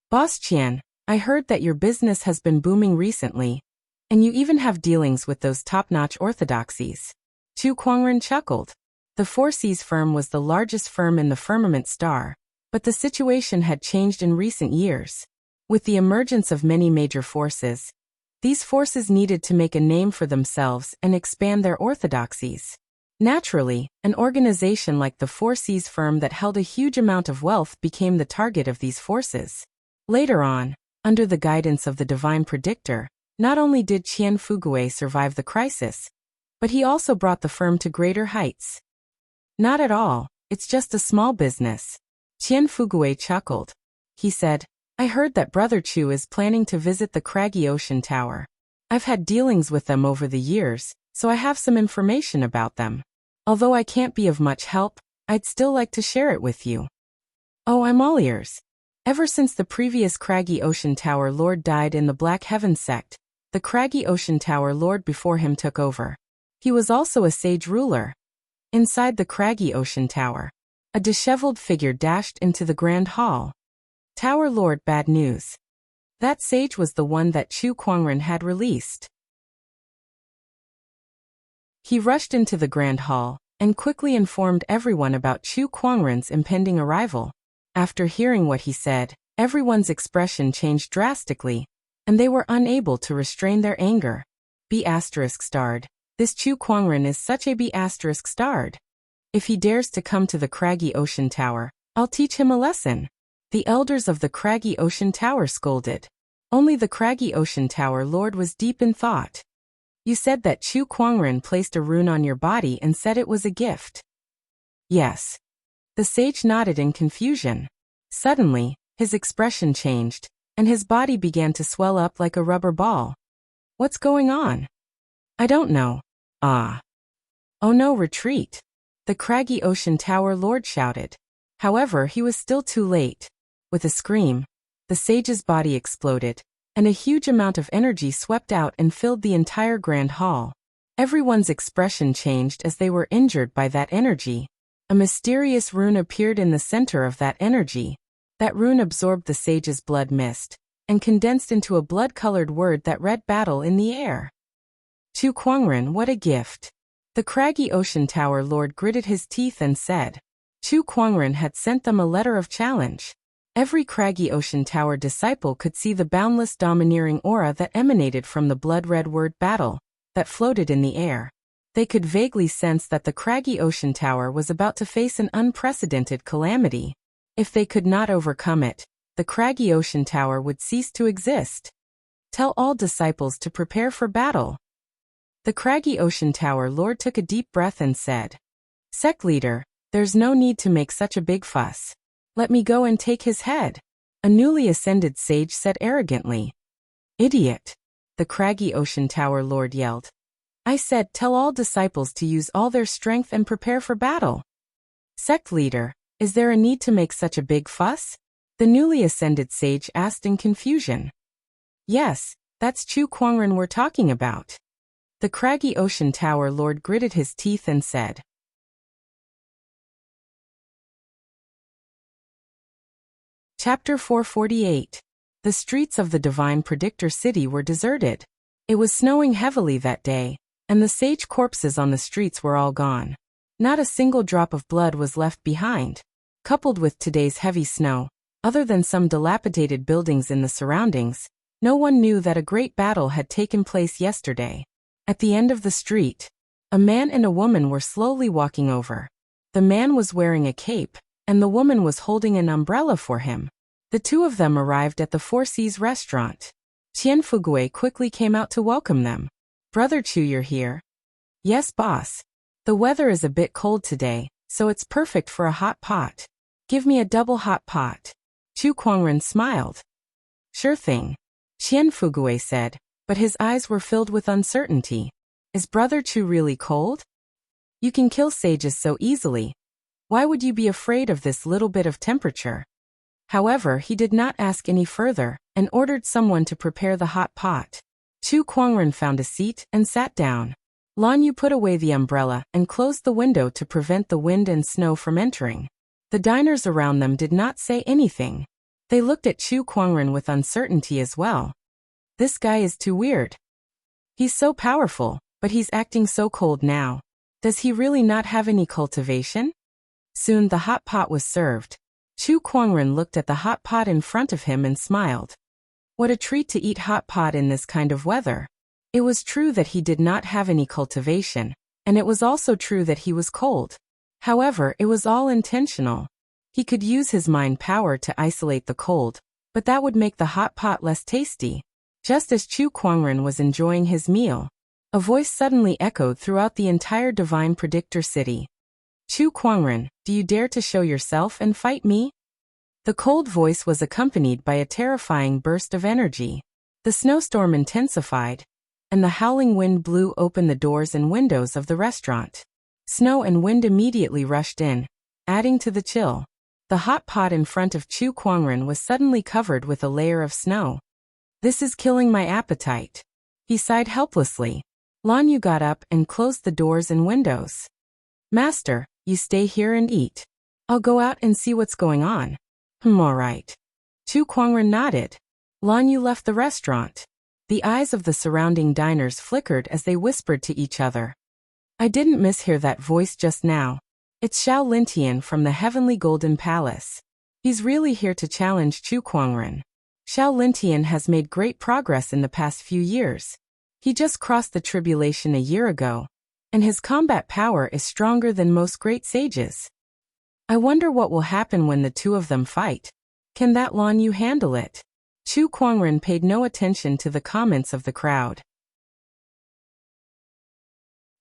Boss Qian, I heard that your business has been booming recently, and you even have dealings with those top-notch orthodoxies. Chu Kuangren chuckled. The Four Seas firm was the largest firm in the firmament star, but the situation had changed in recent years. With the emergence of many major forces, these forces needed to make a name for themselves and expand their orthodoxies. Naturally, an organization like the Four Seas firm that held a huge amount of wealth became the target of these forces. Later on, under the guidance of the Divine Predictor, not only did Qian Fugui survive the crisis, but he also brought the firm to greater heights. Not at all, it's just a small business. Qian Fugui chuckled. He said, I heard that Brother Chu is planning to visit the craggy ocean tower. I've had dealings with them over the years, so I have some information about them. Although I can't be of much help, I'd still like to share it with you. Oh, I'm all ears. Ever since the previous craggy ocean tower lord died in the Black Heaven sect, the craggy ocean tower lord before him took over. He was also a sage ruler. Inside the craggy ocean tower, a disheveled figure dashed into the grand hall. Tower Lord, bad news. That sage was the one that Chu Kuangren had released. He rushed into the grand hall and quickly informed everyone about Chu Kuangren's impending arrival. After hearing what he said, everyone's expression changed drastically, and they were unable to restrain their anger. B*****. This Chu Kuangren is such a B*****. If he dares to come to the craggy ocean tower, I'll teach him a lesson. The elders of the craggy ocean tower scolded. Only the craggy ocean tower lord was deep in thought. You said that Chu Kuangren placed a rune on your body and said it was a gift. Yes. The sage nodded in confusion. Suddenly, his expression changed, and his body began to swell up like a rubber ball. What's going on? I don't know. Ah. Oh no, retreat. The craggy ocean tower lord shouted. However, he was still too late. With a scream, the sage's body exploded, and a huge amount of energy swept out and filled the entire grand hall. Everyone's expression changed as they were injured by that energy. A mysterious rune appeared in the center of that energy. That rune absorbed the sage's blood mist and condensed into a blood-colored word that read battle in the air. Chu Kuangren, what a gift. The craggy ocean tower lord gritted his teeth and said. Chu Kuangren had sent them a letter of challenge. Every craggy ocean tower disciple could see the boundless domineering aura that emanated from the blood-red word battle that floated in the air. They could vaguely sense that the craggy ocean tower was about to face an unprecedented calamity. If they could not overcome it, the craggy ocean tower would cease to exist. Tell all disciples to prepare for battle. The craggy ocean tower lord took a deep breath and said, Sect leader, there's no need to make such a big fuss. Let me go and take his head. A newly ascended sage said arrogantly. Idiot. The craggy ocean tower lord yelled. I said tell all disciples to use all their strength and prepare for battle. Sect leader, is there a need to make such a big fuss? The newly ascended sage asked in confusion. Yes, that's Chu Kuangren we're talking about. The craggy ocean tower lord gritted his teeth and said. Chapter 448. The streets of the Divine Predictor City were deserted. It was snowing heavily that day, and the sage corpses on the streets were all gone. Not a single drop of blood was left behind. Coupled with today's heavy snow, other than some dilapidated buildings in the surroundings, no one knew that a great battle had taken place yesterday. At the end of the street, a man and a woman were slowly walking over. The man was wearing a cape, and the woman was holding an umbrella for him. The two of them arrived at the Four Seas restaurant. Qian Fugui quickly came out to welcome them. Brother Chu, you're here? Yes, boss. The weather is a bit cold today, so it's perfect for a hot pot. Give me a double hot pot. Chu Kuangren smiled. Sure thing. Qian Fugui said, but his eyes were filled with uncertainty. Is Brother Chu really cold? You can kill sages so easily. Why would you be afraid of this little bit of temperature? However, he did not ask any further, and ordered someone to prepare the hot pot. Chu Kuangren found a seat and sat down. Lan Yu put away the umbrella and closed the window to prevent the wind and snow from entering. The diners around them did not say anything. They looked at Chu Kuangren with uncertainty as well. This guy is too weird. He's so powerful, but he's acting so cold now. Does he really not have any cultivation? Soon the hot pot was served. Chu Kuangren looked at the hot pot in front of him and smiled. What a treat to eat hot pot in this kind of weather. It was true that he did not have any cultivation, and it was also true that he was cold. However, it was all intentional. He could use his mind power to isolate the cold, but that would make the hot pot less tasty. Just as Chu Kuangren was enjoying his meal, a voice suddenly echoed throughout the entire Divine Predictor City. Chu Kuangren, do you dare to show yourself and fight me? The cold voice was accompanied by a terrifying burst of energy. The snowstorm intensified, and the howling wind blew open the doors and windows of the restaurant. Snow and wind immediately rushed in, adding to the chill. The hot pot in front of Chu Kuangren was suddenly covered with a layer of snow. This is killing my appetite. He sighed helplessly. Lan Yu got up and closed the doors and windows. Master, you stay here and eat. I'll go out and see what's going on. All right. Chu Kuangren nodded. Lan Yu left the restaurant. The eyes of the surrounding diners flickered as they whispered to each other. I didn't mishear that voice just now. It's Xiao Lintian from the Heavenly Golden Palace. He's really here to challenge Chu Kuangren. Xiao Lintian has made great progress in the past few years. He just crossed the tribulation a year ago, and his combat power is stronger than most great sages. I wonder what will happen when the two of them fight. Can that Lan Yu handle it? Chu Kuangren paid no attention to the comments of the crowd.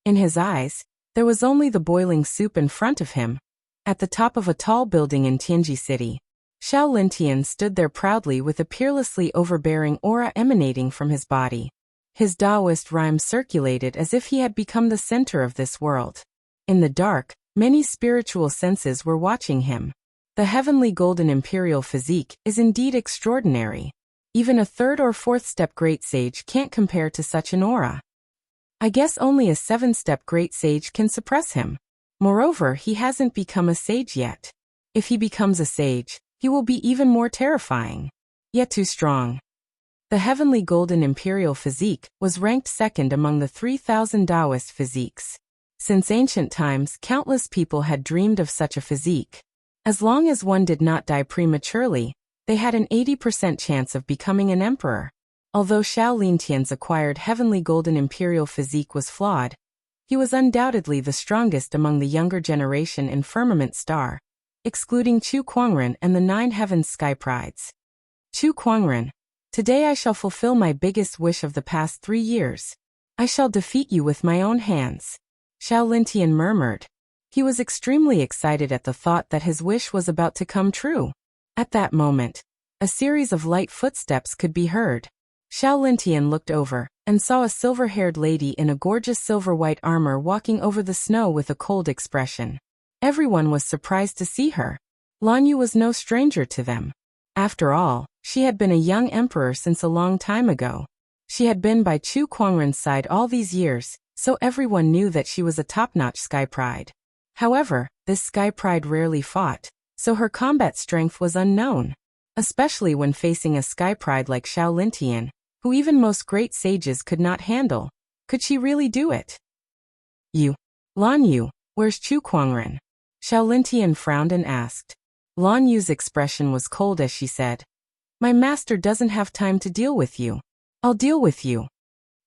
In his eyes, there was only the boiling soup in front of him. At the top of a tall building in Tianji City, Xiao Lintian stood there proudly with a peerlessly overbearing aura emanating from his body. His Taoist rhyme circulated as if he had become the center of this world. In the dark, many spiritual senses were watching him. The heavenly golden imperial physique is indeed extraordinary. Even a third or fourth step great sage can't compare to such an aura. I guess only a 7-step great sage can suppress him. Moreover, he hasn't become a sage yet. If he becomes a sage, he will be even more terrifying. Yet too strong. The heavenly golden imperial physique was ranked second among the 3,000 Taoist physiques. Since ancient times, countless people had dreamed of such a physique. As long as one did not die prematurely, they had an 80% chance of becoming an emperor. Although Xiao Lintian's acquired heavenly golden imperial physique was flawed, he was undoubtedly the strongest among the younger generation in Firmament Star, excluding Chu Kuangren and the 9 Heavens Sky Prides. Chu Kuangren, today I shall fulfill my biggest wish of the past 3 years. I shall defeat you with my own hands. Xiao Lintian murmured. He was extremely excited at the thought that his wish was about to come true. At that moment, a series of light footsteps could be heard. Xiao Lintian looked over and saw a silver-haired lady in a gorgeous silver-white armor walking over the snow with a cold expression. Everyone was surprised to see her. Lan Yu was no stranger to them. After all, she had been a young emperor since a long time ago. She had been by Chu Kuangren's side all these years, so everyone knew that she was a top-notch Sky Pride. However, this Sky Pride rarely fought, so her combat strength was unknown. Especially when facing a Sky Pride like Xiao Lintian, who even most great sages could not handle. Could she really do it? Lan Yu, where's Chu Kuangren? Xiao Lintian frowned and asked. Lan Yu's expression was cold as she said, My master doesn't have time to deal with you. I'll deal with you.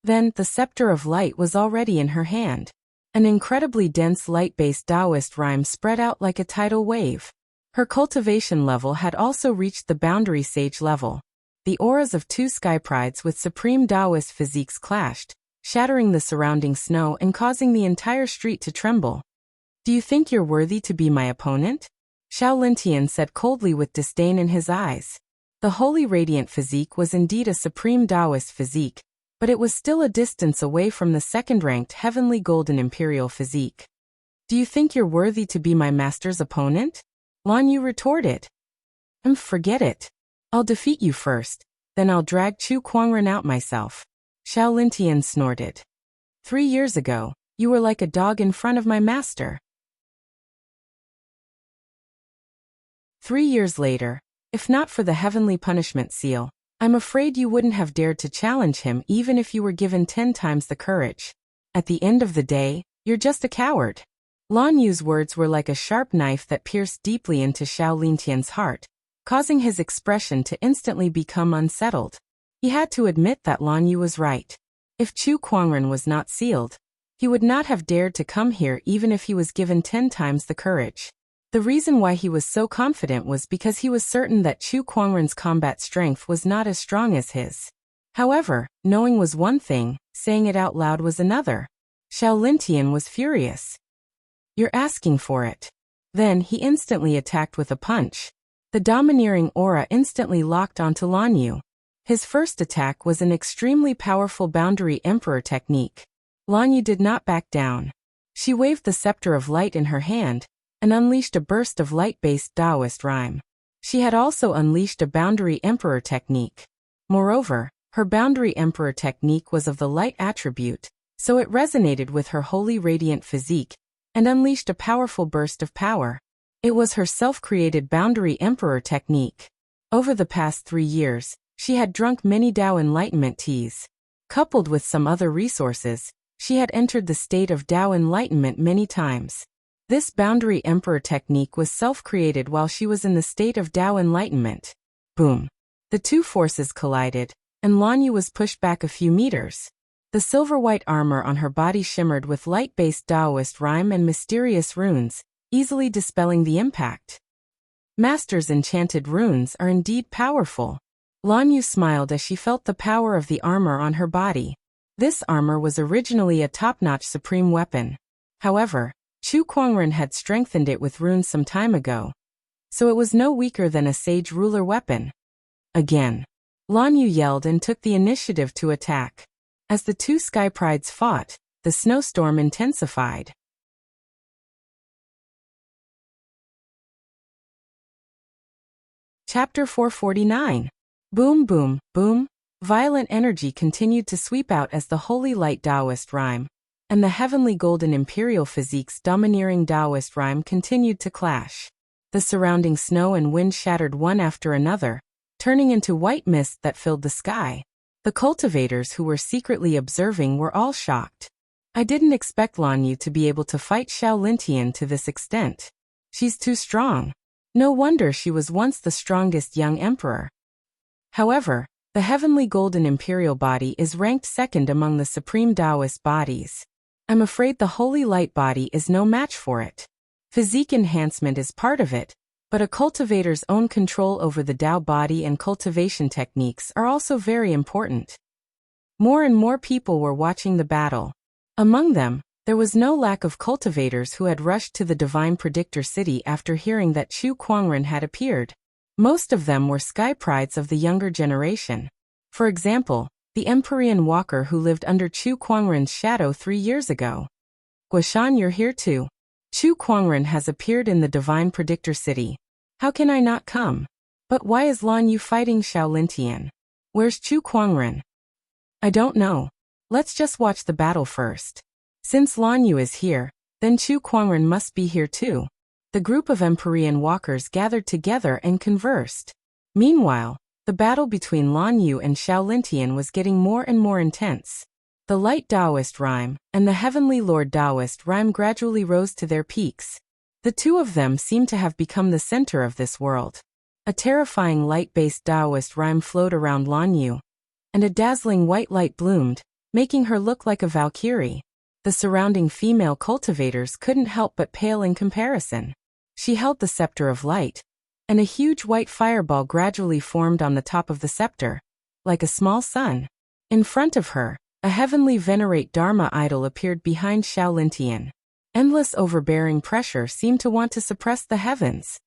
Then, the scepter of light was already in her hand. An incredibly dense light-based Taoist rhyme spread out like a tidal wave. Her cultivation level had also reached the boundary sage level. The auras of 2 Sky Prides with supreme Taoist physiques clashed, shattering the surrounding snow and causing the entire street to tremble. Do you think you're worthy to be my opponent? Xiao Lintian said coldly with disdain in his eyes. The holy radiant physique was indeed a supreme Taoist physique, but it was still a distance away from the second-ranked heavenly golden imperial physique. Do you think you're worthy to be my master's opponent? Lan Yu retorted. Forget it. I'll defeat you first, then I'll drag Chu Kuangren out myself. Xiao Lintian snorted. 3 years ago, you were like a dog in front of my master. 3 years later, if not for the heavenly punishment seal, I'm afraid you wouldn't have dared to challenge him even if you were given 10 times the courage. At the end of the day, you're just a coward. Lan Yu's words were like a sharp knife that pierced deeply into Xiao Lintian's heart, causing his expression to instantly become unsettled. He had to admit that Lan Yu was right. If Chu Kuangren was not sealed, he would not have dared to come here even if he was given 10 times the courage. The reason why he was so confident was because he was certain that Chu Kuangren's combat strength was not as strong as his. However, knowing was one thing, saying it out loud was another. Xiao Lintian was furious. You're asking for it. Then he instantly attacked with a punch. The domineering aura instantly locked onto Lan Yu. His first attack was an extremely powerful boundary emperor technique. Lan Yu did not back down. She waved the scepter of light in her hand, and unleashed a burst of light-based Taoist rhyme. She had also unleashed a boundary emperor technique. Moreover, her boundary emperor technique was of the light attribute, so it resonated with her wholly radiant physique and unleashed a powerful burst of power. It was her self-created boundary emperor technique. Over the past 3 years, she had drunk many Tao enlightenment teas. Coupled with some other resources, she had entered the state of Tao enlightenment many times. This boundary emperor technique was self-created while she was in the state of Tao enlightenment. Boom. The two forces collided, and Lanyu was pushed back a few meters. The silver-white armor on her body shimmered with light-based Taoist rhyme and mysterious runes, easily dispelling the impact. Master's enchanted runes are indeed powerful. Lanyu smiled as she felt the power of the armor on her body. This armor was originally a top-notch supreme weapon. However, Chu Kuangren had strengthened it with runes some time ago, so it was no weaker than a sage ruler weapon. Again, Lanyu yelled and took the initiative to attack. As the two sky prides fought, the snowstorm intensified. Chapter 449. Boom boom, boom. Violent energy continued to sweep out as the holy light Taoist rhyme and the heavenly golden imperial physique's domineering Taoist rhyme continued to clash. The surrounding snow and wind shattered one after another, turning into white mist that filled the sky. The cultivators who were secretly observing were all shocked. I didn't expect Lanyu to be able to fight Xiao Lintian to this extent. She's too strong. No wonder she was once the strongest young emperor. However, the heavenly golden imperial body is ranked second among the supreme Taoist bodies. I'm afraid the holy light body is no match for it. Physique enhancement is part of it, but a cultivator's own control over the Tao body and cultivation techniques are also very important. More and more people were watching the battle. Among them, there was no lack of cultivators who had rushed to the Divine Predictor City after hearing that Chu Kuangren had appeared. Most of them were sky prides of the younger generation. For example, the Empyrean walker who lived under Chu Kuangren's shadow 3 years ago. Guashan, you're here too. Chu Kuangren has appeared in the Divine Predictor City. How can I not come? But why is Lanyu fighting Xiao Lintian? Where's Chu Kuangren? I don't know. Let's just watch the battle first. Since Lanyu is here, then Chu Kuangren must be here too. The group of Empyrean walkers gathered together and conversed. Meanwhile, the battle between Lanyu and Xiao Lintian was getting more and more intense. The light Taoist rhyme and the heavenly Lord Taoist rhyme gradually rose to their peaks. The two of them seemed to have become the center of this world. A terrifying light-based Taoist rhyme flowed around Lanyu, and a dazzling white light bloomed, making her look like a Valkyrie. The surrounding female cultivators couldn't help but pale in comparison. She held the scepter of light, and a huge white fireball gradually formed on the top of the scepter, like a small sun. In front of her, a heavenly venerate Dharma idol appeared behind Xiao Lintian. Endless overbearing pressure seemed to want to suppress the heavens.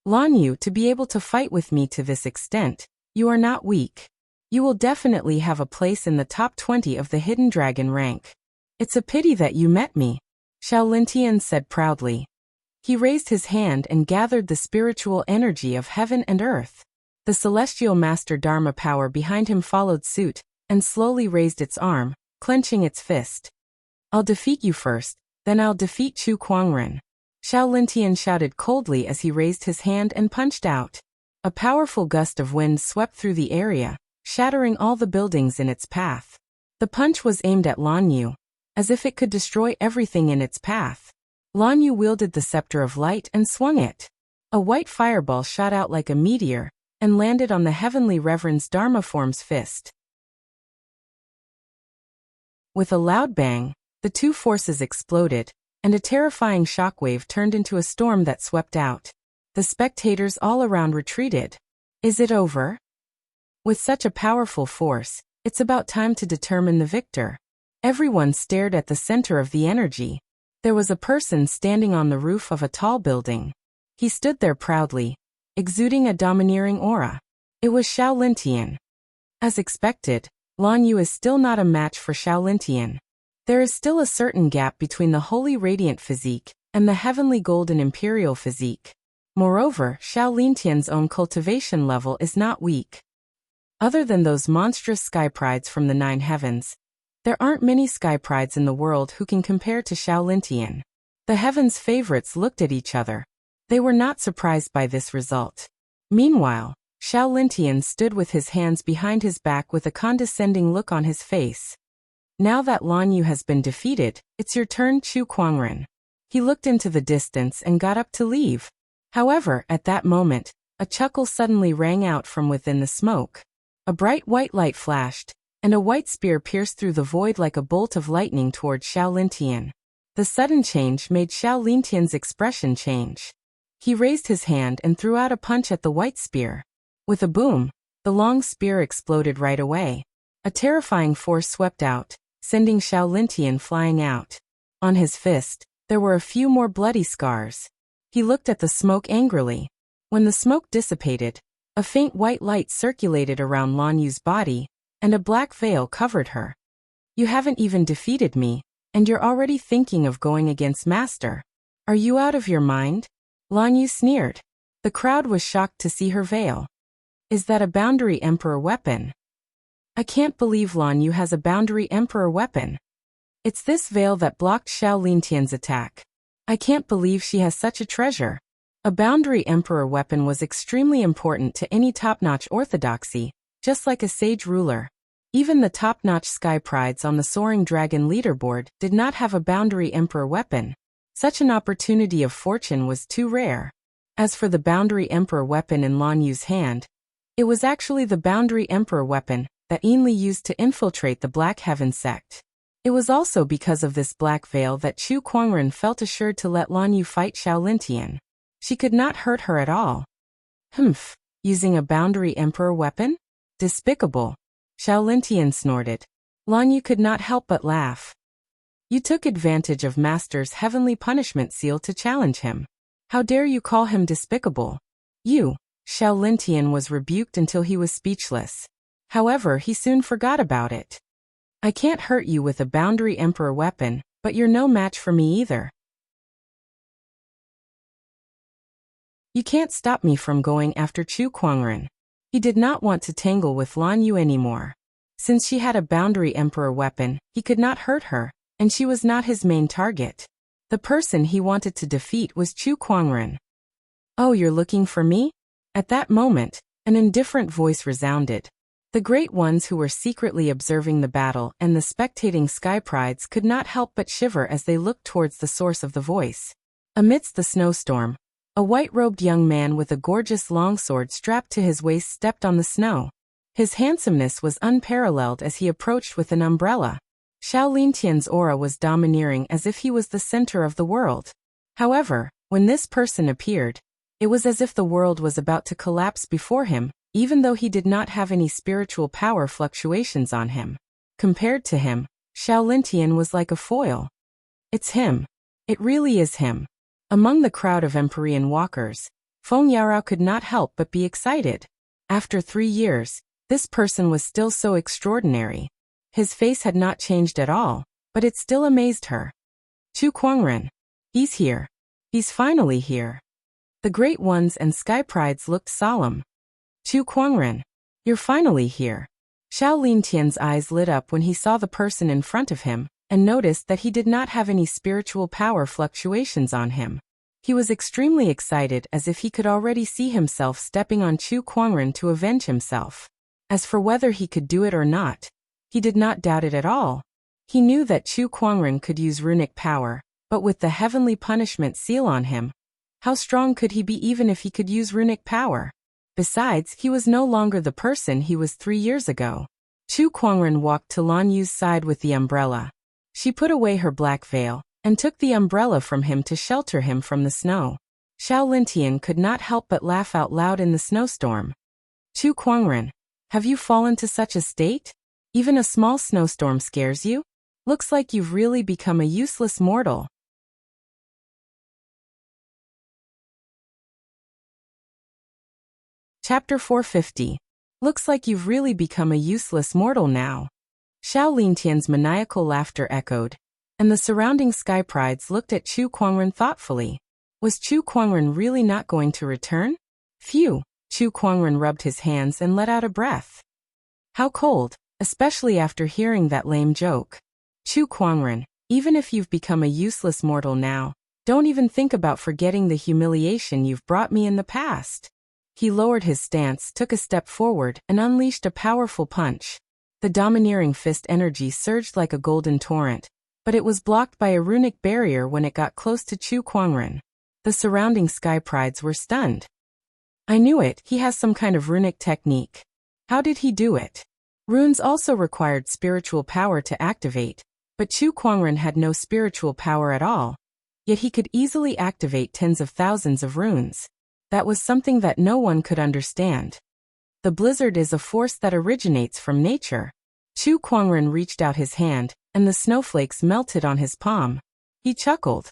Lanyu, to be able to fight with me to this extent, you are not weak. You will definitely have a place in the top 20 of the hidden dragon rank. It's a pity that you met me, Xiao Lintian said proudly. He raised his hand and gathered the spiritual energy of heaven and earth. The celestial master Dharma power behind him followed suit, and slowly raised its arm, clenching its fist. I'll defeat you first, then I'll defeat Chu Kuangren. Xiao Lintian shouted coldly as he raised his hand and punched out. A powerful gust of wind swept through the area, shattering all the buildings in its path. The punch was aimed at Lanyu, as if it could destroy everything in its path. Lanyu wielded the scepter of light and swung it. A white fireball shot out like a meteor, and landed on the heavenly reverend's Dharma form's fist. With a loud bang, the two forces exploded, and a terrifying shockwave turned into a storm that swept out. The spectators all around retreated. Is it over? With such a powerful force, it's about time to determine the victor. Everyone stared at the center of the energy. There was a person standing on the roof of a tall building. He stood there proudly, exuding a domineering aura. It was Xiao Lintian. As expected, Lanyu is still not a match for Xiao Lintian. There is still a certain gap between the holy radiant physique and the heavenly golden imperial physique. Moreover, Xiao Lintian's own cultivation level is not weak. Other than those monstrous sky prides from the 9 heavens, There aren't many sky prides in the world who can compare to Xiao Lintian. The heavens' favorites looked at each other. They were not surprised by this result. Meanwhile, Xiao Lintian stood with his hands behind his back with a condescending look on his face. Now that Lan Yu has been defeated, it's your turn, Chu Kuangren. He looked into the distance and got up to leave. However, at that moment, a chuckle suddenly rang out from within the smoke. A bright white light flashed, and a white spear pierced through the void like a bolt of lightning toward Xiao Lintian. The sudden change made Xiao Lintian's expression change. He raised his hand and threw out a punch at the white spear. With a boom, the long spear exploded right away. A terrifying force swept out, sending Xiao Lintian flying out. On his fist, there were a few more bloody scars. He looked at the smoke angrily. When the smoke dissipated, a faint white light circulated around Lan Yu's body, and a black veil covered her. You haven't even defeated me, and you're already thinking of going against Master. Are you out of your mind? Lan Yu sneered. The crowd was shocked to see her veil. Is that a Boundary Emperor weapon? I can't believe Lan Yu has a Boundary Emperor weapon. It's this veil that blocked Xiao Lintian's attack. I can't believe she has such a treasure. A Boundary Emperor weapon was extremely important to any top-notch orthodoxy, just like a sage ruler. Even the top-notch sky prides on the Soaring Dragon leaderboard did not have a Boundary Emperor weapon. Such an opportunity of fortune was too rare. As for the Boundary Emperor weapon in Lan Yu's hand, it was actually the Boundary Emperor weapon that Ainli used to infiltrate the Black Heaven sect. It was also because of this black veil that Chu Kuangren felt assured to let Lan Yu fight Xiao Lintian. She could not hurt her at all. Humph, using a Boundary Emperor weapon? Despicable. Xiao Lintian snorted. Lan Yu could not help but laugh. You took advantage of Master's heavenly punishment seal to challenge him. How dare you call him despicable? You. Xiao Lintian was rebuked until he was speechless. However, he soon forgot about it. I can't hurt you with a Boundary Emperor weapon, but you're no match for me either. You can't stop me from going after Chu Kuangren. He did not want to tangle with Lan Yu anymore. Since she had a Boundary Emperor weapon, he could not hurt her, and she was not his main target. The person he wanted to defeat was Chu Kuangren. Oh, you're looking for me? At that moment, an indifferent voice resounded. The great ones who were secretly observing the battle and the spectating sky prides could not help but shiver as they looked towards the source of the voice. Amidst the snowstorm, a white-robed young man with a gorgeous longsword strapped to his waist stepped on the snow. His handsomeness was unparalleled as he approached with an umbrella. Xiao Lintian's aura was domineering as if he was the center of the world. However, when this person appeared, it was as if the world was about to collapse before him, even though he did not have any spiritual power fluctuations on him. Compared to him, Xiao Lintian was like a foil. It's him. It really is him. Among the crowd of Empyrean walkers, Feng Yarao could not help but be excited. After 3 years, this person was still so extraordinary. His face had not changed at all, but it still amazed her. Chu Kuangren. He's here. He's finally here. The Great Ones and Sky Prides looked solemn. Chu Kuangren. You're finally here. Xiao Lintian's eyes lit up when he saw the person in front of him, and noticed that he did not have any spiritual power fluctuations on him. He was extremely excited as if he could already see himself stepping on Chu Kuangren to avenge himself. As for whether he could do it or not, he did not doubt it at all. He knew that Chu Kuangren could use runic power, but with the heavenly punishment seal on him, how strong could he be even if he could use runic power? Besides, he was no longer the person he was 3 years ago. Chu Kuangren walked to Lan Yu's side with the umbrella. She put away her black veil, and took the umbrella from him to shelter him from the snow. Xiao Lintian could not help but laugh out loud in the snowstorm. Chu Kuangren, have you fallen to such a state? Even a small snowstorm scares you? Looks like you've really become a useless mortal. Chapter 450. Looks like you've really become a useless mortal now. Xiao Lintian's maniacal laughter echoed, and the surrounding sky prides looked at Chu Kuangren thoughtfully. Was Chu Kuangren really not going to return? Phew! Chu Kuangren rubbed his hands and let out a breath. How cold. especially after hearing that lame joke. Chu Kuangren, even if you've become a useless mortal now, don't even think about forgetting the humiliation you've brought me in the past. He lowered his stance, took a step forward, and unleashed a powerful punch. The domineering fist energy surged like a golden torrent, but it was blocked by a runic barrier when it got close to Chu Kuangren. The surrounding sky prides were stunned. I knew it, he has some kind of runic technique. How did he do it? Runes also required spiritual power to activate, but Chu Kuangren had no spiritual power at all. Yet he could easily activate tens of thousands of runes. That was something that no one could understand. The blizzard is a force that originates from nature. Chu Kuangren reached out his hand, and the snowflakes melted on his palm. He chuckled.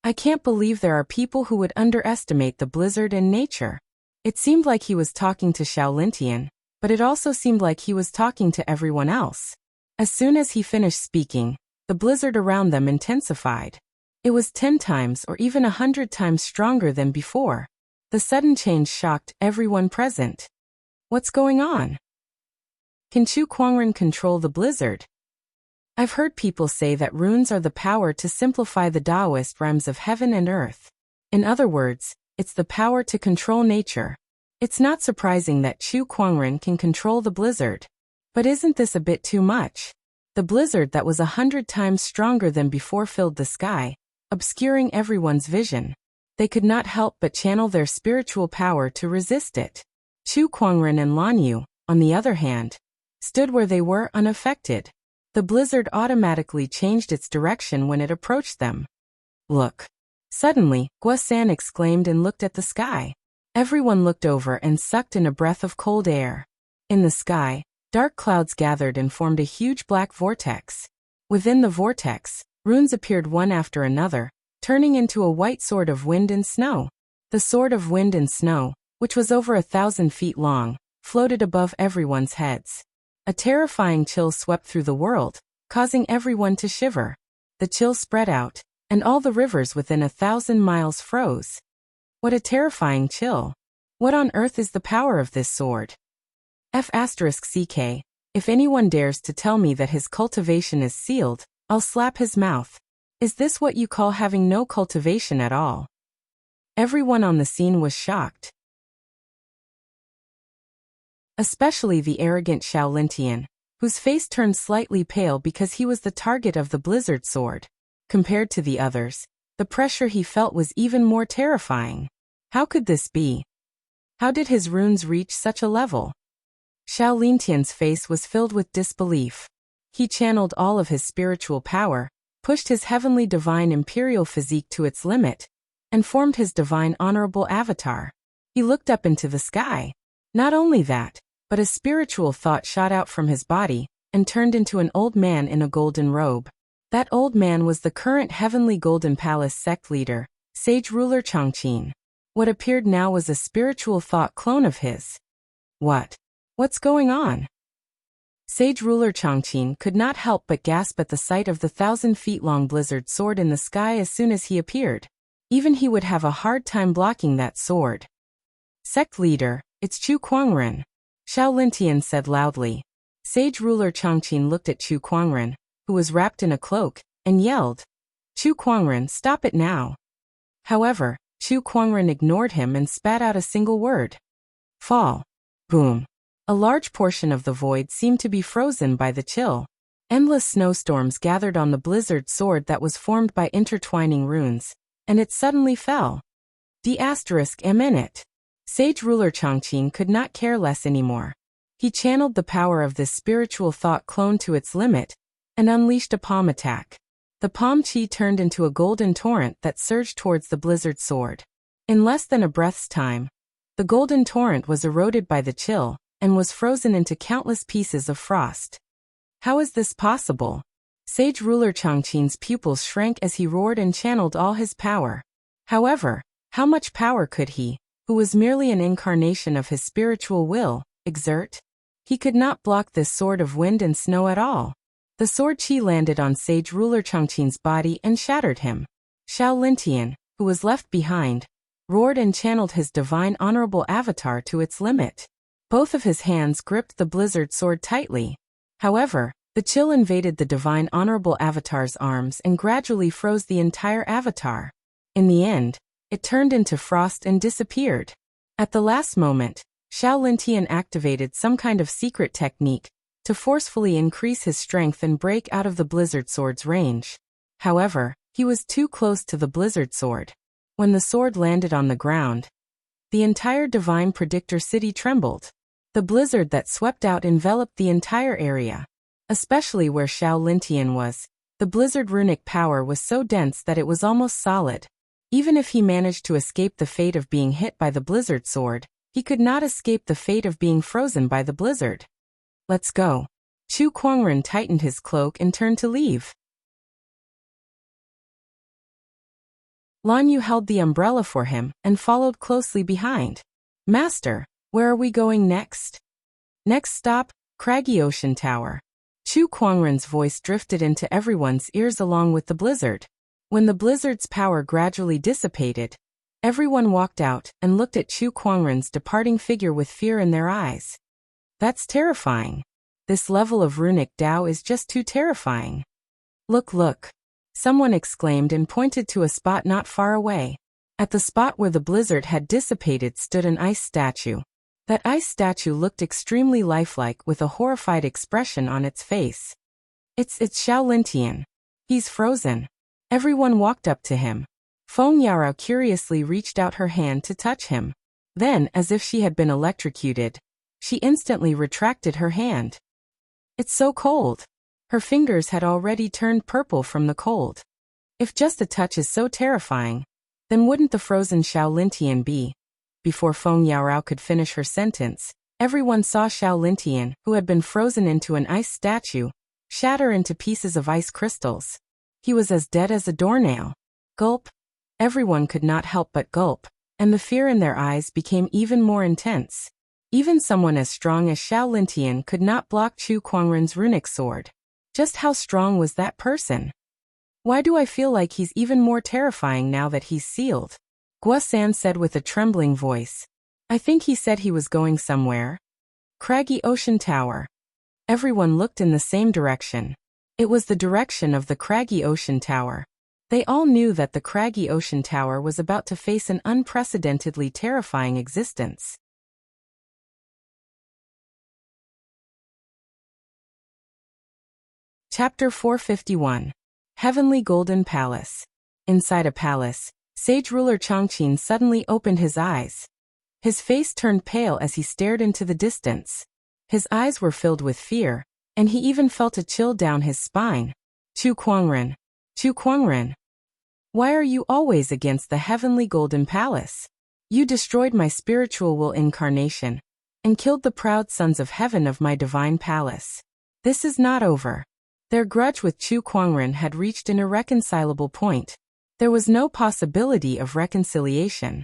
I can't believe there are people who would underestimate the blizzard and nature. It seemed like he was talking to Shaolintian, but it also seemed like he was talking to everyone else. As soon as he finished speaking, the blizzard around them intensified. It was 10 times or even 100 times stronger than before. The sudden change shocked everyone present. What's going on? Can Chu Kuangren control the blizzard? I've heard people say that runes are the power to simplify the Taoist rhymes of heaven and earth. In other words, it's the power to control nature. It's not surprising that Chu Kuangren can control the blizzard. But isn't this a bit too much? The blizzard that was 100 times stronger than before filled the sky, obscuring everyone's vision. They could not help but channel their spiritual power to resist it. Chu Kuangren and Lan Yu, on the other hand, stood where they were unaffected. The blizzard automatically changed its direction when it approached them. Look. Suddenly, Guo San exclaimed and looked at the sky. Everyone looked over and sucked in a breath of cold air. In the sky, dark clouds gathered and formed a huge black vortex. Within the vortex, runes appeared one after another, turning into a white sword of wind and snow. The sword of wind and snow, which was over 1,000 feet long, floated above everyone's heads. A terrifying chill swept through the world, causing everyone to shiver. The chill spread out, and all the rivers within 1,000 miles froze. What a terrifying chill. What on earth is the power of this sword? F***CK, if anyone dares to tell me that his cultivation is sealed, I'll slap his mouth. Is this what you call having no cultivation at all? Everyone on the scene was shocked. Especially the arrogant Shaolintian, whose face turned slightly pale because he was the target of the blizzard sword. Compared to the others, the pressure he felt was even more terrifying. How could this be? How did his runes reach such a level? Shaolintian's face was filled with disbelief. He channeled all of his spiritual power, pushed his heavenly divine imperial physique to its limit, and formed his divine honorable avatar. He looked up into the sky. Not only that, but a spiritual thought shot out from his body, and turned into an old man in a golden robe. That old man was the current Heavenly Golden Palace sect leader, sage ruler Changqin. What appeared now was a spiritual thought clone of his. What's going on? Sage ruler Changqin could not help but gasp at the sight of the 1,000-feet-long blizzard sword in the sky as soon as he appeared. Even he would have a hard time blocking that sword. Sect leader, it's Chu Kuangren. Shaolintian said loudly. Sage ruler Changqin looked at Chu Kuangren, who was wrapped in a cloak, and yelled, Chu Kuangren, stop it now. However, Chu Kuangren ignored him and spat out a single word. Fall. Boom. A large portion of the void seemed to be frozen by the chill. Endless snowstorms gathered on the blizzard sword that was formed by intertwining runes, and it suddenly fell. D***M in it. Sage ruler Changqin could not care less anymore. He channeled the power of this spiritual thought clone to its limit, and unleashed a palm attack. The palm chi turned into a golden torrent that surged towards the blizzard sword. In less than a breath's time, the golden torrent was eroded by the chill, and was frozen into countless pieces of frost. How is this possible? Sage ruler Changqin's pupils shrank as he roared and channeled all his power. However, how much power could he, who was merely an incarnation of his spiritual will, exert? He could not block this sword of wind and snow at all. The sword chi landed on Sage ruler Changqin's body and shattered him. Shaolintian, who was left behind, roared and channeled his divine honorable avatar to its limit. Both of his hands gripped the blizzard sword tightly. However, the chill invaded the divine honorable avatar's arms and gradually froze the entire avatar. In the end, it turned into frost and disappeared. At the last moment, Xiao Lintian activated some kind of secret technique to forcefully increase his strength and break out of the blizzard sword's range. However, he was too close to the blizzard sword. When the sword landed on the ground, the entire divine predictor city trembled. The blizzard that swept out enveloped the entire area. Especially where Xiao Lintian was, the blizzard runic power was so dense that it was almost solid. Even if he managed to escape the fate of being hit by the blizzard sword, he could not escape the fate of being frozen by the blizzard. Let's go. Chu Kuangren tightened his cloak and turned to leave. Lan Yu held the umbrella for him and followed closely behind. Master, where are we going next? Next stop, Craggy Ocean Tower. Chu Kuangren's voice drifted into everyone's ears along with the blizzard. When the blizzard's power gradually dissipated, everyone walked out and looked at Chu Kuangren's departing figure with fear in their eyes. That's terrifying. This level of runic Tao is just too terrifying. Look. Someone exclaimed and pointed to a spot not far away. At the spot where the blizzard had dissipated stood an ice statue. That ice statue looked extremely lifelike with a horrified expression on its face. It's Xiao Lintian. He's frozen. Everyone walked up to him. Feng Yarao curiously reached out her hand to touch him. Then, as if she had been electrocuted, she instantly retracted her hand. It's so cold. Her fingers had already turned purple from the cold. If just a touch is so terrifying, then wouldn't the frozen Xiao Lintian be? Before Feng Yarao could finish her sentence, everyone saw Xiao Lintian, who had been frozen into an ice statue, shatter into pieces of ice crystals. He was as dead as a doornail. Gulp. Everyone could not help but gulp, and the fear in their eyes became even more intense. Even someone as strong as Xiao Lintian could not block Chu Kuangren's runic sword. Just how strong was that person? Why do I feel like he's even more terrifying now that he's sealed? Guo-san said with a trembling voice. I think he said he was going somewhere. Craggy Ocean Tower. Everyone looked in the same direction. It was the direction of the Craggy Ocean Tower. They all knew that the Craggy Ocean Tower was about to face an unprecedentedly terrifying existence. Chapter 451. Heavenly Golden Palace. Inside a palace, Sage Ruler Chongqing suddenly opened his eyes. His face turned pale as he stared into the distance. His eyes were filled with fear, and he even felt a chill down his spine. Chu Kuangren. Why are you always against the Heavenly Golden Palace? You destroyed my spiritual will incarnation, and killed the proud sons of heaven of my divine palace. This is not over. Their grudge with Chu Kuangren had reached an irreconcilable point. There was no possibility of reconciliation.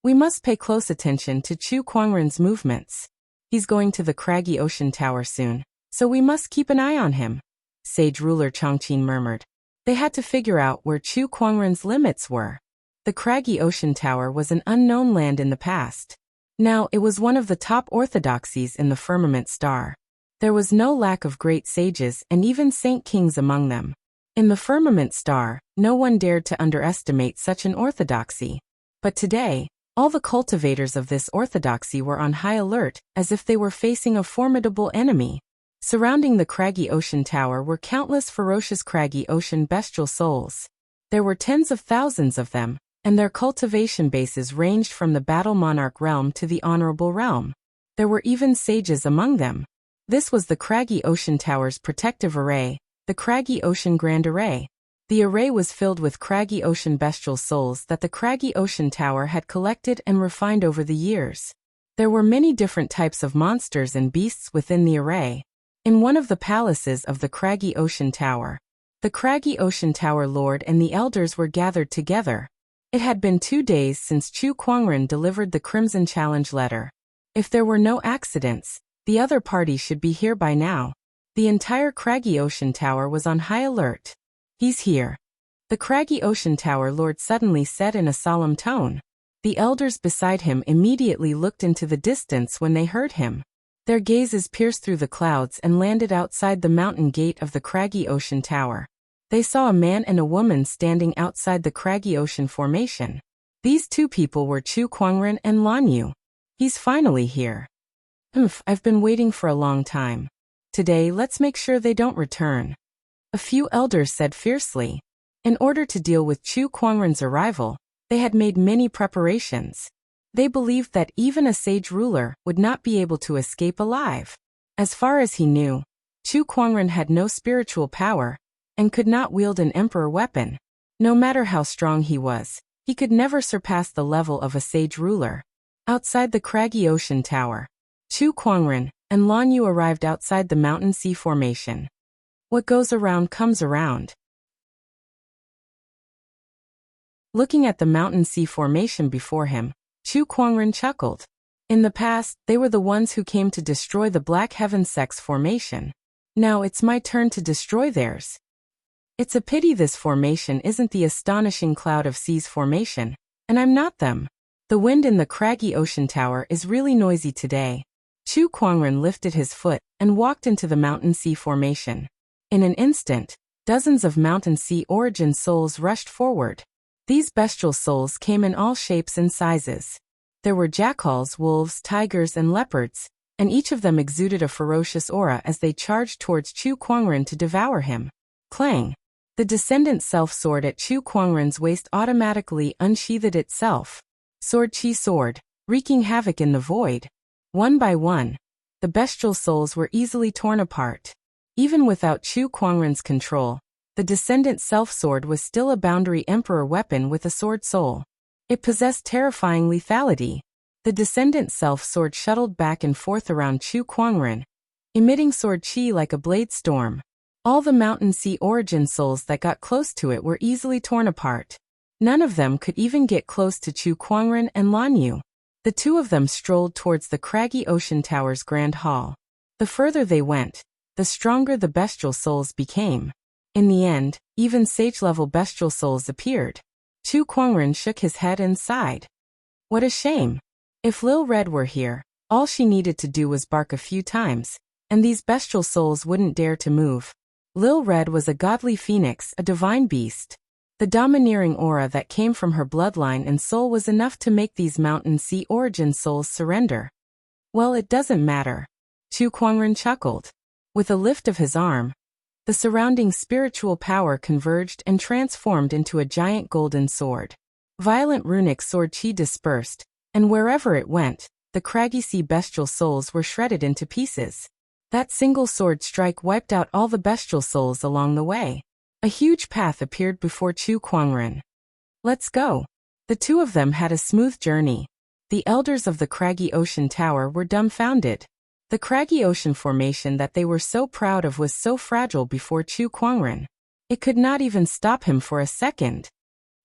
We must pay close attention to Chu Kuangren's movements. He's going to the Craggy Ocean Tower soon, so we must keep an eye on him, Sage Ruler Chongqing murmured. They had to figure out where Chu Kuangren's limits were. The Craggy Ocean Tower was an unknown land in the past. Now it was one of the top orthodoxies in the firmament star. There was no lack of great sages and even saint kings among them. In the firmament star, no one dared to underestimate such an orthodoxy. But today, all the cultivators of this orthodoxy were on high alert, as if they were facing a formidable enemy. Surrounding the Craggy Ocean Tower were countless ferocious Craggy Ocean bestial souls. There were tens of thousands of them, and their cultivation bases ranged from the Battle Monarch realm to the Honorable realm. There were even sages among them. This was the Craggy Ocean Tower's protective array, the Craggy Ocean Grand Array. The array was filled with Craggy Ocean bestial souls that the Craggy Ocean Tower had collected and refined over the years. There were many different types of monsters and beasts within the array. In one of the palaces of the Craggy Ocean Tower, the Craggy Ocean Tower Lord and the elders were gathered together. It had been 2 days since Chu Kuangren delivered the Crimson Challenge letter. If there were no accidents, the other party should be here by now. The entire Craggy Ocean Tower was on high alert. He's here. The Craggy Ocean Tower Lord suddenly said in a solemn tone. The elders beside him immediately looked into the distance when they heard him. Their gazes pierced through the clouds and landed outside the mountain gate of the craggy ocean tower. They saw a man and a woman standing outside the craggy ocean formation. These two people were Chu Kuangren and Lan Yu. He's finally here. I've been waiting for a long time. Today, let's make sure they don't return. A few elders said fiercely. In order to deal with Chu Kuangren's arrival, they had made many preparations. They believed that even a sage ruler would not be able to escape alive. As far as he knew, Chu Kuangren had no spiritual power and could not wield an emperor weapon. No matter how strong he was, he could never surpass the level of a sage ruler. Outside the craggy ocean tower, Chu Kuangren and Lan Yu arrived outside the mountain sea formation. What goes around comes around. Looking at the mountain sea formation before him, Chu Kuangren chuckled. In the past, they were the ones who came to destroy the Black Heaven Sex formation. Now it's my turn to destroy theirs. It's a pity this formation isn't the astonishing Cloud of Seas formation, and I'm not them. The wind in the craggy ocean tower is really noisy today. Chu Kuangren lifted his foot and walked into the mountain sea formation. In an instant, dozens of mountain sea origin souls rushed forward. These bestial souls came in all shapes and sizes. There were jackals, wolves, tigers, and leopards, and each of them exuded a ferocious aura as they charged towards Chu Kuangren to devour him. Clang! The descendant self-sword at Chu Kuangren's waist automatically unsheathed itself. Sword chi sword, wreaking havoc in the void. One by one, the bestial souls were easily torn apart. Even without Chu Kuangren's control, the descendant self-sword was still a boundary emperor weapon with a sword soul. It possessed terrifying lethality. The descendant self-sword shuttled back and forth around Chu Kuangren, emitting sword chi like a blade storm. All the mountain sea origin souls that got close to it were easily torn apart. None of them could even get close to Chu Kuangren and Lan Yu. The two of them strolled towards the craggy ocean tower's grand hall. The further they went, the stronger the bestial souls became. In the end, even sage-level bestial souls appeared. Chu Kuangren shook his head and sighed. What a shame. If Lil Red were here, all she needed to do was bark a few times, and these bestial souls wouldn't dare to move. Lil Red was a godly phoenix, a divine beast. The domineering aura that came from her bloodline and soul was enough to make these mountain sea origin souls surrender. Well, it doesn't matter. Chu Kuangren chuckled. With a lift of his arm, the surrounding spiritual power converged and transformed into a giant golden sword. Violent runic sword chi dispersed, and wherever it went, the craggy sea bestial souls were shredded into pieces. That single sword strike wiped out all the bestial souls along the way. A huge path appeared before Chu Kuangren. Let's go. The two of them had a smooth journey. The elders of the craggy ocean tower were dumbfounded. The craggy ocean formation that they were so proud of was so fragile before Chu Kuangren. It could not even stop him for a second.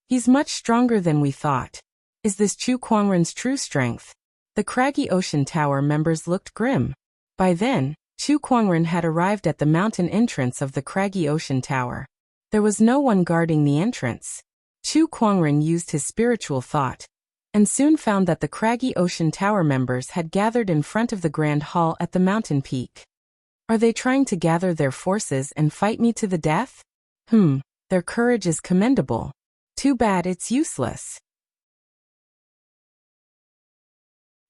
He's much stronger than we thought. Is this Chu Kuangren's true strength? The craggy ocean tower members looked grim. By then, Chu Kuangren had arrived at the mountain entrance of the craggy ocean tower. There was no one guarding the entrance. Chu Kuangren used his spiritual thought, and soon found that the craggy ocean tower members had gathered in front of the grand hall at the mountain peak. Are they trying to gather their forces and fight me to the death? Their courage is commendable. Too bad it's useless.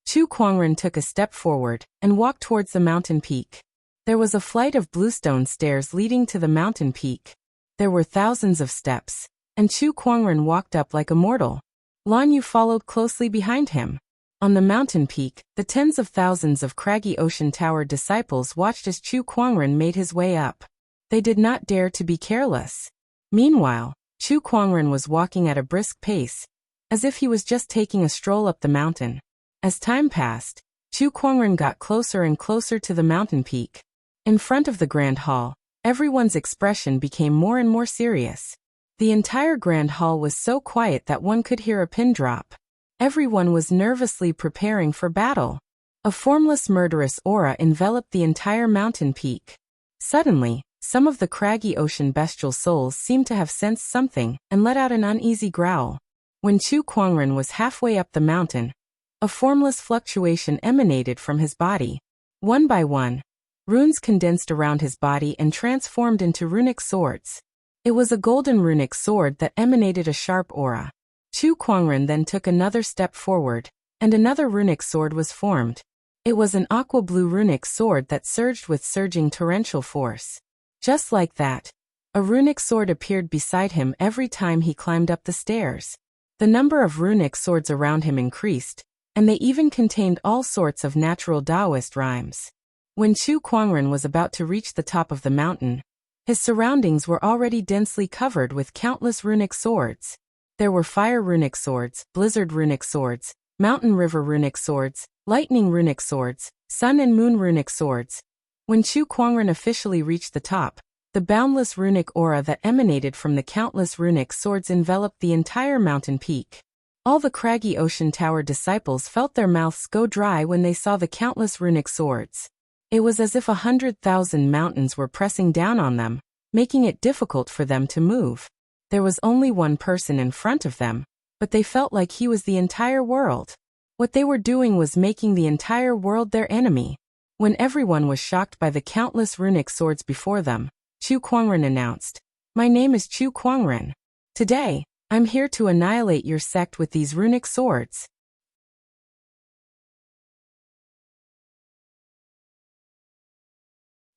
Chu Kuangren took a step forward and walked towards the mountain peak. There was a flight of bluestone stairs leading to the mountain peak. There were thousands of steps, and Chu Kuangren walked up like a mortal. Lan Yu followed closely behind him. On the mountain peak, the tens of thousands of craggy ocean tower disciples watched as Chu Kuangren made his way up. They did not dare to be careless. Meanwhile, Chu Kuangren was walking at a brisk pace, as if he was just taking a stroll up the mountain. As time passed, Chu Kuangren got closer and closer to the mountain peak. In front of the grand hall, everyone's expression became more and more serious. The entire grand hall was so quiet that one could hear a pin drop. Everyone was nervously preparing for battle. A formless murderous aura enveloped the entire mountain peak. Suddenly, some of the craggy ocean bestial souls seemed to have sensed something and let out an uneasy growl. When Chu Kuangren was halfway up the mountain, a formless fluctuation emanated from his body. One by one, runes condensed around his body and transformed into runic swords. It was a golden runic sword that emanated a sharp aura. Chu Kuangren then took another step forward, and another runic sword was formed. It was an aqua-blue runic sword that surged with surging torrential force. Just like that, a runic sword appeared beside him every time he climbed up the stairs. The number of runic swords around him increased, and they even contained all sorts of natural Taoist rhymes. When Chu Kuangren was about to reach the top of the mountain, his surroundings were already densely covered with countless runic swords. There were fire runic swords, blizzard runic swords, mountain river runic swords, lightning runic swords, sun and moon runic swords. When Chu Kuangren officially reached the top, the boundless runic aura that emanated from the countless runic swords enveloped the entire mountain peak. All the craggy ocean tower disciples felt their mouths go dry when they saw the countless runic swords. It was as if 100,000 mountains were pressing down on them, making it difficult for them to move. There was only one person in front of them, but they felt like he was the entire world. What they were doing was making the entire world their enemy. When everyone was shocked by the countless runic swords before them, Chu Kuangren announced, "My name is Chu Kuangren. Today, I'm here to annihilate your sect with these runic swords."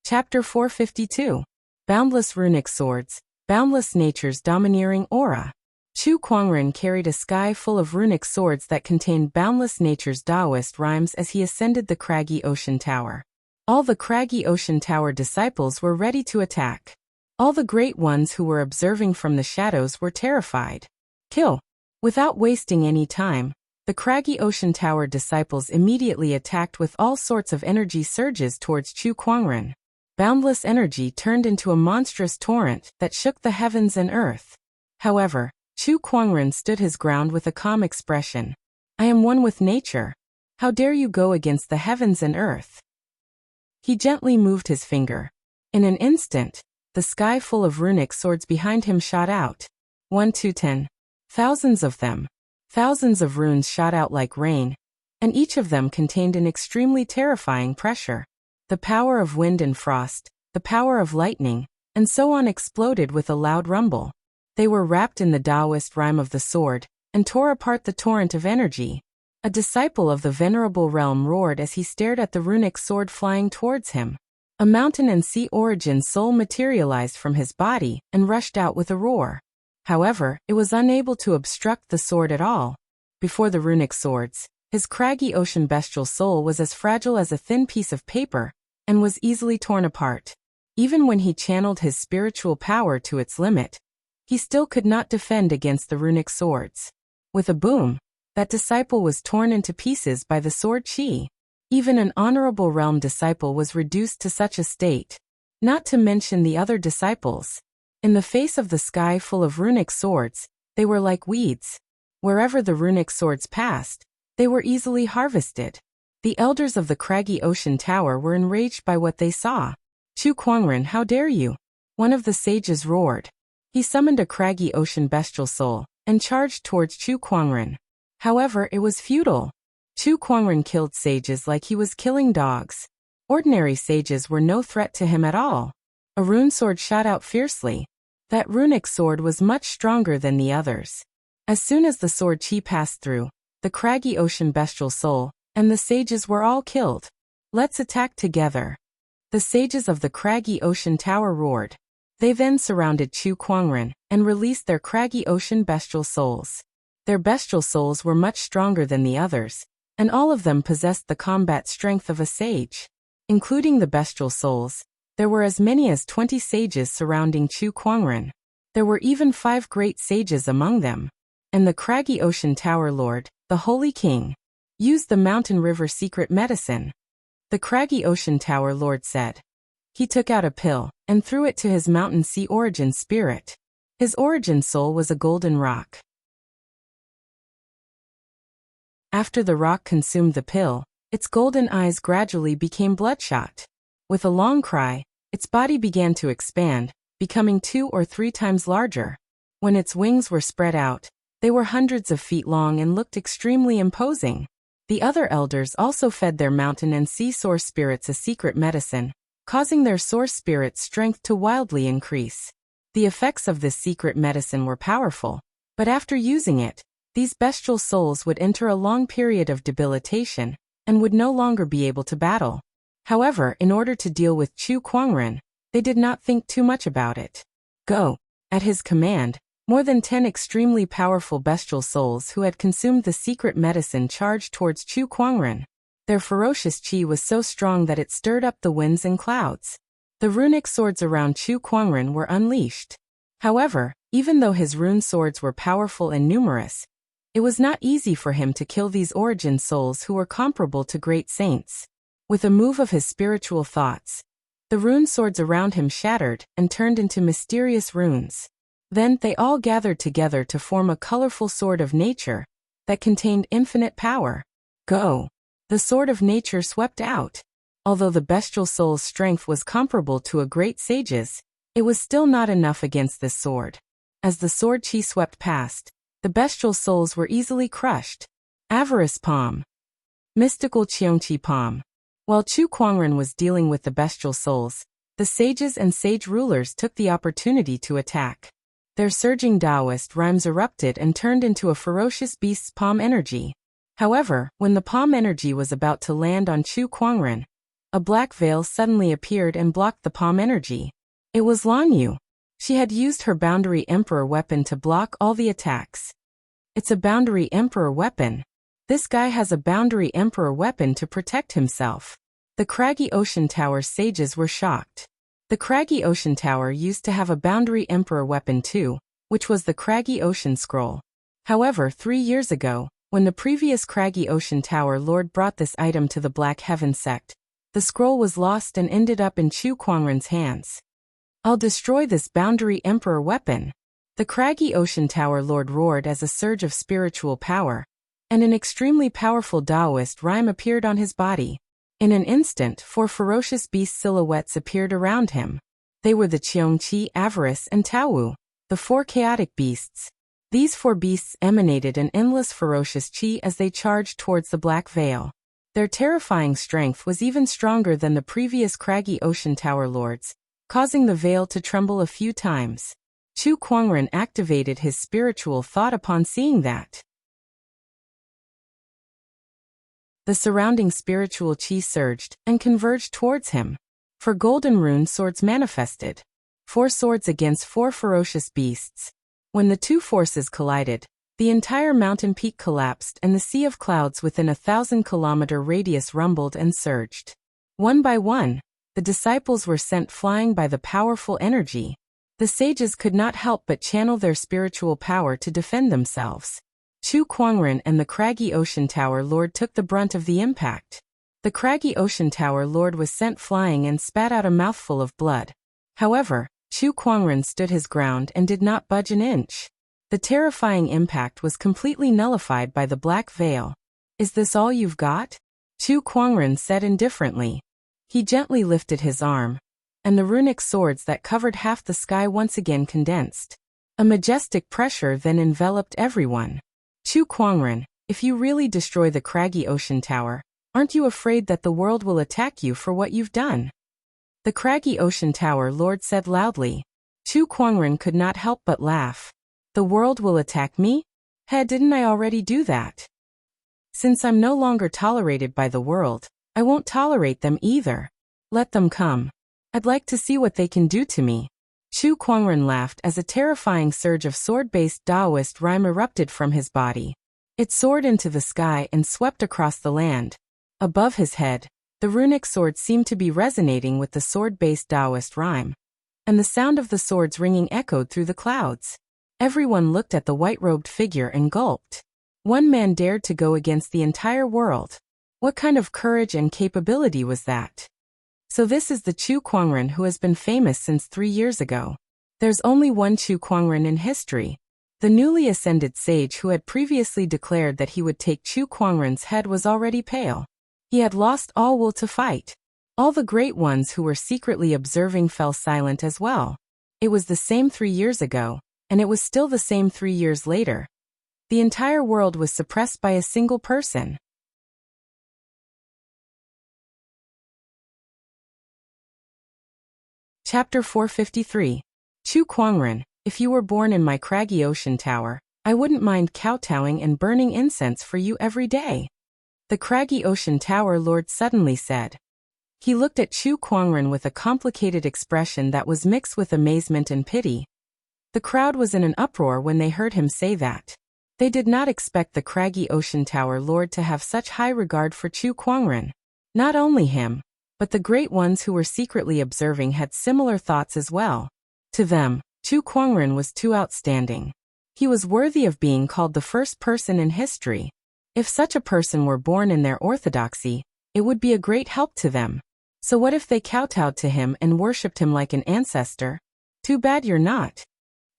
Chapter 452. Boundless Runic Swords, Boundless Nature's Domineering Aura. Chu Kuangren carried a sky full of runic swords that contained boundless nature's Taoist rhymes as he ascended the craggy ocean tower. All the craggy ocean tower disciples were ready to attack. All the great ones who were observing from the shadows were terrified. Kill! Without wasting any time, the craggy ocean tower disciples immediately attacked with all sorts of energy surges towards Chu Kuangren. Boundless energy turned into a monstrous torrent that shook the heavens and earth. However, Chu Kuangren stood his ground with a calm expression. "I am one with nature. How dare you go against the heavens and earth?" He gently moved his finger. In an instant, the sky full of runic swords behind him shot out. 1 to 10. Thousands of them. Thousands of runes shot out like rain, and each of them contained an extremely terrifying pressure. The power of wind and frost, the power of lightning, and so on exploded with a loud rumble. They were wrapped in the Taoist rhyme of the sword, and tore apart the torrent of energy. A disciple of the venerable realm roared as he stared at the runic sword flying towards him. A mountain and sea origin soul materialized from his body and rushed out with a roar. However, it was unable to obstruct the sword at all. Before the runic swords, his craggy ocean bestial soul was as fragile as a thin piece of paper, and was easily torn apart. Even when he channeled his spiritual power to its limit, he still could not defend against the runic swords. With a boom, that disciple was torn into pieces by the sword chi. Even an honorable realm disciple was reduced to such a state. Not to mention the other disciples. In the face of the sky full of runic swords, they were like weeds. Wherever the runic swords passed, they were easily harvested. The elders of the craggy ocean tower were enraged by what they saw. "Chu Kuangren, how dare you?" one of the sages roared. He summoned a craggy ocean bestial soul, and charged towards Chu Kuangren. However, it was futile. Chu Kuangren killed sages like he was killing dogs. Ordinary sages were no threat to him at all. A rune sword shot out fiercely. That runic sword was much stronger than the others. As soon as the sword chi passed through, the craggy ocean bestial soul, and the sages were all killed. "Let's attack together." The sages of the craggy ocean tower roared. They then surrounded Chu Kuangren, and released their craggy ocean bestial souls. Their bestial souls were much stronger than the others, and all of them possessed the combat strength of a sage. Including the bestial souls, there were as many as 20 sages surrounding Chu Kuangren. There were even 5 great sages among them. And the craggy ocean tower lord, the Holy King, used the mountain river secret medicine. The craggy ocean tower lord said. He took out a pill, and threw it to his mountain sea origin spirit. His origin soul was a golden rock. After the rock consumed the pill, its golden eyes gradually became bloodshot. With a long cry, its body began to expand, becoming 2 or 3 times larger. When its wings were spread out, they were hundreds of feet long and looked extremely imposing. The other elders also fed their mountain and sea source spirits a secret medicine, causing their source spirit's strength to wildly increase. The effects of this secret medicine were powerful, but after using it, these bestial souls would enter a long period of debilitation and would no longer be able to battle. However, in order to deal with Chu Kuangren, they did not think too much about it. Go! At his command, more than 10 extremely powerful bestial souls who had consumed the secret medicine charged towards Chu Kuangren. Their ferocious chi was so strong that it stirred up the winds and clouds. The runic swords around Chu Kuangren were unleashed. However, even though his rune swords were powerful and numerous, it was not easy for him to kill these origin souls who were comparable to great saints. With a move of his spiritual thoughts, the rune swords around him shattered and turned into mysterious runes. Then they all gathered together to form a colorful sword of nature that contained infinite power. Go! The sword of nature swept out. Although the bestial soul's strength was comparable to a great sage's, it was still not enough against this sword. As the sword chi swept past, the bestial souls were easily crushed. Avarice Palm. Mystical Cheongchi Palm. While Chu Kuangren was dealing with the bestial souls, the sages and sage rulers took the opportunity to attack. Their surging Taoist rhymes erupted and turned into a ferocious beast's palm energy. However, when the palm energy was about to land on Chu Kuangren, a black veil suddenly appeared and blocked the palm energy. It was Lan Yu. She had used her Boundary Emperor weapon to block all the attacks. It's a Boundary Emperor weapon. This guy has a Boundary Emperor weapon to protect himself. The Craggy Ocean Tower sages were shocked. The Craggy Ocean Tower used to have a Boundary Emperor weapon too, which was the Craggy Ocean Scroll. However, 3 years ago, when the previous Craggy Ocean Tower Lord brought this item to the Black Heaven sect, the scroll was lost and ended up in Chu Kuangren's hands. I'll destroy this Boundary Emperor weapon. The Craggy Ocean Tower Lord roared as a surge of spiritual power, and an extremely powerful Taoist rhyme appeared on his body. In an instant, 4 ferocious beast silhouettes appeared around him. They were the Cheongqi, Avarice, and Taowu, the 4 chaotic beasts. These 4 beasts emanated an endless ferocious chi as they charged towards the Black Veil. Their terrifying strength was even stronger than the previous Craggy Ocean Tower Lords, causing the veil to tremble a few times. Chu Kuangren activated his spiritual thought upon seeing that. The surrounding spiritual chi surged and converged towards him. 4 golden rune swords manifested. 4 swords against 4 ferocious beasts. When the 2 forces collided, the entire mountain peak collapsed and the sea of clouds within a 1,000-kilometer radius rumbled and surged. One by one, the disciples were sent flying by the powerful energy. The sages could not help but channel their spiritual power to defend themselves. Chu Kuangren and the Craggy Ocean Tower Lord took the brunt of the impact. The Craggy Ocean Tower Lord was sent flying and spat out a mouthful of blood. However, Chu Kuangren stood his ground and did not budge an inch. The terrifying impact was completely nullified by the Black Veil. Is this all you've got? Chu Kuangren said indifferently. He gently lifted his arm, and the runic swords that covered half the sky once again condensed. A majestic pressure then enveloped everyone. Chu Kuangren, if you really destroy the Craggy Ocean Tower, aren't you afraid that the world will attack you for what you've done? The Craggy Ocean Tower Lord said loudly. Chu Kuangren could not help but laugh. The world will attack me? Didn't I already do that? Since I'm no longer tolerated by the world, I won't tolerate them either. Let them come. I'd like to see what they can do to me. Chu Kuangren laughed as a terrifying surge of sword-based Taoist rhyme erupted from his body. It soared into the sky and swept across the land. Above his head, the runic sword seemed to be resonating with the sword-based Taoist rhyme, and the sound of the swords ringing echoed through the clouds. Everyone looked at the white-robed figure and gulped. One man dared to go against the entire world. What kind of courage and capability was that? So this is the Chu Kuangren who has been famous since 3 years ago. There's only one Chu Kuangren in history. The newly ascended sage who had previously declared that he would take Chu Kuangren's head was already pale. He had lost all will to fight. All the great ones who were secretly observing fell silent as well. It was the same 3 years ago, and it was still the same 3 years later. The entire world was suppressed by a single person. Chapter 453. Chu Kuangren, if you were born in my craggy ocean tower, I wouldn't mind kowtowing and burning incense for you every day. The craggy ocean tower lord suddenly said. He looked at Chu Kuangren with a complicated expression that was mixed with amazement and pity. The crowd was in an uproar when they heard him say that. They did not expect the craggy ocean tower lord to have such high regard for Chu Kuangren. Not only him, but the great ones who were secretly observing had similar thoughts as well. To them, Chu Kuangren was too outstanding. He was worthy of being called the first person in history. If such a person were born in their orthodoxy, it would be a great help to them. So what if they kowtowed to him and worshipped him like an ancestor? Too bad you're not.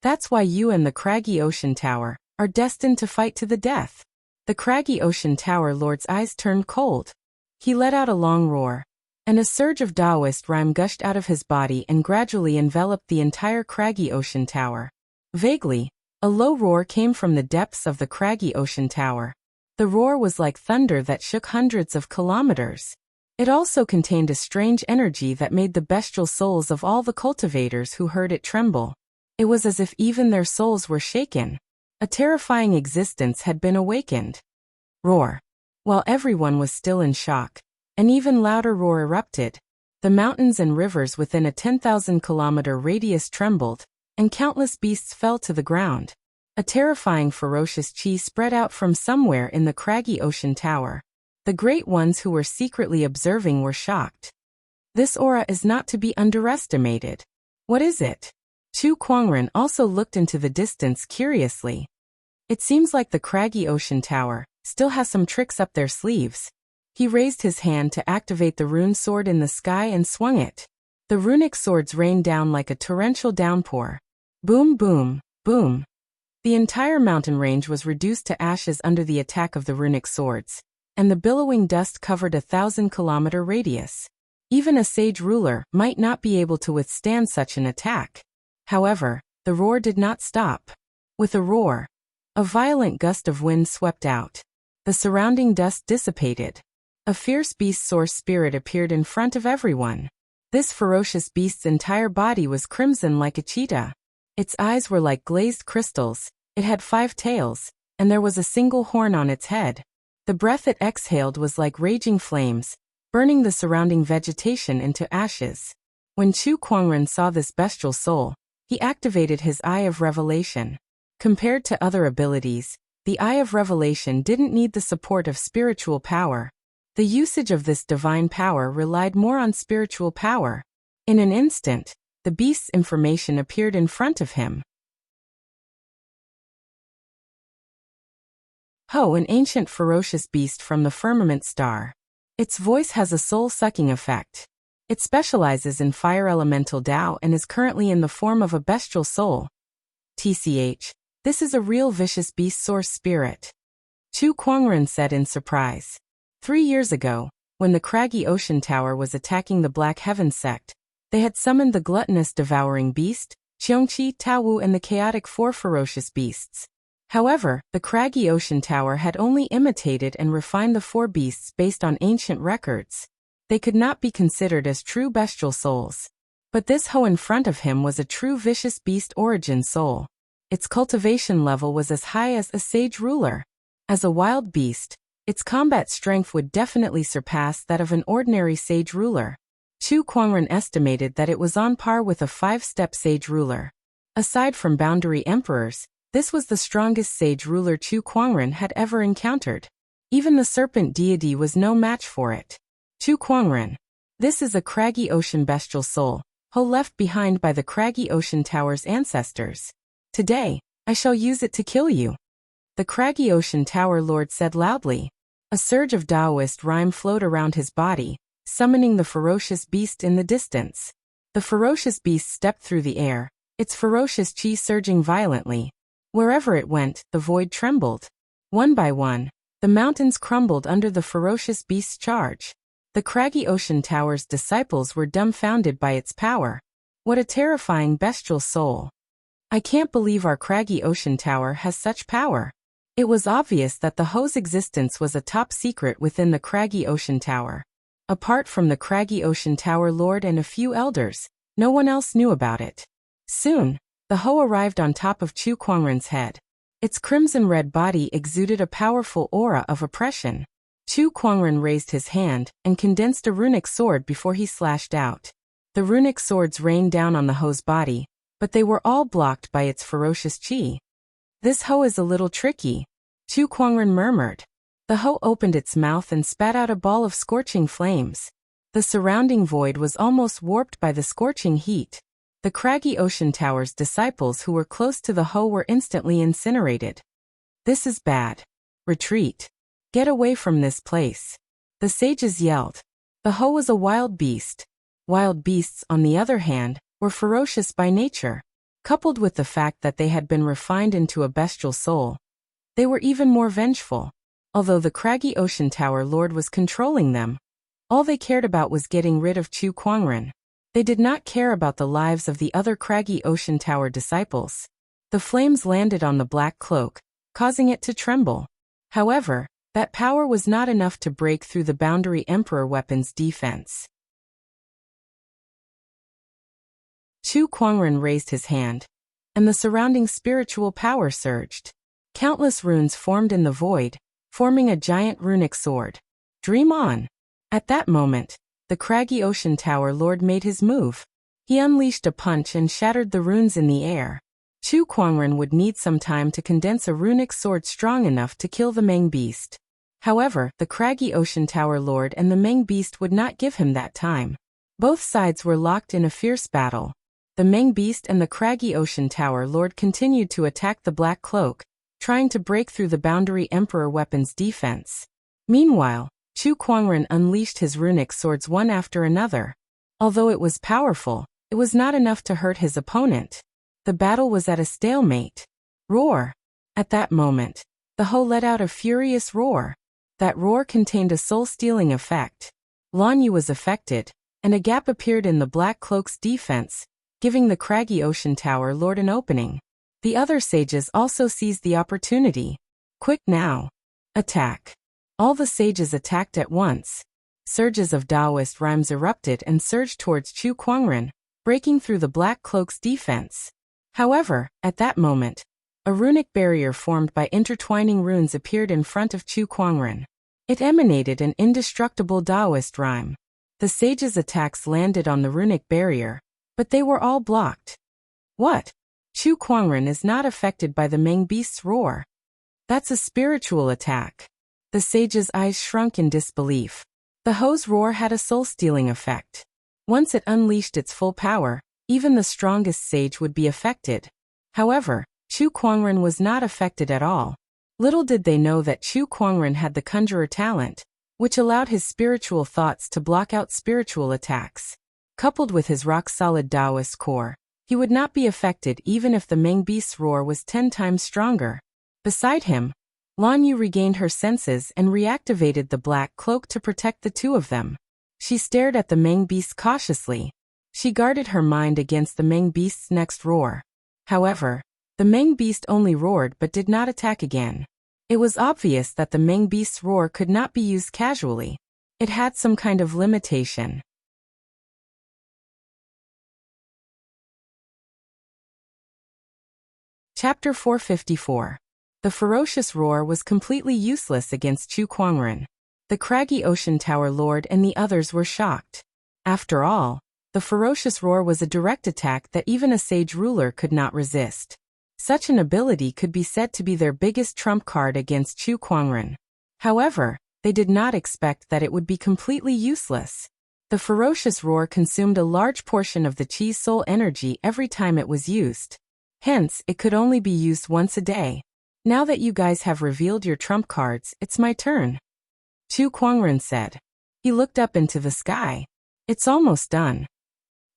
That's why you and the craggy ocean tower are destined to fight to the death. The craggy ocean tower lord's eyes turned cold. He let out a long roar, and a surge of Taoist rhyme gushed out of his body and gradually enveloped the entire craggy ocean tower. Vaguely, a low roar came from the depths of the craggy ocean tower. The roar was like thunder that shook hundreds of kilometers. It also contained a strange energy that made the bestial souls of all the cultivators who heard it tremble. It was as if even their souls were shaken. A terrifying existence had been awakened. Roar. While everyone was still in shock, an even louder roar erupted. The mountains and rivers within a 10,000-kilometer radius trembled, and countless beasts fell to the ground. A terrifying ferocious chi spread out from somewhere in the craggy ocean tower. The great ones who were secretly observing were shocked. This aura is not to be underestimated. What is it? Chu Kuangren also looked into the distance curiously. It seems like the craggy ocean tower still has some tricks up their sleeves. He raised his hand to activate the rune sword in the sky and swung it. The runic swords rained down like a torrential downpour. Boom, boom, boom. The entire mountain range was reduced to ashes under the attack of the runic swords, and the billowing dust covered a 1,000-kilometer radius. Even a sage ruler might not be able to withstand such an attack. However, the roar did not stop. With a roar, a violent gust of wind swept out. The surrounding dust dissipated. A fierce beast source spirit appeared in front of everyone. This ferocious beast's entire body was crimson like a cheetah. Its eyes were like glazed crystals, it had 5 tails, and there was a single horn on its head. The breath it exhaled was like raging flames, burning the surrounding vegetation into ashes. When Chu Kuangren saw this bestial soul, he activated his Eye of Revelation. Compared to other abilities, the Eye of Revelation didn't need the support of spiritual power. The usage of this divine power relied more on spiritual power. In an instant, the beast's information appeared in front of him. Ho, an ancient ferocious beast from the firmament star. Its voice has a soul-sucking effect. It specializes in fire elemental Tao and is currently in the form of a bestial soul. TCH, this is a real vicious beast source spirit. Chu Kuangren said in surprise. 3 years ago, when the craggy ocean tower was attacking the Black Heaven sect, they had summoned the gluttonous devouring beast, Qiongqi, Taowu, and the chaotic 4 ferocious beasts. However, the craggy ocean tower had only imitated and refined the 4 beasts based on ancient records. They could not be considered as true bestial souls. But this Ho in front of him was a true vicious beast origin soul. Its cultivation level was as high as a sage ruler. As a wild beast, its combat strength would definitely surpass that of an ordinary sage ruler. Chu Kuangren estimated that it was on par with a 5-step sage ruler. Aside from boundary emperors, this was the strongest sage ruler Chu Kuangren had ever encountered. Even the serpent deity was no match for it. Chu Kuangren. This is a craggy ocean bestial soul, Ho left behind by the craggy ocean tower's ancestors. Today, I shall use it to kill you. The craggy ocean tower lord said loudly. A surge of Taoist rhyme flowed around his body, summoning the ferocious beast in the distance. The ferocious beast stepped through the air, its ferocious chi surging violently. Wherever it went, the void trembled. One by one, the mountains crumbled under the ferocious beast's charge. The craggy ocean tower's disciples were dumbfounded by its power. What a terrifying bestial soul. I can't believe our craggy ocean tower has such power. It was obvious that the Ho's existence was a top secret within the craggy ocean tower. Apart from the craggy ocean tower lord and a few elders, No one else knew about it. Soon, the hoe arrived on top of Chu Kuangren's head. Its crimson-red body exuded a powerful aura of oppression. Chu Kuangren raised his hand and condensed a runic sword before he slashed out. The runic swords rained down on the hoe's body, but they were all blocked by its ferocious chi. "This hoe is a little tricky," Chu Kuangren murmured. The hoe opened its mouth and spat out a ball of scorching flames. The surrounding void was almost warped by the scorching heat. The craggy ocean tower's disciples who were close to the hoe were instantly incinerated. "This is bad. Retreat. Get away from this place," the sages yelled. The hoe was a wild beast. Wild beasts, on the other hand, were ferocious by nature. Coupled with the fact that they had been refined into a bestial soul, they were even more vengeful. Although the craggy ocean tower lord was controlling them, all they cared about was getting rid of Chu Kuangren. They did not care about the lives of the other craggy ocean tower disciples. The flames landed on the black cloak, causing it to tremble. However, that power was not enough to break through the Boundary Emperor weapon's defense. Chu Kuangren raised his hand, and the surrounding spiritual power surged. Countless runes formed in the void, forming a giant runic sword. "Dream on!" At that moment, the craggy ocean tower lord made his move. He unleashed a punch and shattered the runes in the air. Chu Kuangren would need some time to condense a runic sword strong enough to kill the Meng beast. However, the craggy ocean tower lord and the Meng beast would not give him that time. Both sides were locked in a fierce battle. The Meng beast and the craggy ocean tower lord continued to attack the black cloak, trying to break through the Boundary Emperor weapon's defense. Meanwhile, Chu Kuangren unleashed his runic swords one after another. Although it was powerful, it was not enough to hurt his opponent. The battle was at a stalemate. Roar! At that moment, the hoe let out a furious roar. That roar contained a soul-stealing effect. Lan Yu was affected, and a gap appeared in the black cloak's defense, giving the craggy ocean tower lord an opening. The other sages also seized the opportunity. "Quick now! Attack!" All the sages attacked at once. Surges of Taoist rhymes erupted and surged towards Chu Kuangren, breaking through the black cloak's defense. However, at that moment, a runic barrier formed by intertwining runes appeared in front of Chu Kuangren. It emanated an indestructible Taoist rhyme. The sages' attacks landed on the runic barrier, but they were all blocked. "What? Chu Kuangren is not affected by the Meng beast's roar. That's a spiritual attack." The sage's eyes shrunk in disbelief. The hoe's roar had a soul-stealing effect. Once it unleashed its full power, even the strongest sage would be affected. However, Chu Kuangren was not affected at all. Little did they know that Chu Kuangren had the conjurer talent, which allowed his spiritual thoughts to block out spiritual attacks. Coupled with his rock-solid Taoist core, he would not be affected even if the Meng beast's roar was 10 times stronger. Beside him, Lan Yu regained her senses and reactivated the black cloak to protect the two of them. She stared at the Meng beast cautiously. She guarded her mind against the Meng beast's next roar. However, the Meng beast only roared but did not attack again. It was obvious that the Meng beast's roar could not be used casually. It had some kind of limitation. Chapter 454. The ferocious roar was completely useless against Chu Kuangren. The craggy ocean tower lord and the others were shocked. After all, the ferocious roar was a direct attack that even a sage ruler could not resist. Such an ability could be said to be their biggest trump card against Chu Kuangren. However, they did not expect that it would be completely useless. The ferocious roar consumed a large portion of the Chi's soul energy every time it was used. Hence, it could only be used once a day. "Now that you guys have revealed your trump cards, it's my turn," Chu Kuangren said. He looked up into the sky. "It's almost done."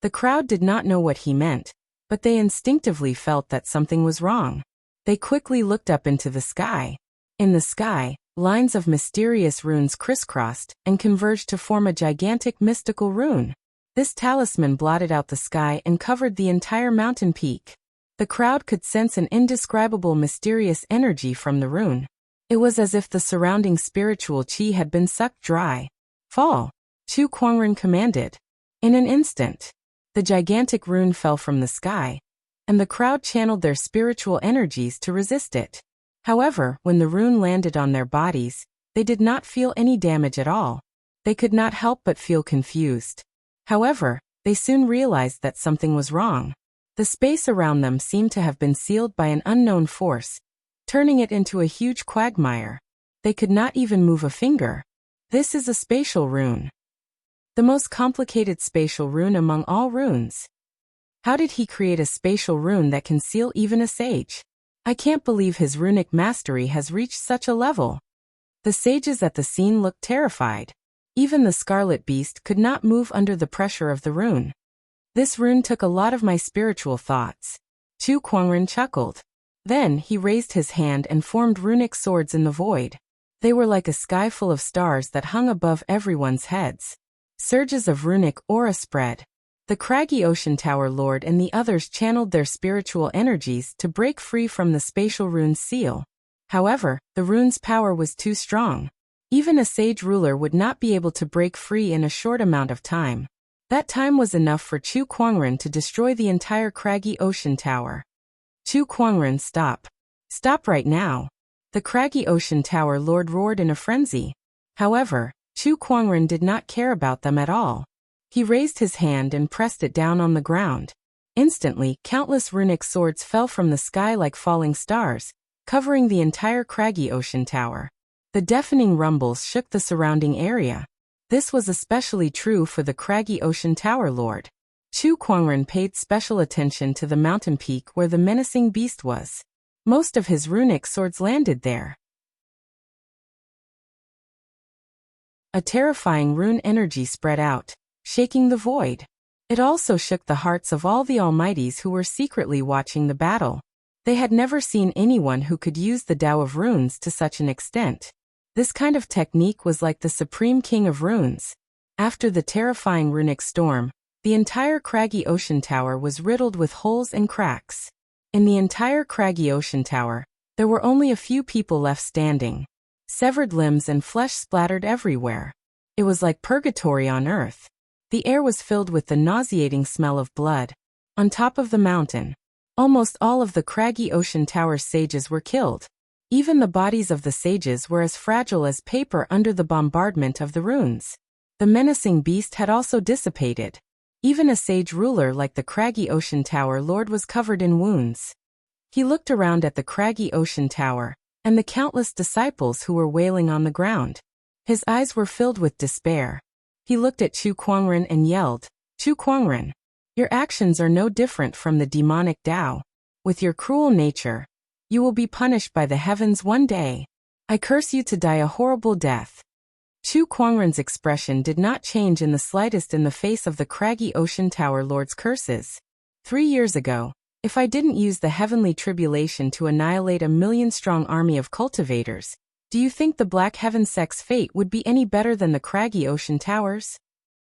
The crowd did not know what he meant, but they instinctively felt that something was wrong. They quickly looked up into the sky. In the sky, lines of mysterious runes crisscrossed and converged to form a gigantic mystical rune. This talisman blotted out the sky and covered the entire mountain peak. The crowd could sense an indescribable mysterious energy from the rune. It was as if the surrounding spiritual chi had been sucked dry. "Fall," Chu Kuangren commanded. In an instant, The gigantic rune fell from the sky, and the crowd channeled their spiritual energies to resist it. However, when the rune landed on their bodies, they did not feel any damage at all. They could not help but feel confused. However, they soon realized that something was wrong. The space around them seemed to have been sealed by an unknown force, turning it into a huge quagmire. They could not even move a finger. This is a spatial rune. The most complicated spatial rune among all runes. How did he create a spatial rune that can seal even a sage? I can't believe his runic mastery has reached such a level. The sages at the scene looked terrified. Even the scarlet beast could not move under the pressure of the rune. This rune took a lot of my spiritual thoughts. Chu Kuangren chuckled. Then he raised his hand and formed runic swords in the void. They were like a sky full of stars that hung above everyone's heads. Surges of runic aura spread. The craggy ocean tower lord and the others channeled their spiritual energies to break free from the spatial rune's seal. However, the rune's power was too strong. Even a sage ruler would not be able to break free in a short amount of time. That time was enough for Chu Kuangren to destroy the entire craggy ocean tower. Chu Kuangren, stop. Stop right now. The craggy ocean tower lord roared in a frenzy. However, Chu Kuangren did not care about them at all. He raised his hand and pressed it down on the ground. Instantly, countless runic swords fell from the sky like falling stars, covering the entire craggy ocean tower. The deafening rumbles shook the surrounding area. This was especially true for the craggy ocean tower lord. Chu Kuangren paid special attention to the mountain peak where the menacing beast was. Most of his runic swords landed there. A terrifying rune energy spread out, shaking the void. It also shook the hearts of all the almighties who were secretly watching the battle. They had never seen anyone who could use the Tao of runes to such an extent. This kind of technique was like the supreme king of runes. After the terrifying runic storm, the entire craggy ocean tower was riddled with holes and cracks. In the entire craggy ocean tower, there were only a few people left standing. Severed limbs and flesh splattered everywhere. It was like purgatory on earth. The air was filled with the nauseating smell of blood. On top of the mountain, almost all of the craggy ocean tower's sages were killed. Even the bodies of the sages were as fragile as paper under the bombardment of the runes. The menacing beast had also dissipated. Even a sage ruler like the craggy ocean tower lord was covered in wounds. He looked around at the craggy ocean tower, and the countless disciples who were wailing on the ground. His eyes were filled with despair. He looked at Chu Kuangren and yelled, "Chu Kuangren, your actions are no different from the demonic Tao. With your cruel nature, you will be punished by the heavens one day. I curse you to die a horrible death." Chu Kuangren's expression did not change in the slightest in the face of the craggy ocean tower lord's curses. 3 years ago, if I didn't use the heavenly tribulation to annihilate a million-strong army of cultivators, do you think the Black Heaven sect's fate would be any better than the craggy ocean towers?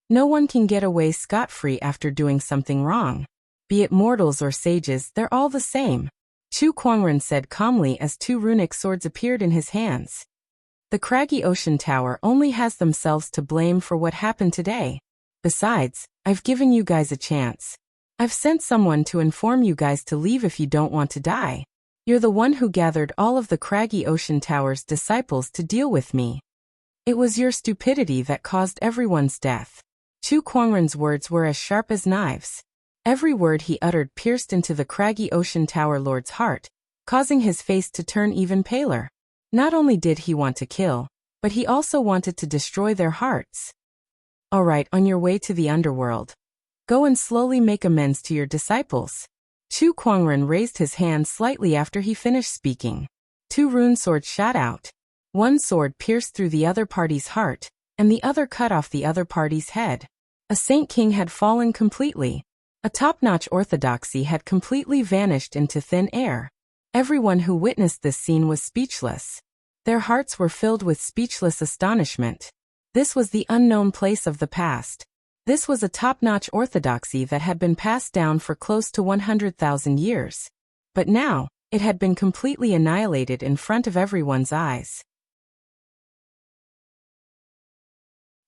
No one can get away scot-free after doing something wrong. Be it mortals or sages, they're all the same. Chu Kuangren said calmly as 2 runic swords appeared in his hands. The craggy ocean tower only has themselves to blame for what happened today. Besides, I've given you guys a chance. I've sent someone to inform you guys to leave if you don't want to die. You're the one who gathered all of the craggy ocean tower's disciples to deal with me. It was your stupidity that caused everyone's death. Chu Kuangren's words were as sharp as knives. Every word he uttered pierced into the craggy ocean tower lord's heart, causing his face to turn even paler. Not only did he want to kill, but he also wanted to destroy their hearts. All right, on your way to the underworld. Go and slowly make amends to your disciples. Chu Kuangren raised his hand slightly after he finished speaking. 2 rune swords shot out. One sword pierced through the other party's heart, and the other cut off the other party's head. A saint king had fallen completely. A top-notch orthodoxy had completely vanished into thin air. Everyone who witnessed this scene was speechless. Their hearts were filled with speechless astonishment. This was the unknown place of the past. This was a top-notch orthodoxy that had been passed down for close to 100,000 years. But now, it had been completely annihilated in front of everyone's eyes.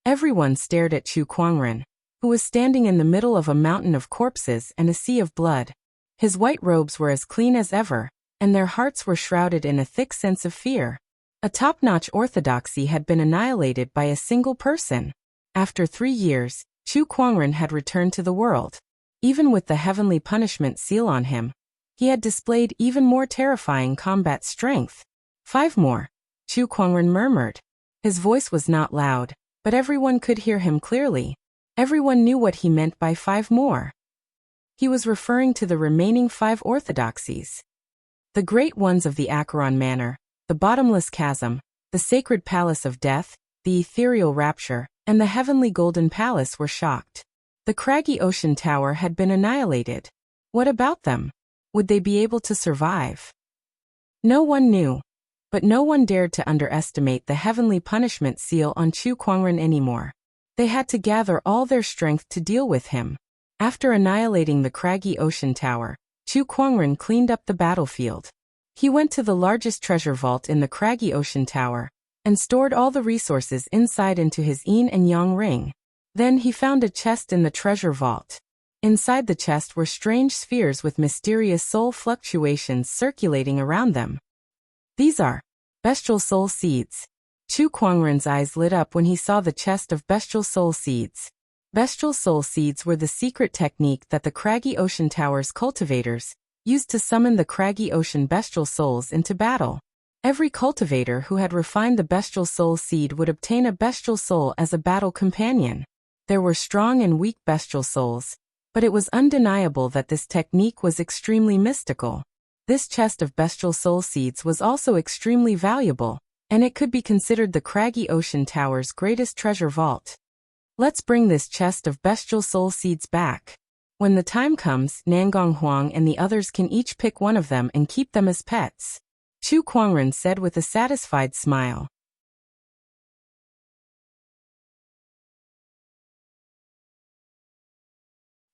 Everyone stared at Chu Kuangren. who was standing in the middle of a mountain of corpses and a sea of blood. His white robes were as clean as ever, and their hearts were shrouded in a thick sense of fear. A top-notch orthodoxy had been annihilated by a single person. After 3 years, Chu Kuangren had returned to the world. Even with the heavenly punishment seal on him, he had displayed even more terrifying combat strength. 5 more, Chu Kuangren murmured. His voice was not loud, but everyone could hear him clearly. Everyone knew what he meant by 5 more. He was referring to the remaining 5 orthodoxies. The great ones of the Acheron Manor, the bottomless chasm, the sacred palace of death, the ethereal rapture, and the heavenly golden palace were shocked. The craggy ocean tower had been annihilated. What about them? Would they be able to survive? No one knew. But no one dared to underestimate the heavenly punishment seal on Chu Kuangren anymore. They had to gather all their strength to deal with him. After annihilating the craggy ocean tower, Chu Kuangren cleaned up the battlefield. He went to the largest treasure vault in the craggy ocean tower, and stored all the resources inside into his yin and yang ring. Then he found a chest in the treasure vault. Inside the chest were strange spheres with mysterious soul fluctuations circulating around them. These are bestial soul seeds. Chu Kuangren's eyes lit up when he saw the chest of bestial soul seeds. Bestial soul seeds were the secret technique that the craggy ocean tower's cultivators used to summon the craggy ocean bestial souls into battle. Every cultivator who had refined the bestial soul seed would obtain a bestial soul as a battle companion. There were strong and weak bestial souls, but it was undeniable that this technique was extremely mystical. This chest of bestial soul seeds was also extremely valuable, and it could be considered the craggy ocean tower's greatest treasure vault. Let's bring this chest of bestial soul seeds back. When the time comes, Nangong Huang and the others can each pick one of them and keep them as pets, Chu Kuangren said with a satisfied smile.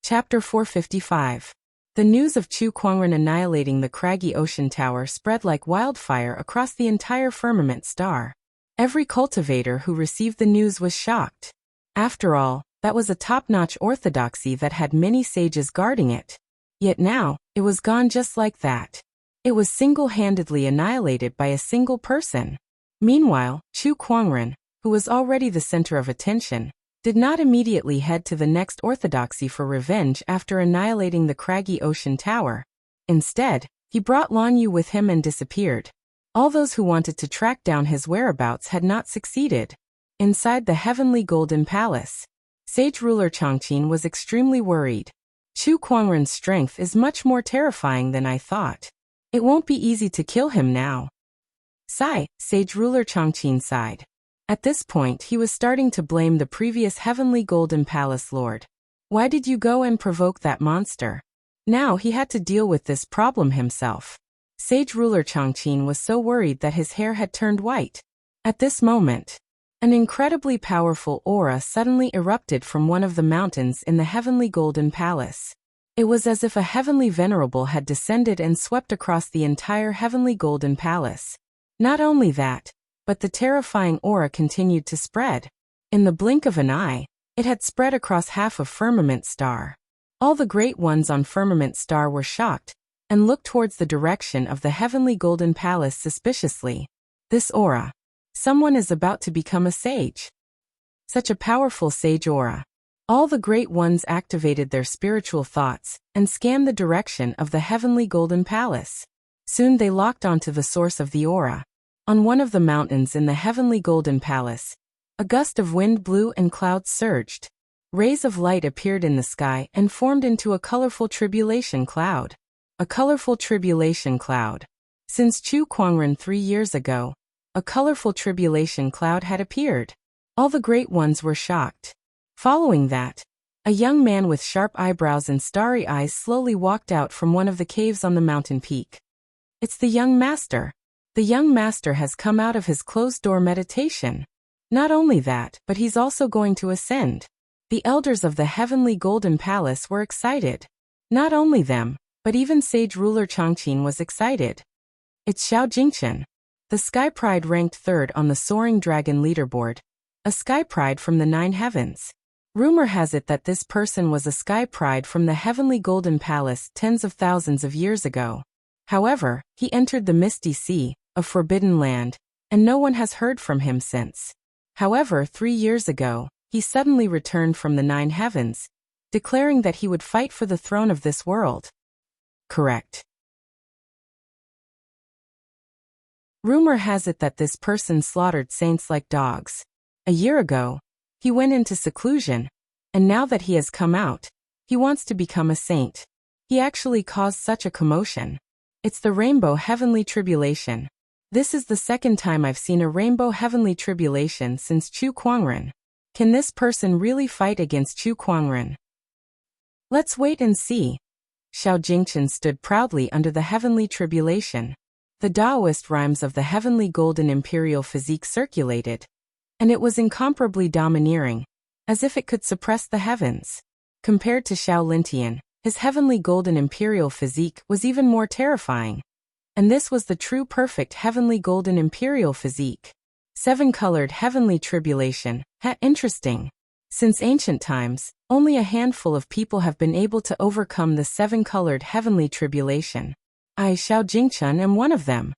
Chapter 455. The news of Chu Kuangren annihilating the craggy ocean tower spread like wildfire across the entire firmament star. Every cultivator who received the news was shocked. After all, that was a top-notch orthodoxy that had many sages guarding it. Yet now, it was gone just like that. It was single-handedly annihilated by a single person. Meanwhile, Chu Kuangren, who was already the center of attention, did not immediately head to the next orthodoxy for revenge after annihilating the craggy ocean tower. Instead, he brought Lan Yu with him and disappeared. All those who wanted to track down his whereabouts had not succeeded. Inside the heavenly golden palace, sage ruler Changqin was extremely worried. Chu Kuangren's strength is much more terrifying than I thought. It won't be easy to kill him now. Sigh, sage ruler Changqin sighed. At this point he was starting to blame the previous heavenly golden palace lord. Why did you go and provoke that monster? Now he had to deal with this problem himself. Sage ruler Changqin was so worried that his hair had turned white. At this moment, an incredibly powerful aura suddenly erupted from one of the mountains in the heavenly golden palace. It was as if a heavenly venerable had descended and swept across the entire heavenly golden palace. Not only that, but the terrifying aura continued to spread. In the blink of an eye, it had spread across half of Firmament Star. All the great ones on Firmament Star were shocked, and looked towards the direction of the heavenly golden palace suspiciously. This aura. Someone is about to become a sage. Such a powerful sage aura. All the great ones activated their spiritual thoughts, and scanned the direction of the heavenly golden palace. Soon they locked onto the source of the aura. On one of the mountains in the heavenly golden palace, a gust of wind blew and clouds surged. Rays of light appeared in the sky and formed into a colorful tribulation cloud. A colorful tribulation cloud. Since Chu Kuangren 3 years ago, a colorful tribulation cloud had appeared. All the great ones were shocked. Following that, a young man with sharp eyebrows and starry eyes slowly walked out from one of the caves on the mountain peak. It's the young master. The young master has come out of his closed-door meditation. Not only that, but he's also going to ascend. The elders of the heavenly golden palace were excited. Not only them, but even sage ruler Changqin was excited. It's Xiao Jingchen. The Sky Pride ranked 3rd on the Soaring Dragon leaderboard. A Sky Pride from the 9 heavens. Rumor has it that this person was a sky pride from the heavenly golden palace tens of thousands of years ago. However, he entered the misty sea, a forbidden land, and no one has heard from him since. However, 3 years ago, he suddenly returned from the 9 heavens, declaring that he would fight for the throne of this world. Correct. Rumor has it that this person slaughtered saints like dogs. A year ago, he went into seclusion, and now that he has come out, he wants to become a saint. He actually caused such a commotion. It's the rainbow heavenly tribulation. This is the second time I've seen a rainbow heavenly tribulation since Chu Kuangren. Can this person really fight against Chu Kuangren? Let's wait and see. Xiao Jingchen stood proudly under the heavenly tribulation. The Taoist rhymes of the heavenly golden imperial physique circulated, and it was incomparably domineering, as if it could suppress the heavens. Compared to Xiao Lintian, his heavenly golden imperial physique was even more terrifying. And this was the true perfect heavenly golden imperial physique. 7-colored heavenly tribulation. Interesting. Since ancient times, only a handful of people have been able to overcome the 7-colored heavenly tribulation. I, Xiao Jingchen, am one of them.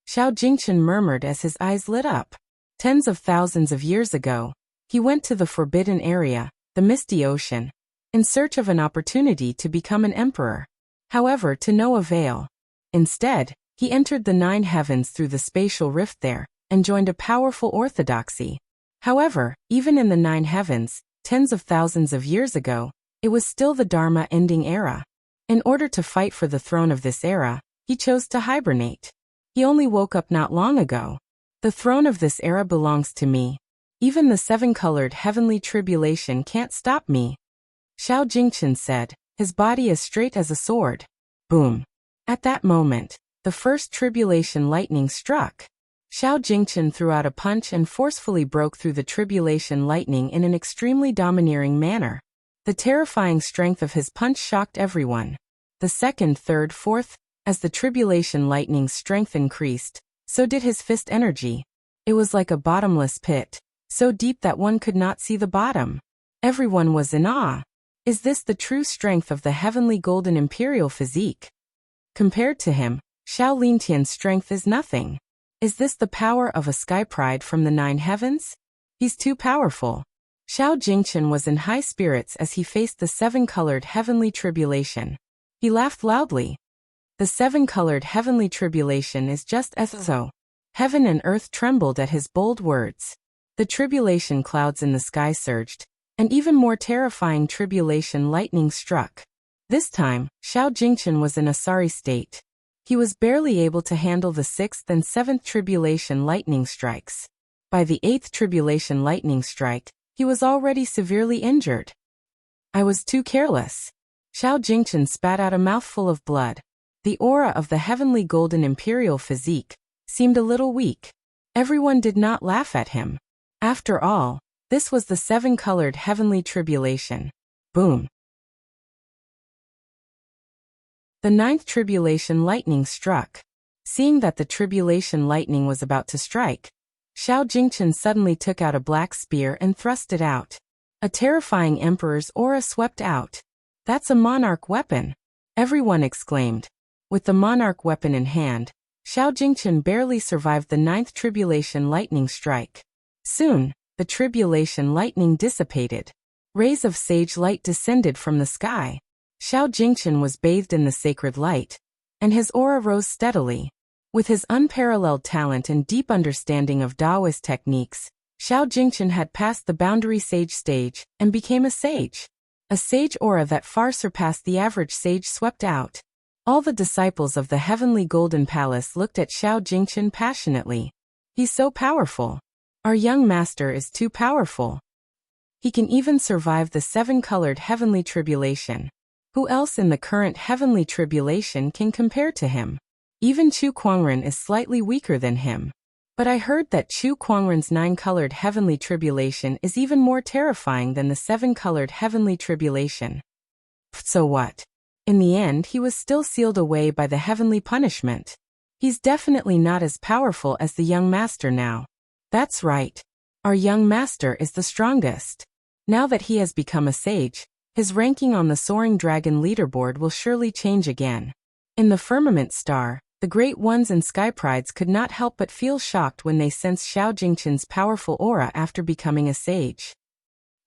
Xiao Jingchen murmured as his eyes lit up. Tens of thousands of years ago, he went to the forbidden area, the misty ocean, in search of an opportunity to become an emperor. However, to no avail. Instead, he entered the 9 heavens through the spatial rift there, and joined a powerful orthodoxy. However, even in the 9 heavens, tens of thousands of years ago, it was still the Dharma-ending era. In order to fight for the throne of this era, he chose to hibernate. He only woke up not long ago. The throne of this era belongs to me. Even the 7-colored heavenly tribulation can't stop me. Xiao Jingchen said, his body as straight as a sword. Boom. At that moment, the first tribulation lightning struck. Xiao Jingchen threw out a punch and forcefully broke through the tribulation lightning in an extremely domineering manner. The terrifying strength of his punch shocked everyone. The second, third, fourth, as the tribulation lightning's strength increased, so did his fist energy. It was like a bottomless pit, so deep that one could not see the bottom. Everyone was in awe. Is this the true strength of the heavenly golden imperial physique? Compared to him, Xiao Lintian's strength is nothing. Is this the power of a sky pride from the 9 heavens? He's too powerful. Xiao Jingchen was in high spirits as he faced the 7-colored heavenly tribulation. He laughed loudly. The 7-colored heavenly tribulation is just as so. Heaven and earth trembled at his bold words. The tribulation clouds in the sky surged, and even more terrifying tribulation lightning struck. This time, Xiao Jingchen was in a sorry state. He was barely able to handle the 6th and 7th tribulation lightning strikes. By the 8th tribulation lightning strike, he was already severely injured. I was too careless. Xiao Jingchen spat out a mouthful of blood. The aura of the heavenly golden imperial physique seemed a little weak. Everyone did not laugh at him. After all, this was the 7-colored heavenly tribulation. Boom. The 9th tribulation lightning struck. Seeing that the tribulation lightning was about to strike, Xiao Jingchen suddenly took out a black spear and thrust it out. A terrifying emperor's aura swept out. That's a monarch weapon! Everyone exclaimed. With the monarch weapon in hand, Xiao Jingchen barely survived the 9th tribulation lightning strike. Soon, the tribulation lightning dissipated. Rays of sage light descended from the sky. Xiao Jingchen was bathed in the sacred light, and his aura rose steadily. With his unparalleled talent and deep understanding of Taoist techniques, Xiao Jingchen had passed the boundary sage stage and became a sage. A sage aura that far surpassed the average sage swept out. All the disciples of the heavenly golden palace looked at Xiao Jingchen passionately. He's so powerful. Our young master is too powerful. He can even survive the 7-colored heavenly tribulation. Who else in the current heavenly tribulation can compare to him? Even Chu Kuangren is slightly weaker than him. But I heard that Chu Kuangren's 9-colored heavenly tribulation is even more terrifying than the 7-colored heavenly tribulation. So what? In the end, he was still sealed away by the heavenly punishment. He's definitely not as powerful as the young master now. That's right. Our young master is the strongest. Now that he has become a sage, his ranking on the Soaring Dragon leaderboard will surely change again. In the firmament star, the Great Ones and Sky Prides could not help but feel shocked when they sensed Xiao Jingchen's powerful aura after becoming a sage.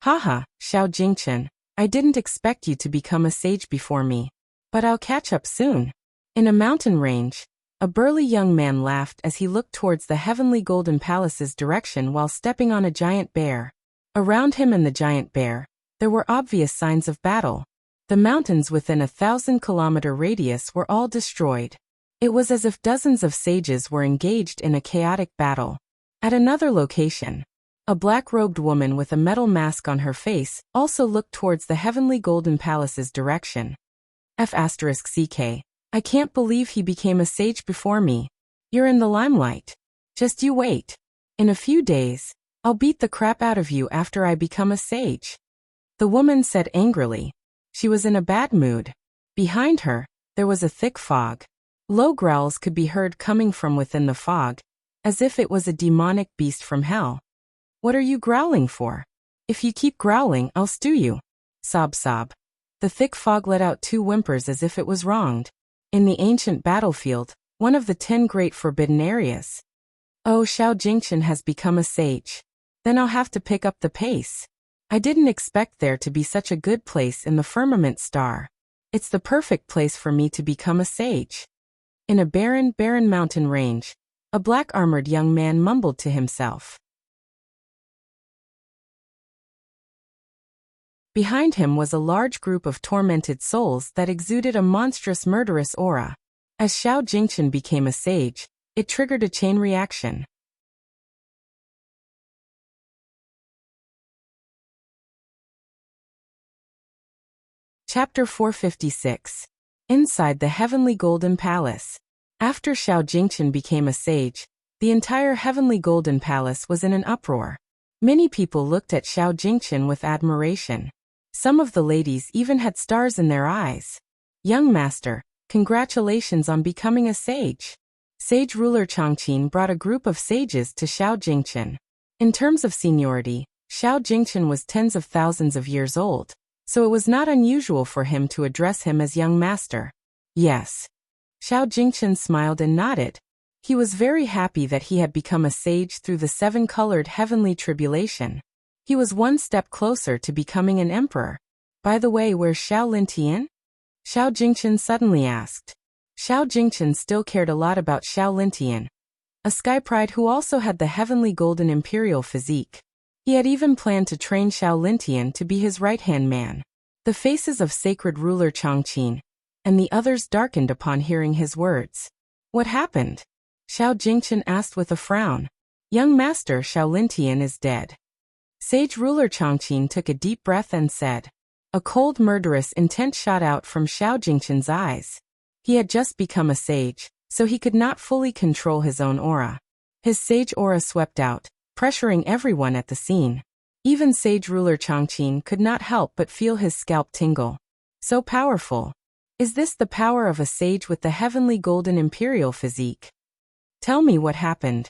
Haha, Xiao Jingchen, I didn't expect you to become a sage before me. But I'll catch up soon. In a mountain range, a burly young man laughed as he looked towards the heavenly golden palace's direction while stepping on a giant bear. Around him and the giant bear, there were obvious signs of battle. The mountains within a 1,000-kilometer radius were all destroyed. It was as if dozens of sages were engaged in a chaotic battle. At another location, a black-robed woman with a metal mask on her face also looked towards the heavenly golden palace's direction. F*CK. I can't believe he became a sage before me. You're in the limelight. Just you wait. In a few days, I'll beat the crap out of you after I become a sage. The woman said angrily. She was in a bad mood. Behind her, there was a thick fog. Low growls could be heard coming from within the fog, as if it was a demonic beast from hell. What are you growling for? If you keep growling, I'll stew you. Sob sob. The thick fog let out 2 whimpers as if it was wronged. In the ancient battlefield, one of the 10 great forbidden areas. Oh, Xiao Jingchen has become a sage. Then I'll have to pick up the pace. I didn't expect there to be such a good place in the firmament star. It's the perfect place for me to become a sage. In a barren mountain range, a black-armored young man mumbled to himself. Behind him was a large group of tormented souls that exuded a monstrous murderous aura. As Xiao Jingchen became a sage, it triggered a chain reaction. Chapter 456. Inside the Heavenly Golden Palace. After Xiao Jingchen became a sage, the entire Heavenly Golden Palace was in an uproar. Many people looked at Xiao Jingchen with admiration. Some of the ladies even had stars in their eyes. Young master, congratulations on becoming a sage. Sage ruler Changqin brought a group of sages to Xiao Jingchen. In terms of seniority, Xiao Jingchen was tens of thousands of years old, so it was not unusual for him to address him as young master. Yes. Xiao Jingchen smiled and nodded. He was very happy that he had become a sage through the 7-colored heavenly tribulation. He was one step closer to becoming an emperor. By the way, where's Xiao Lintian? Xiao Jingchen suddenly asked. Xiao Jingchen still cared a lot about Xiao Lintian, a sky pride who also had the heavenly golden imperial physique. He had even planned to train Xiao Lintian to be his right-hand man. The faces of sacred ruler Changqin and the others darkened upon hearing his words. What happened? Xiao Jingchen asked with a frown. Young master Xiao Lintian is dead. Sage ruler Changqin took a deep breath and said. A cold murderous intent shot out from Xiao Jingchen's eyes. He had just become a sage, so he could not fully control his own aura. His sage aura swept out, pressuring everyone at the scene. Even sage ruler Changqin could not help but feel his scalp tingle. So powerful. Is this the power of a sage with the heavenly golden imperial physique? Tell me what happened.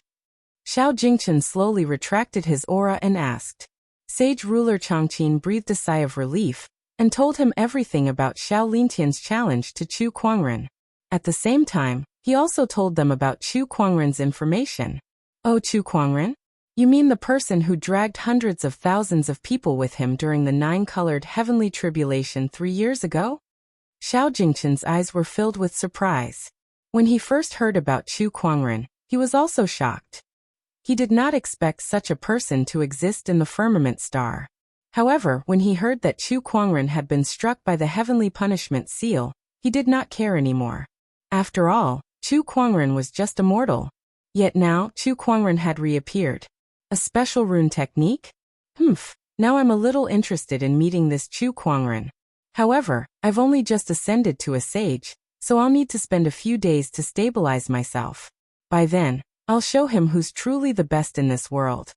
Xiao Jingchen slowly retracted his aura and asked. Sage ruler Changqin breathed a sigh of relief and told him everything about Xiao Lintian's challenge to Chu Kuangren. At the same time, he also told them about Chu Kuangren's information. Oh, Chu Kuangren? You mean the person who dragged hundreds of thousands of people with him during the 9-colored heavenly tribulation 3 years ago? Xiao Jingchen's eyes were filled with surprise. When he first heard about Chu Kuangren, he was also shocked. He did not expect such a person to exist in the firmament star. However, when he heard that Chu Kuangren had been struck by the heavenly punishment seal, he did not care anymore. After all, Chu Kuangren was just a mortal. Yet now, Chu Kuangren had reappeared. A special rune technique? Now I'm a little interested in meeting this Chu Kuangren. However, I've only just ascended to a sage, so I'll need to spend a few days to stabilize myself. By then, I'll show him who's truly the best in this world.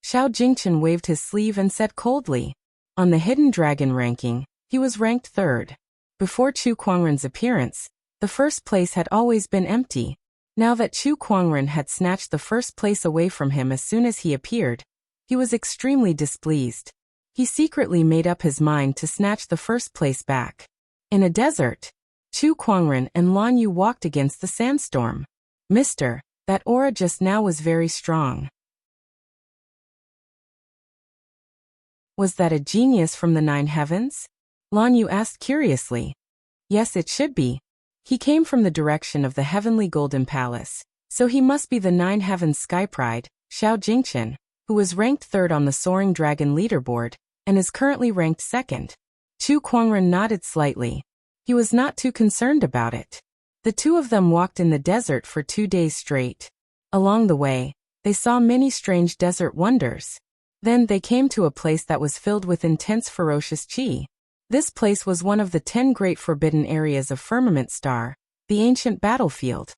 Xiao Jingchen waved his sleeve and said coldly. On the hidden dragon ranking, he was ranked 3rd. Before Chu Kuangren's appearance, the first place had always been empty. Now that Chu Kuangren had snatched the first place away from him as soon as he appeared, he was extremely displeased. He secretly made up his mind to snatch the first place back. In a desert, Chu Kuangren and Lan Yu walked against the sandstorm. Mister, that aura just now was very strong. Was that a genius from the 9 heavens? Lan Yu asked curiously. Yes, it should be. He came from the direction of the heavenly golden palace, so he must be the 9 heavens sky pride, Xiao Jingchen, who was ranked 3rd on the Soaring Dragon leaderboard, and is currently ranked 2nd. Chu Kuangren nodded slightly. He was not too concerned about it. The two of them walked in the desert for 2 days straight. Along the way, they saw many strange desert wonders. Then they came to a place that was filled with intense ferocious qi. This place was one of the 10 great forbidden areas of Firmament Star, the ancient battlefield.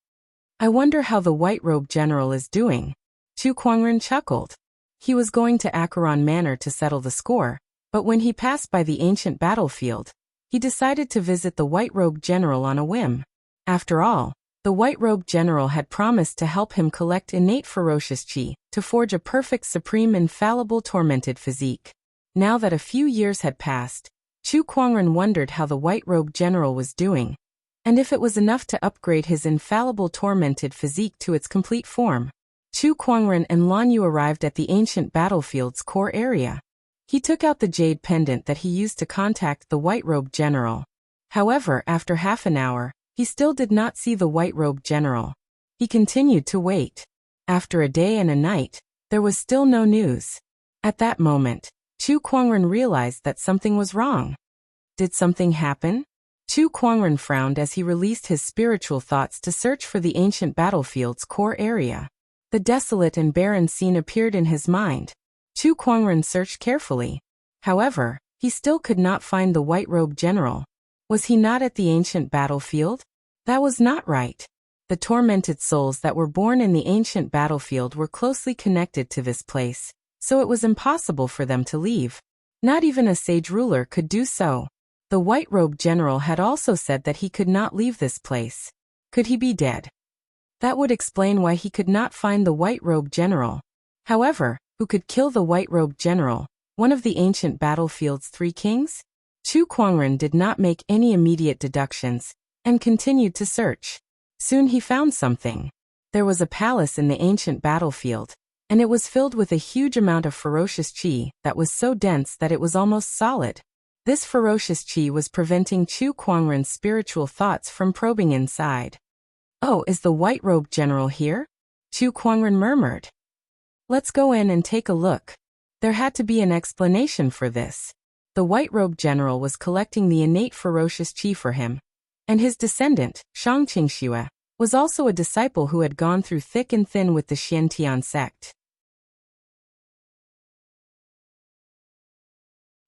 I wonder how the white-robed general is doing. Chu Kuangren chuckled. He was going to Acheron Manor to settle the score, but when he passed by the ancient battlefield, he decided to visit the white-robed general on a whim. After all, the white-robed general had promised to help him collect innate ferocious qi to forge a perfect supreme infallible tormented physique. Now that a few years had passed, Chu Kuangren wondered how the white-robed general was doing, and if it was enough to upgrade his infallible tormented physique to its complete form. Chu Kuangren and Lan Yu arrived at the ancient battlefield's core area. He took out the jade pendant that he used to contact the white-robed general. However, after half an hour, he still did not see the white-robed general. He continued to wait. After a day and a night, there was still no news. At that moment, Chu Kuangren realized that something was wrong. Did something happen? Chu Kuangren frowned as he released his spiritual thoughts to search for the ancient battlefield's core area. The desolate and barren scene appeared in his mind. Chu Kuangren searched carefully. However, he still could not find the white-robed general. Was he not at the ancient battlefield? That was not right. The tormented souls that were born in the ancient battlefield were closely connected to this place, so it was impossible for them to leave. Not even a sage ruler could do so. The white-robed general had also said that he could not leave this place. Could he be dead? That would explain why he could not find the white-robed general. However, who could kill the white-robed general, one of the ancient battlefield's 3 kings? Chu Kuangren did not make any immediate deductions, and continued to search. Soon he found something. There was a palace in the ancient battlefield, and it was filled with a huge amount of ferocious qi that was so dense that it was almost solid. This ferocious qi was preventing Chu Kuangren's spiritual thoughts from probing inside. Oh, is the white-robed general here? Chu Kuangren murmured. Let's go in and take a look. There had to be an explanation for this. The white-robed general was collecting the innate ferocious qi for him, and his descendant, Shang Qingxue, was also a disciple who had gone through thick and thin with the Xiantian sect.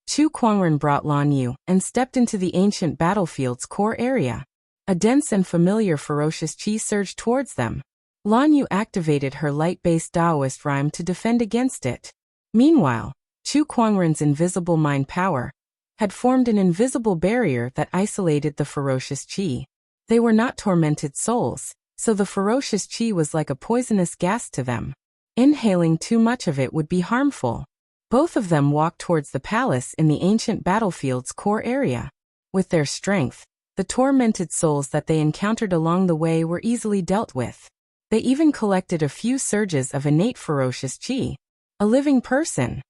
Chu Kuangren brought Lan Yu and stepped into the ancient battlefield's core area. A dense and familiar ferocious qi surged towards them. Lan Yu activated her light-based Taoist rhyme to defend against it. Meanwhile, Chu Kuangren's invisible mind power had formed an invisible barrier that isolated the ferocious qi. They were not tormented souls, so the ferocious qi was like a poisonous gas to them. Inhaling too much of it would be harmful. Both of them walked towards the palace in the ancient battlefield's core area. With their strength, the tormented souls that they encountered along the way were easily dealt with. They even collected a few surges of innate ferocious qi. A living person.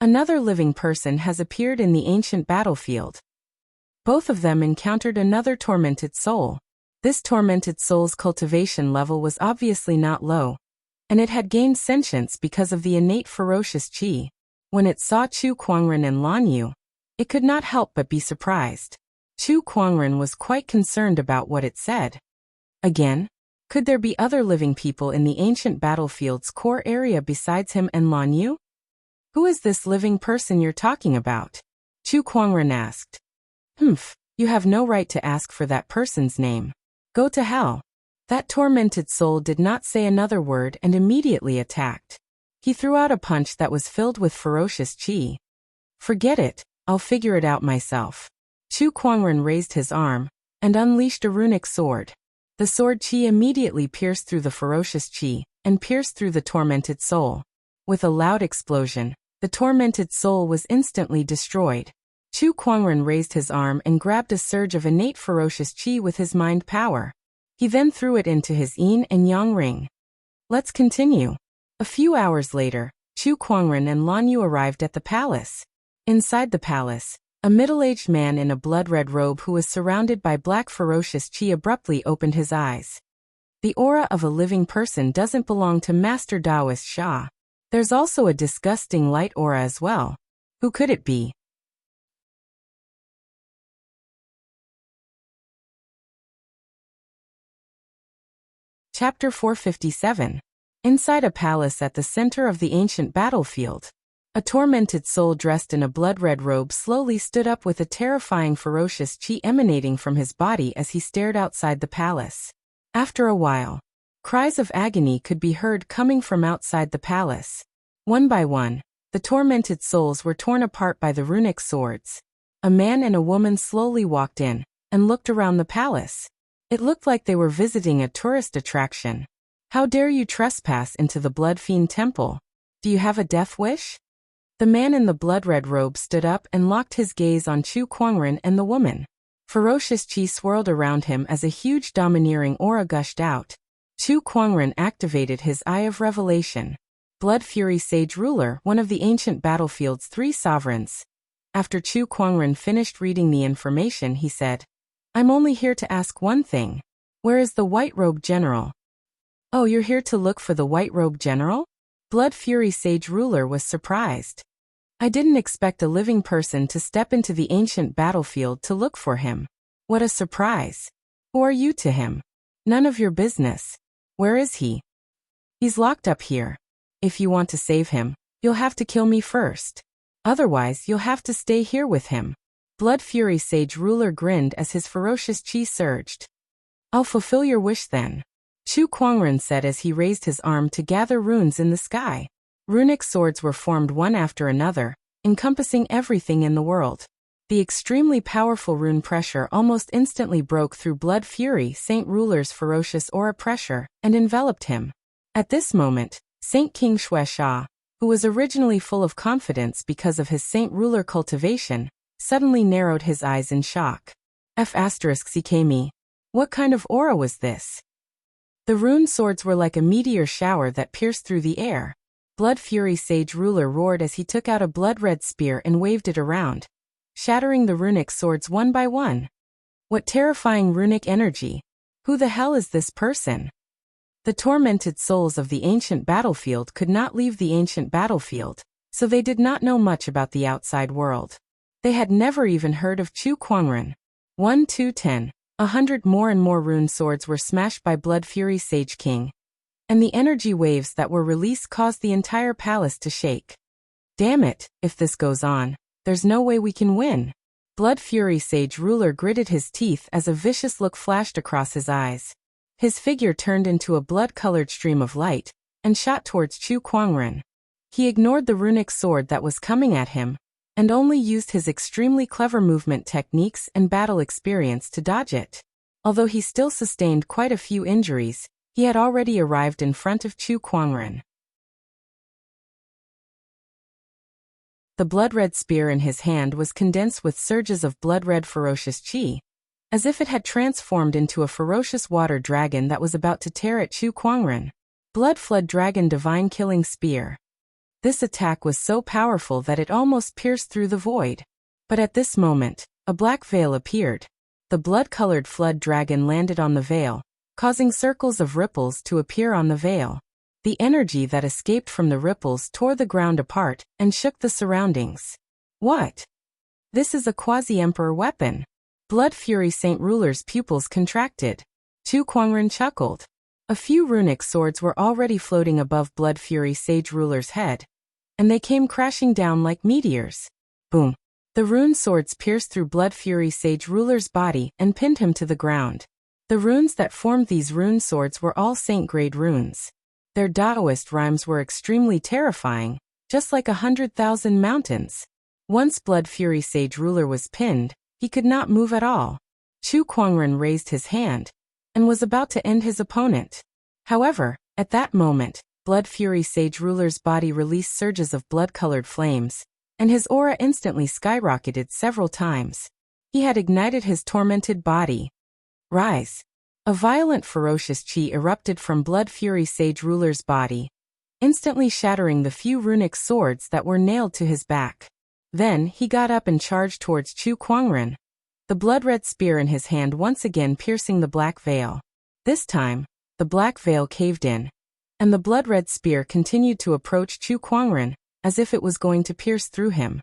Another living person has appeared in the ancient battlefield. Both of them encountered another tormented soul. This tormented soul's cultivation level was obviously not low, and it had gained sentience because of the innate ferocious qi. When it saw Chu Kuangren and Lan Yu, it could not help but be surprised. Chu Kuangren was quite concerned about what it said. Again, could there be other living people in the ancient battlefield's core area besides him and Lan Yu? Who is this living person you're talking about? Chu Kuangren asked. You have no right to ask for that person's name. Go to hell. That tormented soul did not say another word and immediately attacked. He threw out a punch that was filled with ferocious qi. Forget it, I'll figure it out myself. Chu Kuangren raised his arm and unleashed a runic sword. The sword qi immediately pierced through the ferocious qi and pierced through the tormented soul. With a loud explosion, The tormented soul was instantly destroyed. Chu Kuangren raised his arm and grabbed a surge of innate ferocious qi with his mind power. He then threw it into his yin and yang ring. Let's continue. A few hours later, Chu Kuangren and Lan Yu arrived at the palace. Inside the palace, a middle-aged man in a blood-red robe who was surrounded by black ferocious qi abruptly opened his eyes. The aura of a living person doesn't belong to Master Taoist Xia. There's also a disgusting light aura as well. Who could it be? Chapter 457. Inside a palace at the center of the ancient battlefield. A tormented soul dressed in a blood-red robe slowly stood up with a terrifying ferocious qi emanating from his body as he stared outside the palace. After a while, cries of agony could be heard coming from outside the palace. One by one, the tormented souls were torn apart by the runic swords. A man and a woman slowly walked in and looked around the palace. It looked like they were visiting a tourist attraction. How dare you trespass into the Blood Fiend Temple? Do you have a death wish? The man in the blood-red robe stood up and locked his gaze on Chu Kuangren and the woman. Ferocious qi swirled around him as a huge domineering aura gushed out. Chu Kuangren activated his Eye of Revelation. Blood Fury Sage Ruler, one of the ancient battlefield's 3 sovereigns. After Chu Kuangren finished reading the information, he said, I'm only here to ask one thing. Where is the white-robed general? Oh, you're here to look for the white-robed general? Blood Fury Sage Ruler was surprised. I didn't expect a living person to step into the ancient battlefield to look for him. What a surprise. Who are you to him? None of your business. Where is he? He's locked up here. If you want to save him, you'll have to kill me first. Otherwise, you'll have to stay here with him. Blood Fury Sage Ruler grinned as his ferocious qi surged. I'll fulfill your wish then. Chu Kuangren said as he raised his arm to gather runes in the sky. Runic swords were formed one after another, encompassing everything in the world. The extremely powerful rune pressure almost instantly broke through Blood Fury Saint Ruler's ferocious aura pressure and enveloped him. At this moment, Saint King Shueisha, who was originally full of confidence because of his Saint Ruler cultivation, suddenly narrowed his eyes in shock. F***CKME. What kind of aura was this? The rune swords were like a meteor shower that pierced through the air. Blood Fury Sage Ruler roared as he took out a blood-red spear and waved it around, shattering the runic swords one by one. What terrifying runic energy! Who the hell is this person? The tormented souls of the ancient battlefield could not leave the ancient battlefield, so they did not know much about the outside world. They had never even heard of Chu Kuangren. 1, 2, 10. 100 more and more rune swords were smashed by Blood Fury Sage King. And the energy waves that were released caused the entire palace to shake. Damn it, if this goes on, there's no way we can win. Blood Fury Sage Ruler gritted his teeth as a vicious look flashed across his eyes. His figure turned into a blood-colored stream of light and shot towards Chu Kuangren. He ignored the runic sword that was coming at him and only used his extremely clever movement techniques and battle experience to dodge it. Although he still sustained quite a few injuries, he had already arrived in front of Chu Kuangren. The blood-red spear in his hand was condensed with surges of blood-red ferocious qi, as if it had transformed into a ferocious water dragon that was about to tear at Chu Kuangren. Blood Flood Dragon Divine Killing Spear. This attack was so powerful that it almost pierced through the void. But at this moment, a black veil appeared. The blood-colored flood dragon landed on the veil, causing circles of ripples to appear on the veil. The energy that escaped from the ripples tore the ground apart and shook the surroundings. What? This is a quasi-emperor weapon. Blood Fury Saint Ruler's pupils contracted. Chu Kuangren chuckled. A few runic swords were already floating above Blood Fury Sage Ruler's head, and they came crashing down like meteors. Boom. The rune swords pierced through Blood Fury Sage Ruler's body and pinned him to the ground. The runes that formed these rune swords were all saint-grade runes. Their Taoist rhymes were extremely terrifying, just like 100,000 mountains. Once Blood Fury Sage Ruler was pinned, he could not move at all. Chu Kuangren raised his hand and was about to end his opponent. However, at that moment, Blood Fury Sage Ruler's body released surges of blood-colored flames, and his aura instantly skyrocketed several times. He had ignited his tormented body. Rise! A violent ferocious chi erupted from Blood Fury Sage Ruler's body, instantly shattering the few runic swords that were nailed to his back. Then he got up and charged towards Chu Kuangren, the blood-red spear in his hand once again piercing the black veil. This time, the black veil caved in, and the blood-red spear continued to approach Chu Kuangren, as if it was going to pierce through him.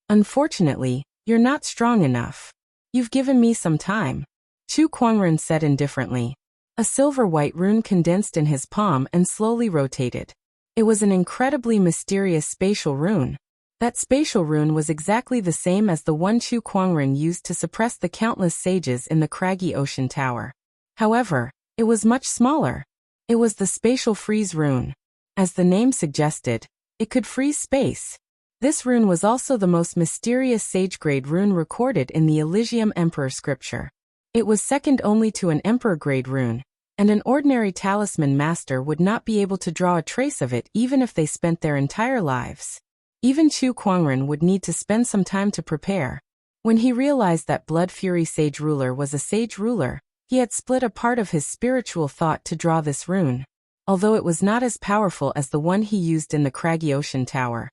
Unfortunately, you're not strong enough. You've given me some time, Chu Kuangren said indifferently. A silver-white rune condensed in his palm and slowly rotated. It was an incredibly mysterious spatial rune. That spatial rune was exactly the same as the one Chu Kuangren used to suppress the countless sages in the craggy ocean tower. However, it was much smaller. It was the spatial freeze rune. As the name suggested, it could freeze space. This rune was also the most mysterious sage-grade rune recorded in the Elysium Emperor scripture. It was second only to an Emperor-grade rune, and an ordinary talisman master would not be able to draw a trace of it even if they spent their entire lives. Even Chu Kuangren would need to spend some time to prepare. When he realized that Blood Fury Sage Ruler was a sage ruler, he had split a part of his spiritual thought to draw this rune. Although it was not as powerful as the one he used in the craggy ocean tower,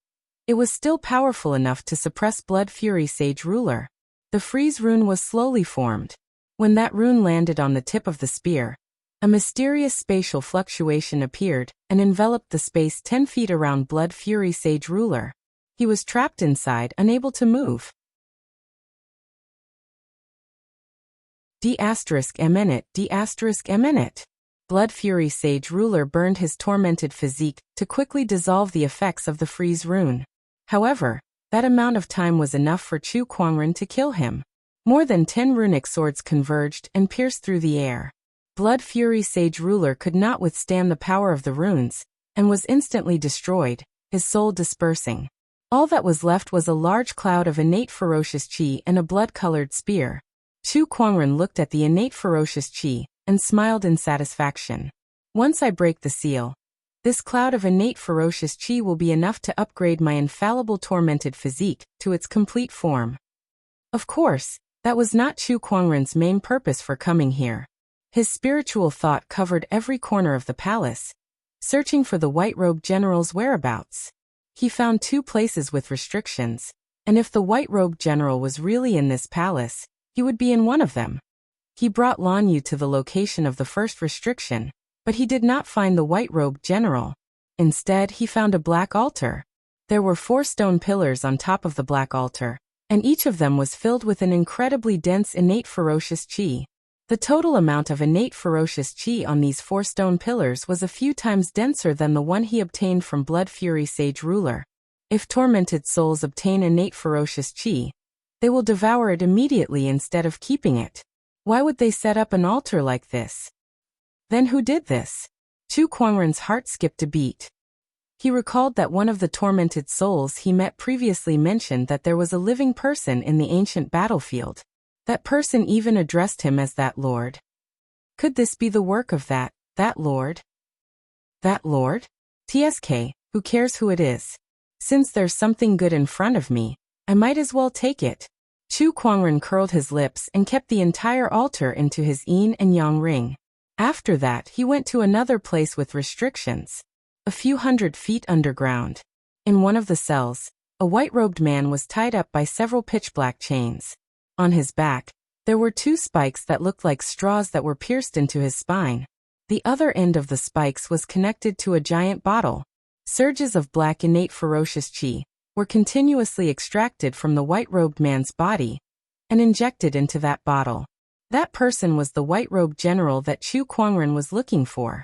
it was still powerful enough to suppress Blood Fury Sage Ruler. The freeze rune was slowly formed. When that rune landed on the tip of the spear, a mysterious spatial fluctuation appeared and enveloped the space 10 feet around Blood Fury Sage Ruler. He was trapped inside, unable to move. D****. Blood Fury Sage Ruler burned his tormented physique to quickly dissolve the effects of the freeze rune. However, that amount of time was enough for Chu Kuangren to kill him. More than 10 runic swords converged and pierced through the air. Blood Fury Sage Ruler could not withstand the power of the runes, and was instantly destroyed, his soul dispersing. All that was left was a large cloud of innate ferocious chi and a blood-colored spear. Chu Kuangren looked at the innate ferocious chi, and smiled in satisfaction. Once I break the seal, this cloud of innate ferocious chi will be enough to upgrade my infallible tormented physique to its complete form. Of course, that was not Chu Kuangren's main purpose for coming here. His spiritual thought covered every corner of the palace, searching for the white-robed general's whereabouts. He found 2 places with restrictions, and if the white-robed general was really in this palace, he would be in one of them. He brought Lan Yu to the location of the first restriction, but he did not find the white-robed general. Instead, he found a black altar. There were 4 stone pillars on top of the black altar, and each of them was filled with an incredibly dense innate ferocious chi. The total amount of innate ferocious chi on these 4 stone pillars was a few times denser than the one he obtained from Blood Fury Sage Ruler. If tormented souls obtain innate ferocious chi, they will devour it immediately instead of keeping it. Why would they set up an altar like this? Then who did this? Chu Kuangren's heart skipped a beat. He recalled that one of the tormented souls he met previously mentioned that there was a living person in the ancient battlefield. That person even addressed him as that lord. Could this be the work of that lord? That lord? TSK, who cares who it is? Since there's something good in front of me, I might as well take it. Chu Kuangren curled his lips and kept the entire altar into his yin and yang ring. After that, he went to another place with restrictions. A few 100 feet underground. In one of the cells, a white-robed man was tied up by several pitch-black chains. On his back, there were 2 spikes that looked like straws that were pierced into his spine. The other end of the spikes was connected to a giant bottle. Surges of black innate ferocious chi were continuously extracted from the white-robed man's body and injected into that bottle. That person was the white-robed general that Chu Kuangren was looking for.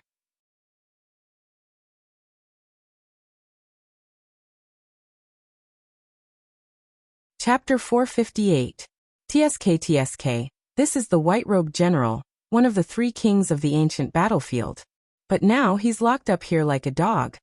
Chapter 458. TSK. This is the white-robed general, one of the 3 kings of the ancient battlefield. But now he's locked up here like a dog.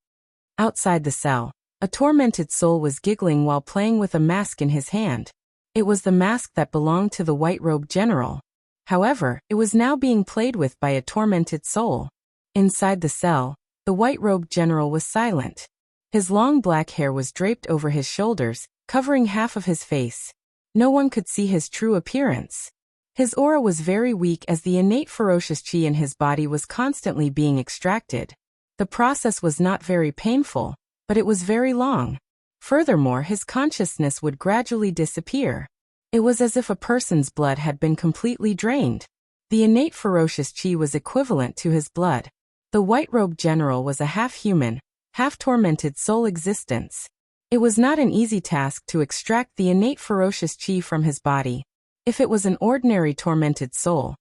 Outside the cell, a tormented soul was giggling while playing with a mask in his hand. It was the mask that belonged to the white-robed general. However, it was now being played with by a tormented soul. Inside the cell, The white-robed general was silent. His long black hair was draped over his shoulders, covering half of his face. No one could see his true appearance. His aura was very weak as the innate ferocious chi in his body was constantly being extracted. The process was not very painful, but it was very long. Furthermore, his consciousness would gradually disappear. It was as if a person's blood had been completely drained. The innate ferocious chi was equivalent to his blood. The white-robed general was a half-human, half-tormented soul existence. It was not an easy task to extract the innate ferocious chi from his body. If it was an ordinary tormented soul,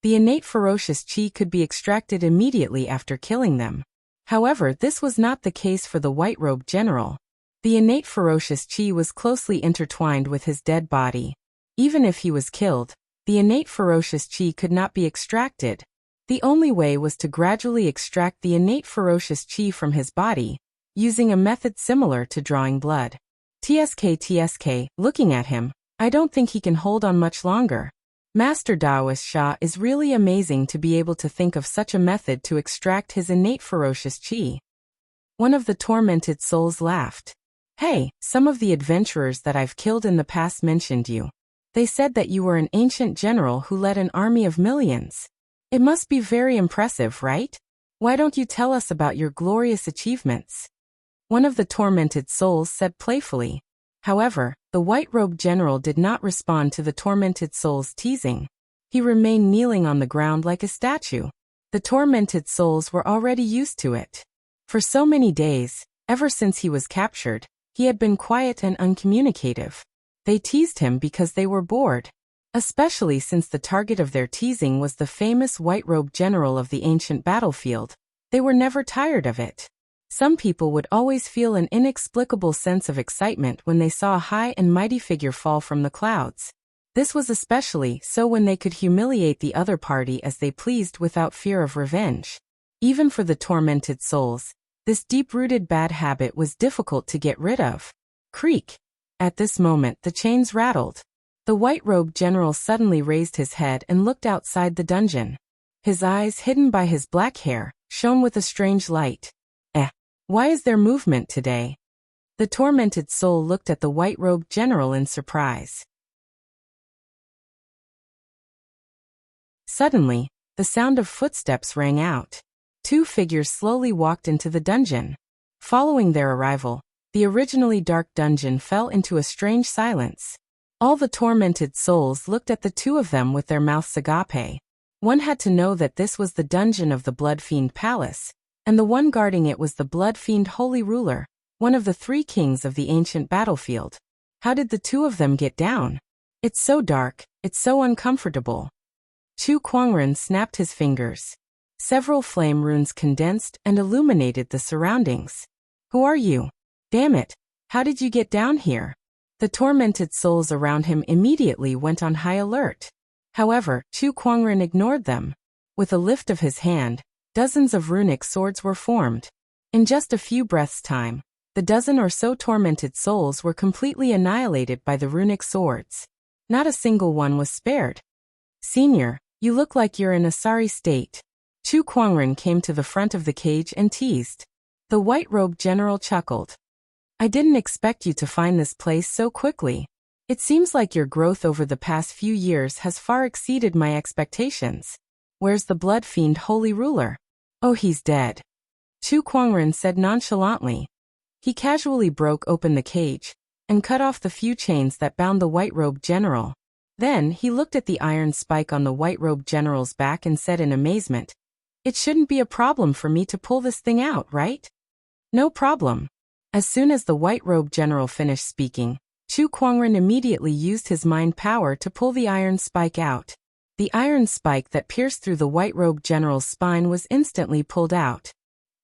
the innate ferocious chi could be extracted immediately after killing them. However, this was not the case for the white-robed general. The innate ferocious chi was closely intertwined with his dead body. Even if he was killed, the innate ferocious chi could not be extracted. The only way was to gradually extract the innate ferocious chi from his body, using a method similar to drawing blood. TSK, looking at him, I don't think he can hold on much longer. Master Daoist Sha is really amazing to be able to think of such a method to extract his innate ferocious chi. One of the tormented souls laughed. Hey, some of the adventurers that I've killed in the past mentioned you. They said that you were an ancient general who led an army of millions. It must be very impressive, right? Why don't you tell us about your glorious achievements? One of the tormented souls said playfully. However, the white-robed general did not respond to the tormented soul's teasing. He remained kneeling on the ground like a statue. The tormented souls were already used to it. For so many days, ever since he was captured, he had been quiet and uncommunicative. They teased him because they were bored. Especially since the target of their teasing was the famous white-robed general of the ancient battlefield. They were never tired of it. Some people would always feel an inexplicable sense of excitement when they saw a high and mighty figure fall from the clouds. This was especially so when they could humiliate the other party as they pleased without fear of revenge. Even for the tormented souls, this deep-rooted bad habit was difficult to get rid of. Creak! At this moment the chains rattled. The white-robed general suddenly raised his head and looked outside the dungeon. His eyes, hidden by his black hair, shone with a strange light. Why is there movement today? The tormented soul looked at the white-robed general in surprise. Suddenly, the sound of footsteps rang out. Two figures slowly walked into the dungeon. Following their arrival, the originally dark dungeon fell into a strange silence. All the tormented souls looked at the two of them with their mouths agape. One had to know that this was the dungeon of the Blood Fiend Palace, and the one guarding it was the Blood Fiend Holy Ruler, one of the three kings of the ancient battlefield. How did the two of them get down? It's so dark, it's so uncomfortable. Chu Kuangren snapped his fingers. Several flame runes condensed and illuminated the surroundings. Who are you? Damn it, how did you get down here? The tormented souls around him immediately went on high alert. However, Chu Kuangren ignored them. With a lift of his hand, dozens of runic swords were formed. In just a few breaths' time, the dozen or so tormented souls were completely annihilated by the runic swords. Not a single one was spared. Senior, you look like you're in a sorry state. Chu Kuangren came to the front of the cage and teased. The white-robed general chuckled. I didn't expect you to find this place so quickly. It seems like your growth over the past few years has far exceeded my expectations. Where's the Blood Fiend Holy Ruler? Oh, he's dead. Chu Kuangren said nonchalantly. He casually broke open the cage and cut off the few chains that bound the white-robed general. Then he looked at the iron spike on the white-robed general's back and said in amazement, It shouldn't be a problem for me to pull this thing out, right? No problem. As soon as the white-robed general finished speaking, Chu Kuangren immediately used his mind power to pull the iron spike out. The iron spike that pierced through the white-robed general's spine was instantly pulled out.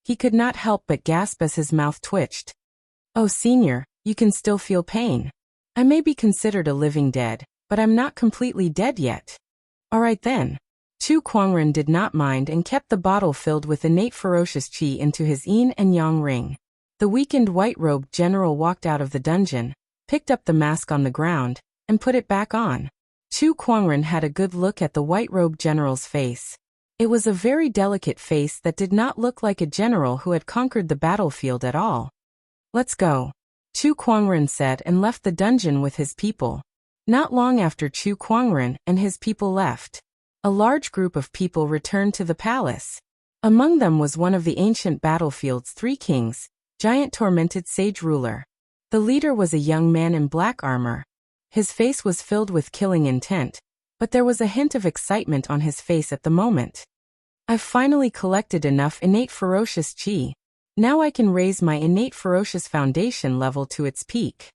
He could not help but gasp as his mouth twitched. Oh, Senior, you can still feel pain. I may be considered a living dead, but I'm not completely dead yet. All right then. Chu Kuangren did not mind and kept the bottle filled with innate ferocious chi into his yin and yang ring. The weakened white-robed general walked out of the dungeon, picked up the mask on the ground, and put it back on. Chu Kuangren had a good look at the white-robed general's face. It was a very delicate face that did not look like a general who had conquered the battlefield at all. "Let's go," Chu Kuangren said and left the dungeon with his people. Not long after Chu Kuangren and his people left, a large group of people returned to the palace. Among them was one of the ancient battlefield's 3 kings, giant tormented sage ruler. The leader was a young man in black armor. His face was filled with killing intent, but there was a hint of excitement on his face at the moment. "I've finally collected enough innate ferocious chi. Now I can raise my innate ferocious foundation level to its peak.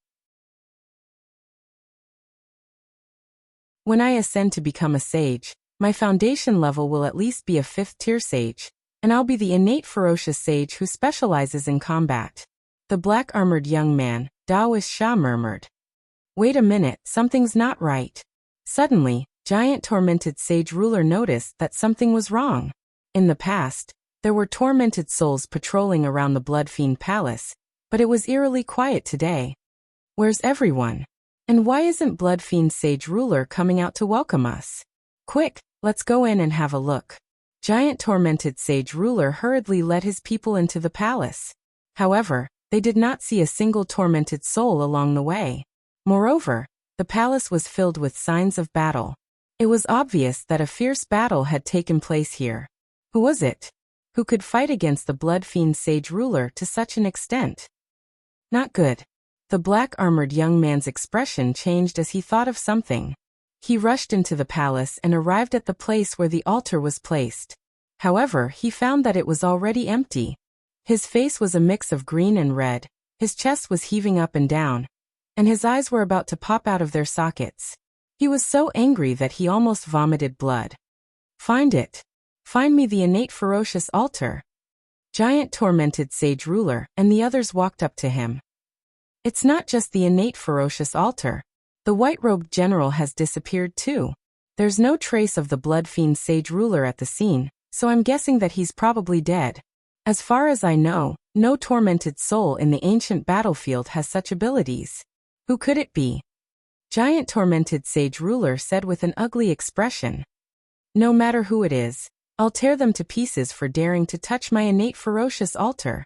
When I ascend to become a sage, my foundation level will at least be a 5th tier sage, and I'll be the innate ferocious sage who specializes in combat." The black-armored young man, Daoist Sha, murmured. "Wait a minute, something's not right." Suddenly, giant tormented sage ruler noticed that something was wrong. In the past, there were tormented souls patrolling around the Bloodfiend Palace, but it was eerily quiet today. "Where's everyone? And why isn't Bloodfiend Sage Ruler coming out to welcome us? Quick, let's go in and have a look." Giant tormented Sage Ruler hurriedly led his people into the palace. However, they did not see a single tormented soul along the way. Moreover, the palace was filled with signs of battle. It was obvious that a fierce battle had taken place here. Who was it? Who could fight against the Bloodfiend Sage Ruler to such an extent? Not good. The black-armored young man's expression changed as he thought of something. He rushed into the palace and arrived at the place where the altar was placed. However, he found that it was already empty. His face was a mix of green and red, his chest was heaving up and down, and his eyes were about to pop out of their sockets. He was so angry that he almost vomited blood. "Find it. Find me the innate ferocious altar." Giant tormented sage ruler and the others walked up to him. "It's not just the innate ferocious altar. The white-robed general has disappeared too. There's no trace of the Bloodfiend Sage Ruler at the scene, so I'm guessing that he's probably dead. As far as I know, no tormented soul in the ancient battlefield has such abilities. Who could it be?" Giant tormented Sage Ruler said with an ugly expression. "No matter who it is, I'll tear them to pieces for daring to touch my innate ferocious altar."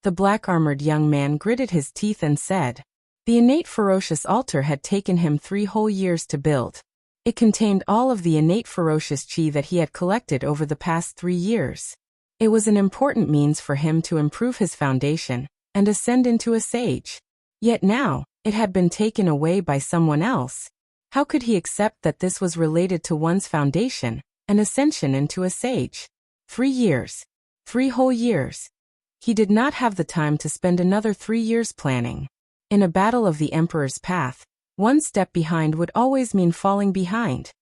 The black-armored young man gritted his teeth and said, the innate ferocious altar had taken him 3 whole years to build. It contained all of the innate ferocious chi that he had collected over the past 3 years. It was an important means for him to improve his foundation and ascend into a sage. Yet now, it had been taken away by someone else. How could he accept that this was related to one's foundation and ascension into a sage? 3 years. 3 whole years. He did not have the time to spend another 3 years planning. In a battle of the Emperor's Path, one step behind would always mean falling behind.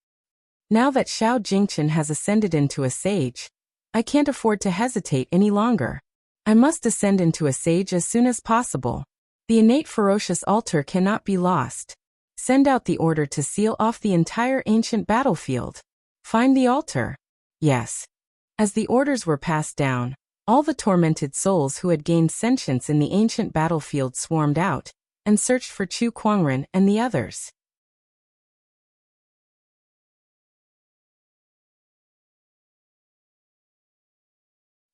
Now that Xiao Jingchen has ascended into a sage, I can't afford to hesitate any longer. I must ascend into a sage as soon as possible. The innate ferocious altar cannot be lost. Send out the order to seal off the entire ancient battlefield. Find the altar. Yes. As the orders were passed down, all the tormented souls who had gained sentience in the ancient battlefield swarmed out and searched for Chu Kuangren and the others.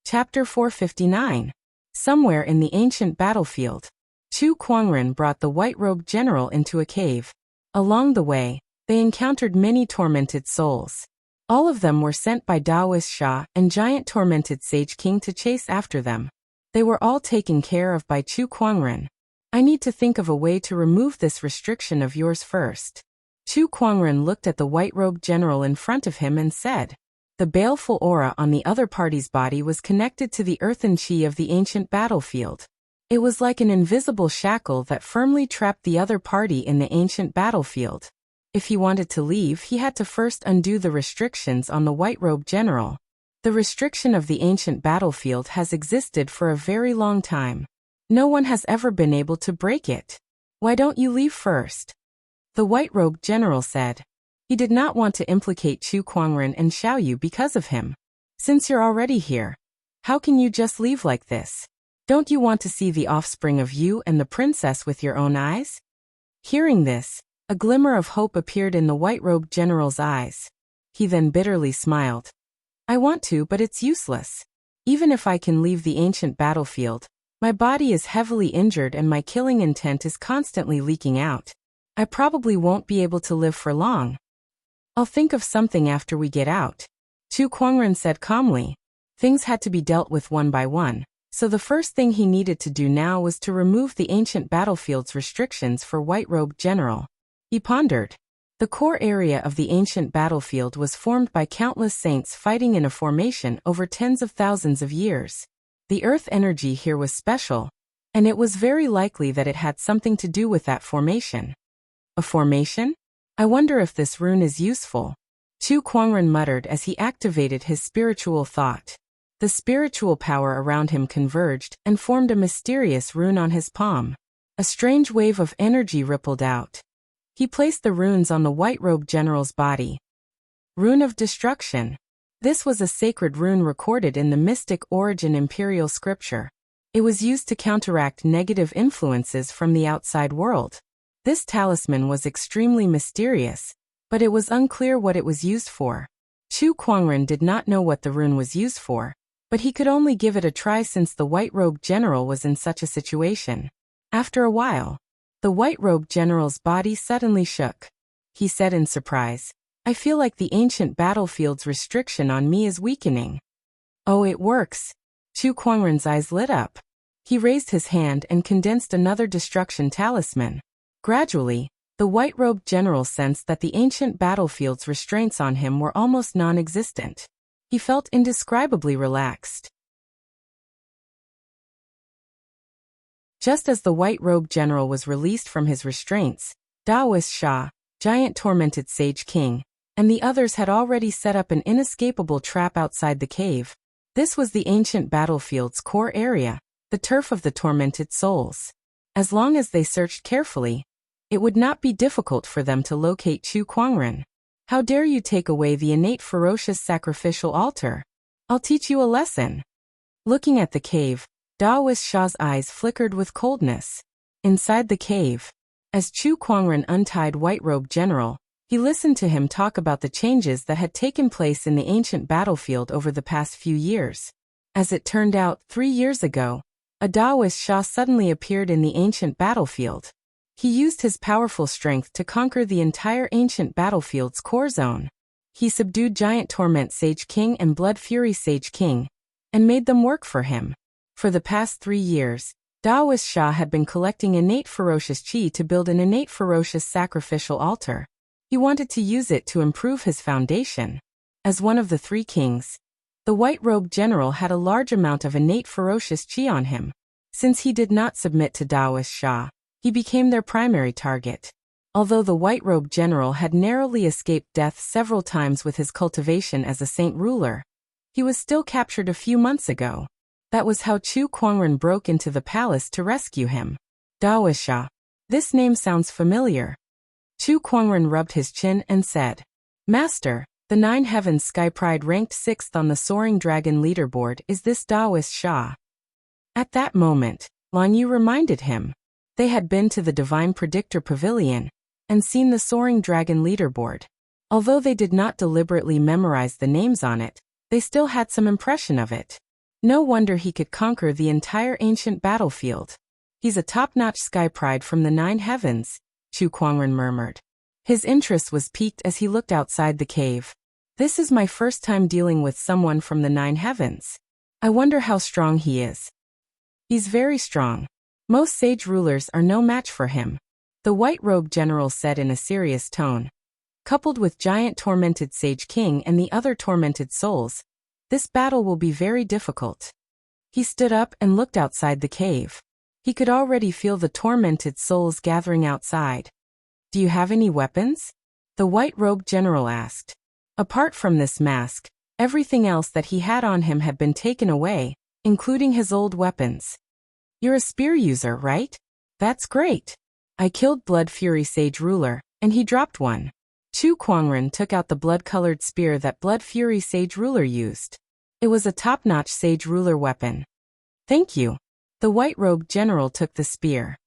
Chapter 459. Somewhere in the ancient battlefield, Chu Kuangren brought the white-robed general into a cave. Along the way, they encountered many tormented souls. All of them were sent by Daoist Sha and Giant Tormented Sage King to chase after them. They were all taken care of by Chu Kuangren. I need to think of a way to remove this restriction of yours first. Chu Kuangren looked at the white-robed general in front of him and said. The baleful aura on the other party's body was connected to the earthen chi of the ancient battlefield. It was like an invisible shackle that firmly trapped the other party in the ancient battlefield. If he wanted to leave, he had to first undo the restrictions on the white-robed general. The restriction of the ancient battlefield has existed for a very long time. No one has ever been able to break it. Why don't you leave first? The white-robed general said. He did not want to implicate Chu Kuangren and Xiaoyu because of him. Since you're already here, how can you just leave like this? Don't you want to see the offspring of you and the princess with your own eyes? Hearing this, a glimmer of hope appeared in the white-robed general's eyes. He then bitterly smiled. I want to, but it's useless. Even if I can leave the ancient battlefield, my body is heavily injured and my killing intent is constantly leaking out. I probably won't be able to live for long. I'll think of something after we get out, Chu Kuangren said calmly. Things had to be dealt with one by one, so the first thing he needed to do now was to remove the ancient battlefield's restrictions for white-robed general. He pondered. The core area of the ancient battlefield was formed by countless saints fighting in a formation over tens of thousands of years. The earth energy here was special, and it was very likely that it had something to do with that formation. A formation? I wonder if this rune is useful, Chu Kuangren muttered as he activated his spiritual thought. The spiritual power around him converged and formed a mysterious rune on his palm. A strange wave of energy rippled out. He placed the runes on the white-robed general's body. Rune of Destruction. This was a sacred rune recorded in the mystic origin imperial scripture. It was used to counteract negative influences from the outside world. This talisman was extremely mysterious, but it was unclear what it was used for. Chu Kuangren did not know what the rune was used for, but he could only give it a try since the white-robed general was in such a situation. After a while, the white-robed general's body suddenly shook. He said in surprise, I feel like the ancient battlefield's restriction on me is weakening. Oh, it works. Chu Kuangren's eyes lit up. He raised his hand and condensed another destruction talisman. Gradually, the white-robed general sensed that the ancient battlefield's restraints on him were almost non-existent. He felt indescribably relaxed. Just as the white-robed general was released from his restraints, Daoist Sha, giant tormented sage king, and the others had already set up an inescapable trap outside the cave. This was the ancient battlefield's core area, the turf of the tormented souls. As long as they searched carefully, it would not be difficult for them to locate Chu Kuangren. How dare you take away the innate ferocious sacrificial altar? I'll teach you a lesson. Looking at the cave, Daoist Sha's eyes flickered with coldness. Inside the cave, as Chu Kuangren untied white-robed general, he listened to him talk about the changes that had taken place in the ancient battlefield over the past few years. As it turned out, 3 years ago, a Daoist Sha suddenly appeared in the ancient battlefield. He used his powerful strength to conquer the entire ancient battlefield's core zone. He subdued Giant Torment Sage King and Blood Fury Sage King, and made them work for him. For the past 3 years, Daoist Sha had been collecting innate ferocious qi to build an innate ferocious sacrificial altar. He wanted to use it to improve his foundation. As one of the 3 kings, the white-robed general had a large amount of innate ferocious qi on him. Since he did not submit to Daoist Sha, he became their primary target. Although the white-robed general had narrowly escaped death several times with his cultivation as a saint ruler, he was still captured a few months ago. That was how Chu Kuangren broke into the palace to rescue him. Daoist Sha. This name sounds familiar. Chu Kuangren rubbed his chin and said, Master, the 9 Heavens Sky Pride ranked 6th on the Soaring Dragon leaderboard is this Daoist Sha. At that moment, Lan Yu reminded him. They had been to the Divine Predictor Pavilion and seen the Soaring Dragon leaderboard. Although they did not deliberately memorize the names on it, they still had some impression of it. No wonder he could conquer the entire ancient battlefield. He's a top-notch sky pride from the 9 heavens, Chu Kuangren murmured. His interest was piqued as he looked outside the cave. This is my first time dealing with someone from the 9 heavens. I wonder how strong he is. He's very strong. Most sage rulers are no match for him, the white-robed general said in a serious tone. Coupled with Giant Tormented Sage King and the other tormented souls, this battle will be very difficult. He stood up and looked outside the cave. He could already feel the tormented souls gathering outside. Do you have any weapons? The white-robed general asked. Apart from this mask, everything else that he had on him had been taken away, including his old weapons. You're a spear user, right? That's great. I killed Blood Fury Sage Ruler, and he dropped one. Chu Kuangren took out the blood-colored spear that Blood Fury Sage Ruler used. It was a top-notch Sage Ruler weapon. Thank you. The white-robed general took the spear.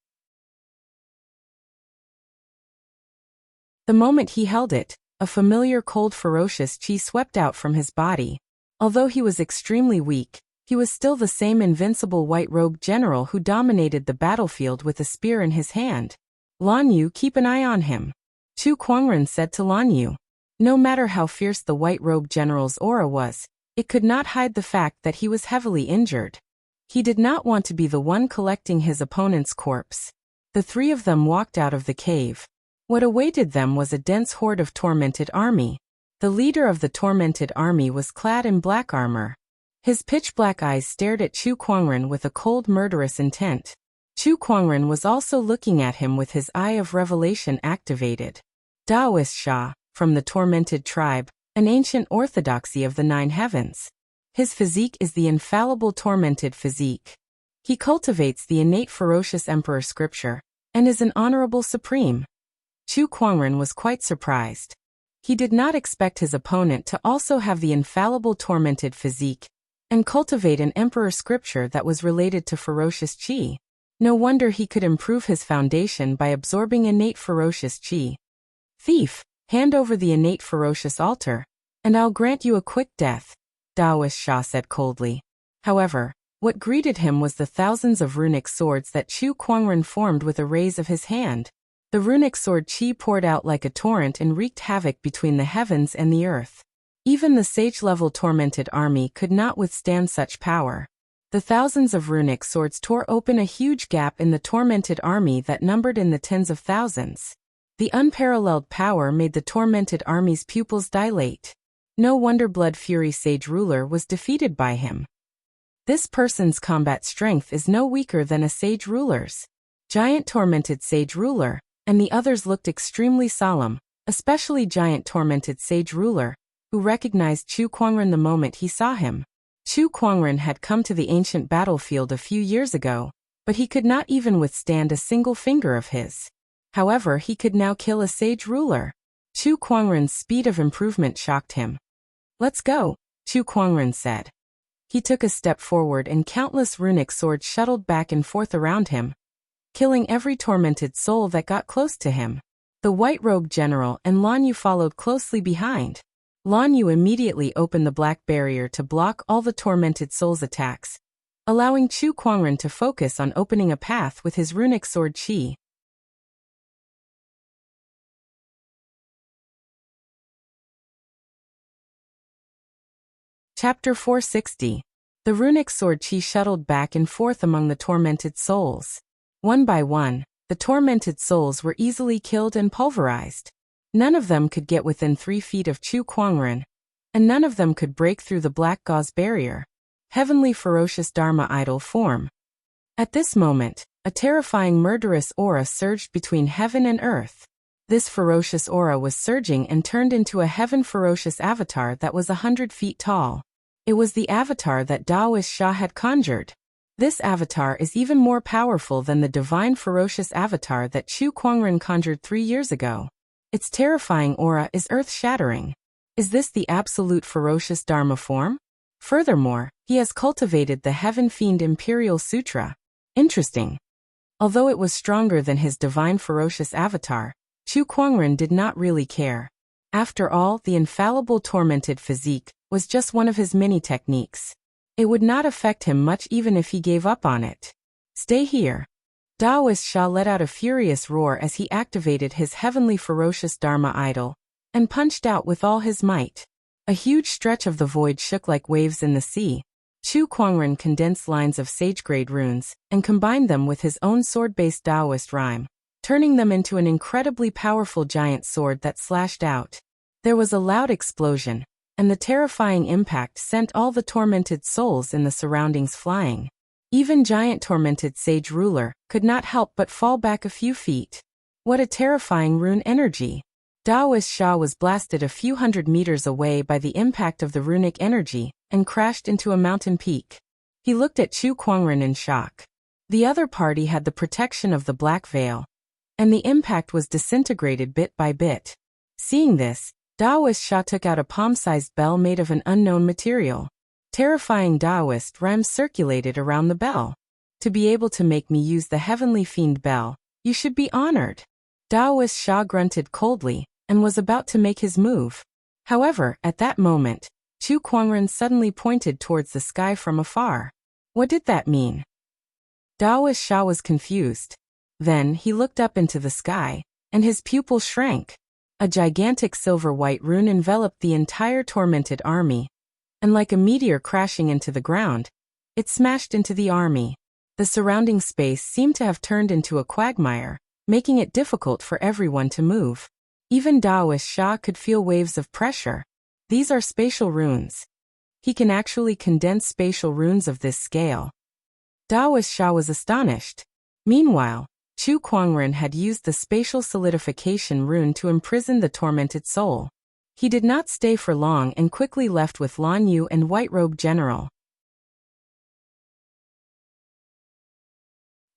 The moment he held it, a familiar cold ferocious qi swept out from his body. Although he was extremely weak, he was still the same invincible white-robed general who dominated the battlefield with a spear in his hand. Lan Yu, keep an eye on him, Chu Kuangren said to Lan Yu. No matter how fierce the white-robed general's aura was, it could not hide the fact that he was heavily injured. He did not want to be the one collecting his opponent's corpse. The three of them walked out of the cave. What awaited them was a dense horde of tormented army. The leader of the tormented army was clad in black armor. His pitch-black eyes stared at Chu Kuangren with a cold, murderous intent. Chu Kuangren was also looking at him with his eye of revelation activated. Daoist Sha, from the tormented tribe, an ancient orthodoxy of the nine heavens. His physique is the infallible tormented physique. He cultivates the innate ferocious emperor scripture, and is an honorable supreme. Chu Kuangren was quite surprised. He did not expect his opponent to also have the infallible tormented physique, and cultivate an emperor scripture that was related to ferocious qi. No wonder he could improve his foundation by absorbing innate ferocious qi. Thief, hand over the innate ferocious altar, and I'll grant you a quick death, Daoist Sha said coldly. However, what greeted him was the thousands of runic swords that Chu Kuangren formed with a raise of his hand. The runic sword qi poured out like a torrent and wreaked havoc between the heavens and the earth. Even the sage-level tormented army could not withstand such power. The thousands of runic swords tore open a huge gap in the tormented army that numbered in the tens of thousands. The unparalleled power made the tormented army's pupils dilate. No wonder Blood Fury Sage Ruler was defeated by him. This person's combat strength is no weaker than a Sage Ruler's. Giant Tormented Sage Ruler, and the others looked extremely solemn, especially Giant Tormented Sage Ruler, who recognized Chu Kuangren the moment he saw him. Chu Kuangren had come to the ancient battlefield a few years ago, but he could not even withstand a single finger of his. However, he could now kill a Sage Ruler. Chu Kuangren's speed of improvement shocked him. Let's go, Chu Kuangren said. He took a step forward and countless runic swords shuttled back and forth around him, killing every tormented soul that got close to him. The white-robed general and Lan Yu followed closely behind. Lan Yu immediately opened the black barrier to block all the tormented souls' attacks, allowing Chu Kuangren to focus on opening a path with his runic sword qi. Chapter 460. The runic sword qi shuttled back and forth among the tormented souls. One by one, the tormented souls were easily killed and pulverized. None of them could get within 3 feet of Chu Kuangren, and none of them could break through the black gauze barrier. Heavenly ferocious Dharma idol form. At this moment, a terrifying murderous aura surged between heaven and earth. This ferocious aura was surging and turned into a heaven ferocious avatar that was 100 feet tall. It was the avatar that Daoist Sha had conjured. This avatar is even more powerful than the divine ferocious avatar that Chu Kuangren conjured 3 years ago. Its terrifying aura is earth-shattering. Is this the absolute ferocious Dharma form? Furthermore, he has cultivated the Heaven Fiend Imperial Sutra. Interesting. Although it was stronger than his divine ferocious avatar, Chu Kuangren did not really care. After all, the infallible tormented physique was just one of his many techniques. It would not affect him much even if he gave up on it. Stay here. Daoist Sha let out a furious roar as he activated his heavenly ferocious Dharma idol, and punched out with all his might. A huge stretch of the void shook like waves in the sea. Chu Kuangren condensed lines of sage-grade runes, and combined them with his own sword-based Taoist rhyme, turning them into an incredibly powerful giant sword that slashed out. There was a loud explosion, and the terrifying impact sent all the tormented souls in the surroundings flying. Even giant tormented Sage Ruler could not help but fall back a few feet. What a terrifying rune energy! Daoist Sha was blasted a few hundred meters away by the impact of the runic energy, and crashed into a mountain peak. He looked at Chu Kuangren in shock. The other party had the protection of the Black Veil, and the impact was disintegrated bit by bit. Seeing this, Daoist Sha took out a palm-sized bell made of an unknown material. Terrifying Daoist rhymes circulated around the bell. To be able to make me use the Heavenly Fiend Bell, you should be honored. Daoist Sha grunted coldly, and was about to make his move. However, at that moment, Chu Kuangren suddenly pointed towards the sky from afar. What did that mean? Daoist Sha was confused. Then he looked up into the sky, and his pupil shrank. A gigantic silver-white rune enveloped the entire tormented army, and like a meteor crashing into the ground, it smashed into the army. The surrounding space seemed to have turned into a quagmire, making it difficult for everyone to move. Even Daoist Sha could feel waves of pressure. These are spatial runes. He can actually condense spatial runes of this scale. Daoist Sha was astonished. Meanwhile, Chu Kuangren had used the spatial solidification rune to imprison the tormented soul. He did not stay for long and quickly left with Lan Yu and White Robe General.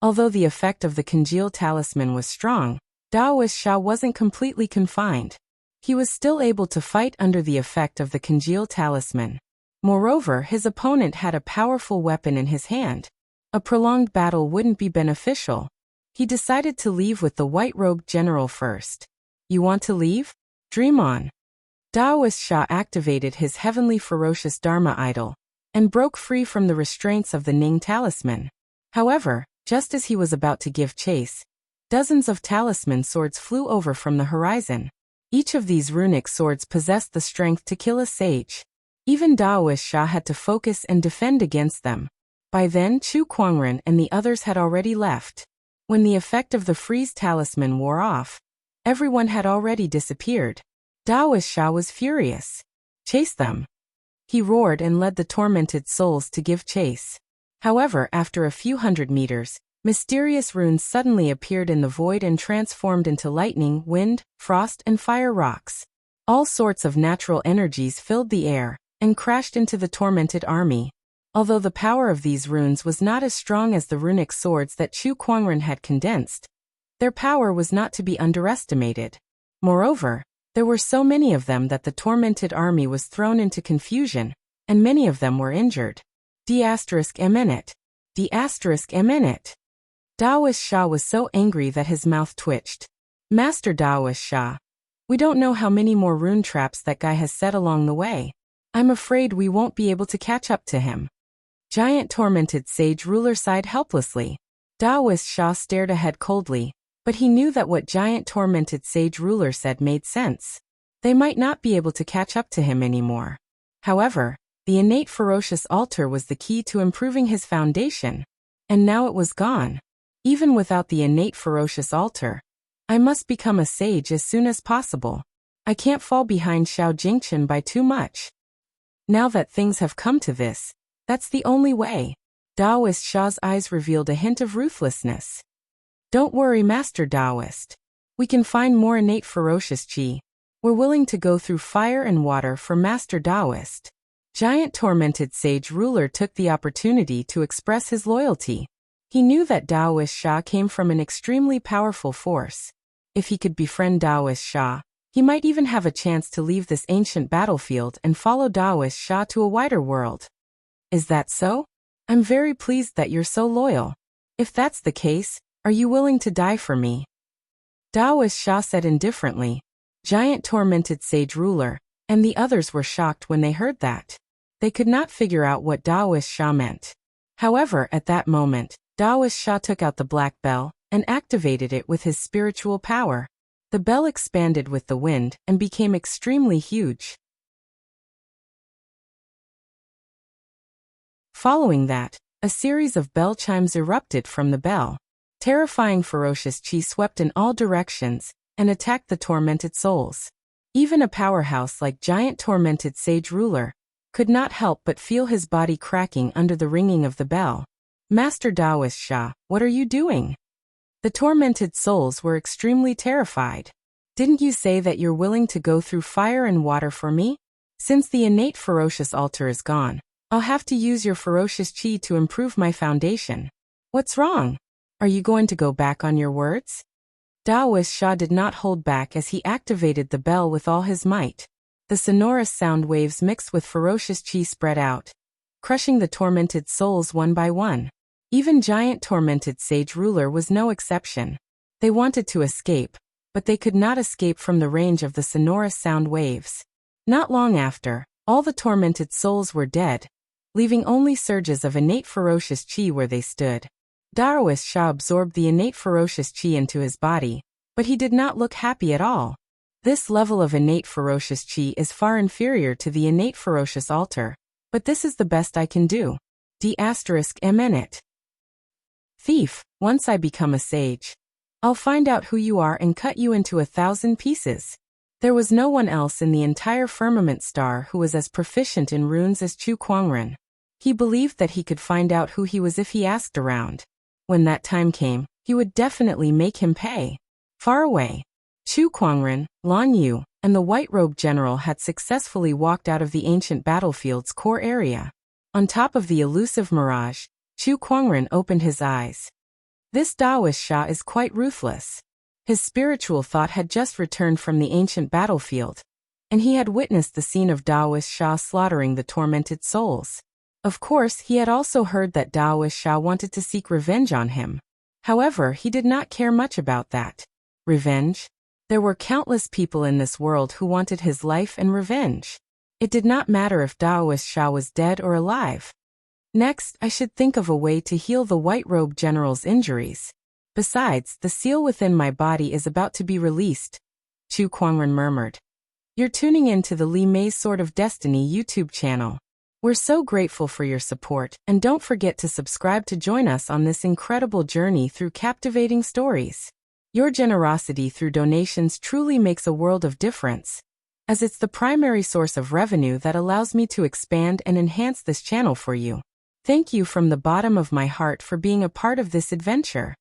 Although the effect of the congealed talisman was strong, Daoist Sha wasn't completely confined. He was still able to fight under the effect of the congealed talisman. Moreover, his opponent had a powerful weapon in his hand. A prolonged battle wouldn't be beneficial. He decided to leave with the White Robe General first. You want to leave? Dream on. Daoist Sha activated his heavenly ferocious Dharma idol, and broke free from the restraints of the Ning talisman. However, just as he was about to give chase, dozens of talisman swords flew over from the horizon. Each of these runic swords possessed the strength to kill a sage. Even Daoist Sha had to focus and defend against them. By then Chu Kuangren and the others had already left. When the effect of the freeze talisman wore off, everyone had already disappeared. Daoist Sha was furious. Chase them. He roared and led the tormented souls to give chase. However, after a few hundred meters, mysterious runes suddenly appeared in the void and transformed into lightning, wind, frost, and fire rocks. All sorts of natural energies filled the air and crashed into the tormented army. Although the power of these runes was not as strong as the runic swords that Chu Kuangren had condensed, their power was not to be underestimated. Moreover, there were so many of them that the tormented army was thrown into confusion, and many of them were injured. D****. Daoist Sha was so angry that his mouth twitched. Master Daoist Sha, we don't know how many more rune traps that guy has set along the way. I'm afraid we won't be able to catch up to him. Giant tormented sage ruler sighed helplessly. Daoist Sha stared ahead coldly, but he knew that what giant tormented sage ruler said made sense. They might not be able to catch up to him anymore. However, the innate ferocious altar was the key to improving his foundation, and now it was gone. Even without the innate ferocious altar, I must become a sage as soon as possible. I can't fall behind Xiao Jingchen by too much. Now that things have come to this, that's the only way. Daoist Sha's eyes revealed a hint of ruthlessness. Don't worry, Master Daoist. We can find more innate ferocious qi. We're willing to go through fire and water for Master Daoist. Giant tormented sage ruler took the opportunity to express his loyalty. He knew that Daoist Sha came from an extremely powerful force. If he could befriend Daoist Sha, he might even have a chance to leave this ancient battlefield and follow Daoist Sha to a wider world. Is that so? I'm very pleased that you're so loyal. If that's the case, are you willing to die for me? Daoist Sha said indifferently. Giant tormented sage ruler, and the others were shocked when they heard that. They could not figure out what Daoist Sha meant. However, at that moment, Daoist Sha took out the black bell and activated it with his spiritual power. The bell expanded with the wind and became extremely huge. Following that, a series of bell chimes erupted from the bell. Terrifying ferocious qi swept in all directions and attacked the tormented souls. Even a powerhouse like giant tormented sage ruler could not help but feel his body cracking under the ringing of the bell. Master Daoist Sha, what are you doing? The tormented souls were extremely terrified. Didn't you say that you're willing to go through fire and water for me? Since the innate ferocious altar is gone, I'll have to use your ferocious qi to improve my foundation. What's wrong? Are you going to go back on your words? Daoist Sha did not hold back as he activated the bell with all his might. The sonorous sound waves mixed with ferocious qi spread out, crushing the tormented souls one by one. Even giant tormented sage ruler was no exception. They wanted to escape, but they could not escape from the range of the sonorous sound waves. Not long after, All the tormented souls were dead, leaving only surges of innate ferocious chi where they stood. Daoist Sha absorbed the innate ferocious chi into his body, but he did not look happy at all. This level of innate ferocious chi is far inferior to the innate ferocious altar, but this is the best I can do. D*MN. Thief, once I become a sage, I'll find out who you are and cut you into 1,000 pieces. There was no one else in the entire firmament star who was as proficient in runes as Chu Kuangren. He believed that he could find out who he was if he asked around. When that time came, he would definitely make him pay. Far away, Chu Kuangren, Lan Yu, and the white-robed general had successfully walked out of the ancient battlefield's core area. On top of the elusive mirage, Chu Kuangren opened his eyes. This Daoist Sha is quite ruthless. His spiritual thought had just returned from the ancient battlefield, and he had witnessed the scene of Daoist Sha slaughtering the tormented souls. Of course, he had also heard that Daoist Sha wanted to seek revenge on him. However, he did not care much about that. Revenge? There were countless people in this world who wanted his life and revenge. It did not matter if Daoist Sha was dead or alive. Next, I should think of a way to heal the white-robed general's injuries. Besides, the seal within my body is about to be released, Chu Kuangren murmured. You're tuning in to the Li Mei's Sword of Destiny YouTube channel. We're so grateful for your support, and don't forget to subscribe to join us on this incredible journey through captivating stories. Your generosity through donations truly makes a world of difference, as it's the primary source of revenue that allows me to expand and enhance this channel for you. Thank you from the bottom of my heart for being a part of this adventure.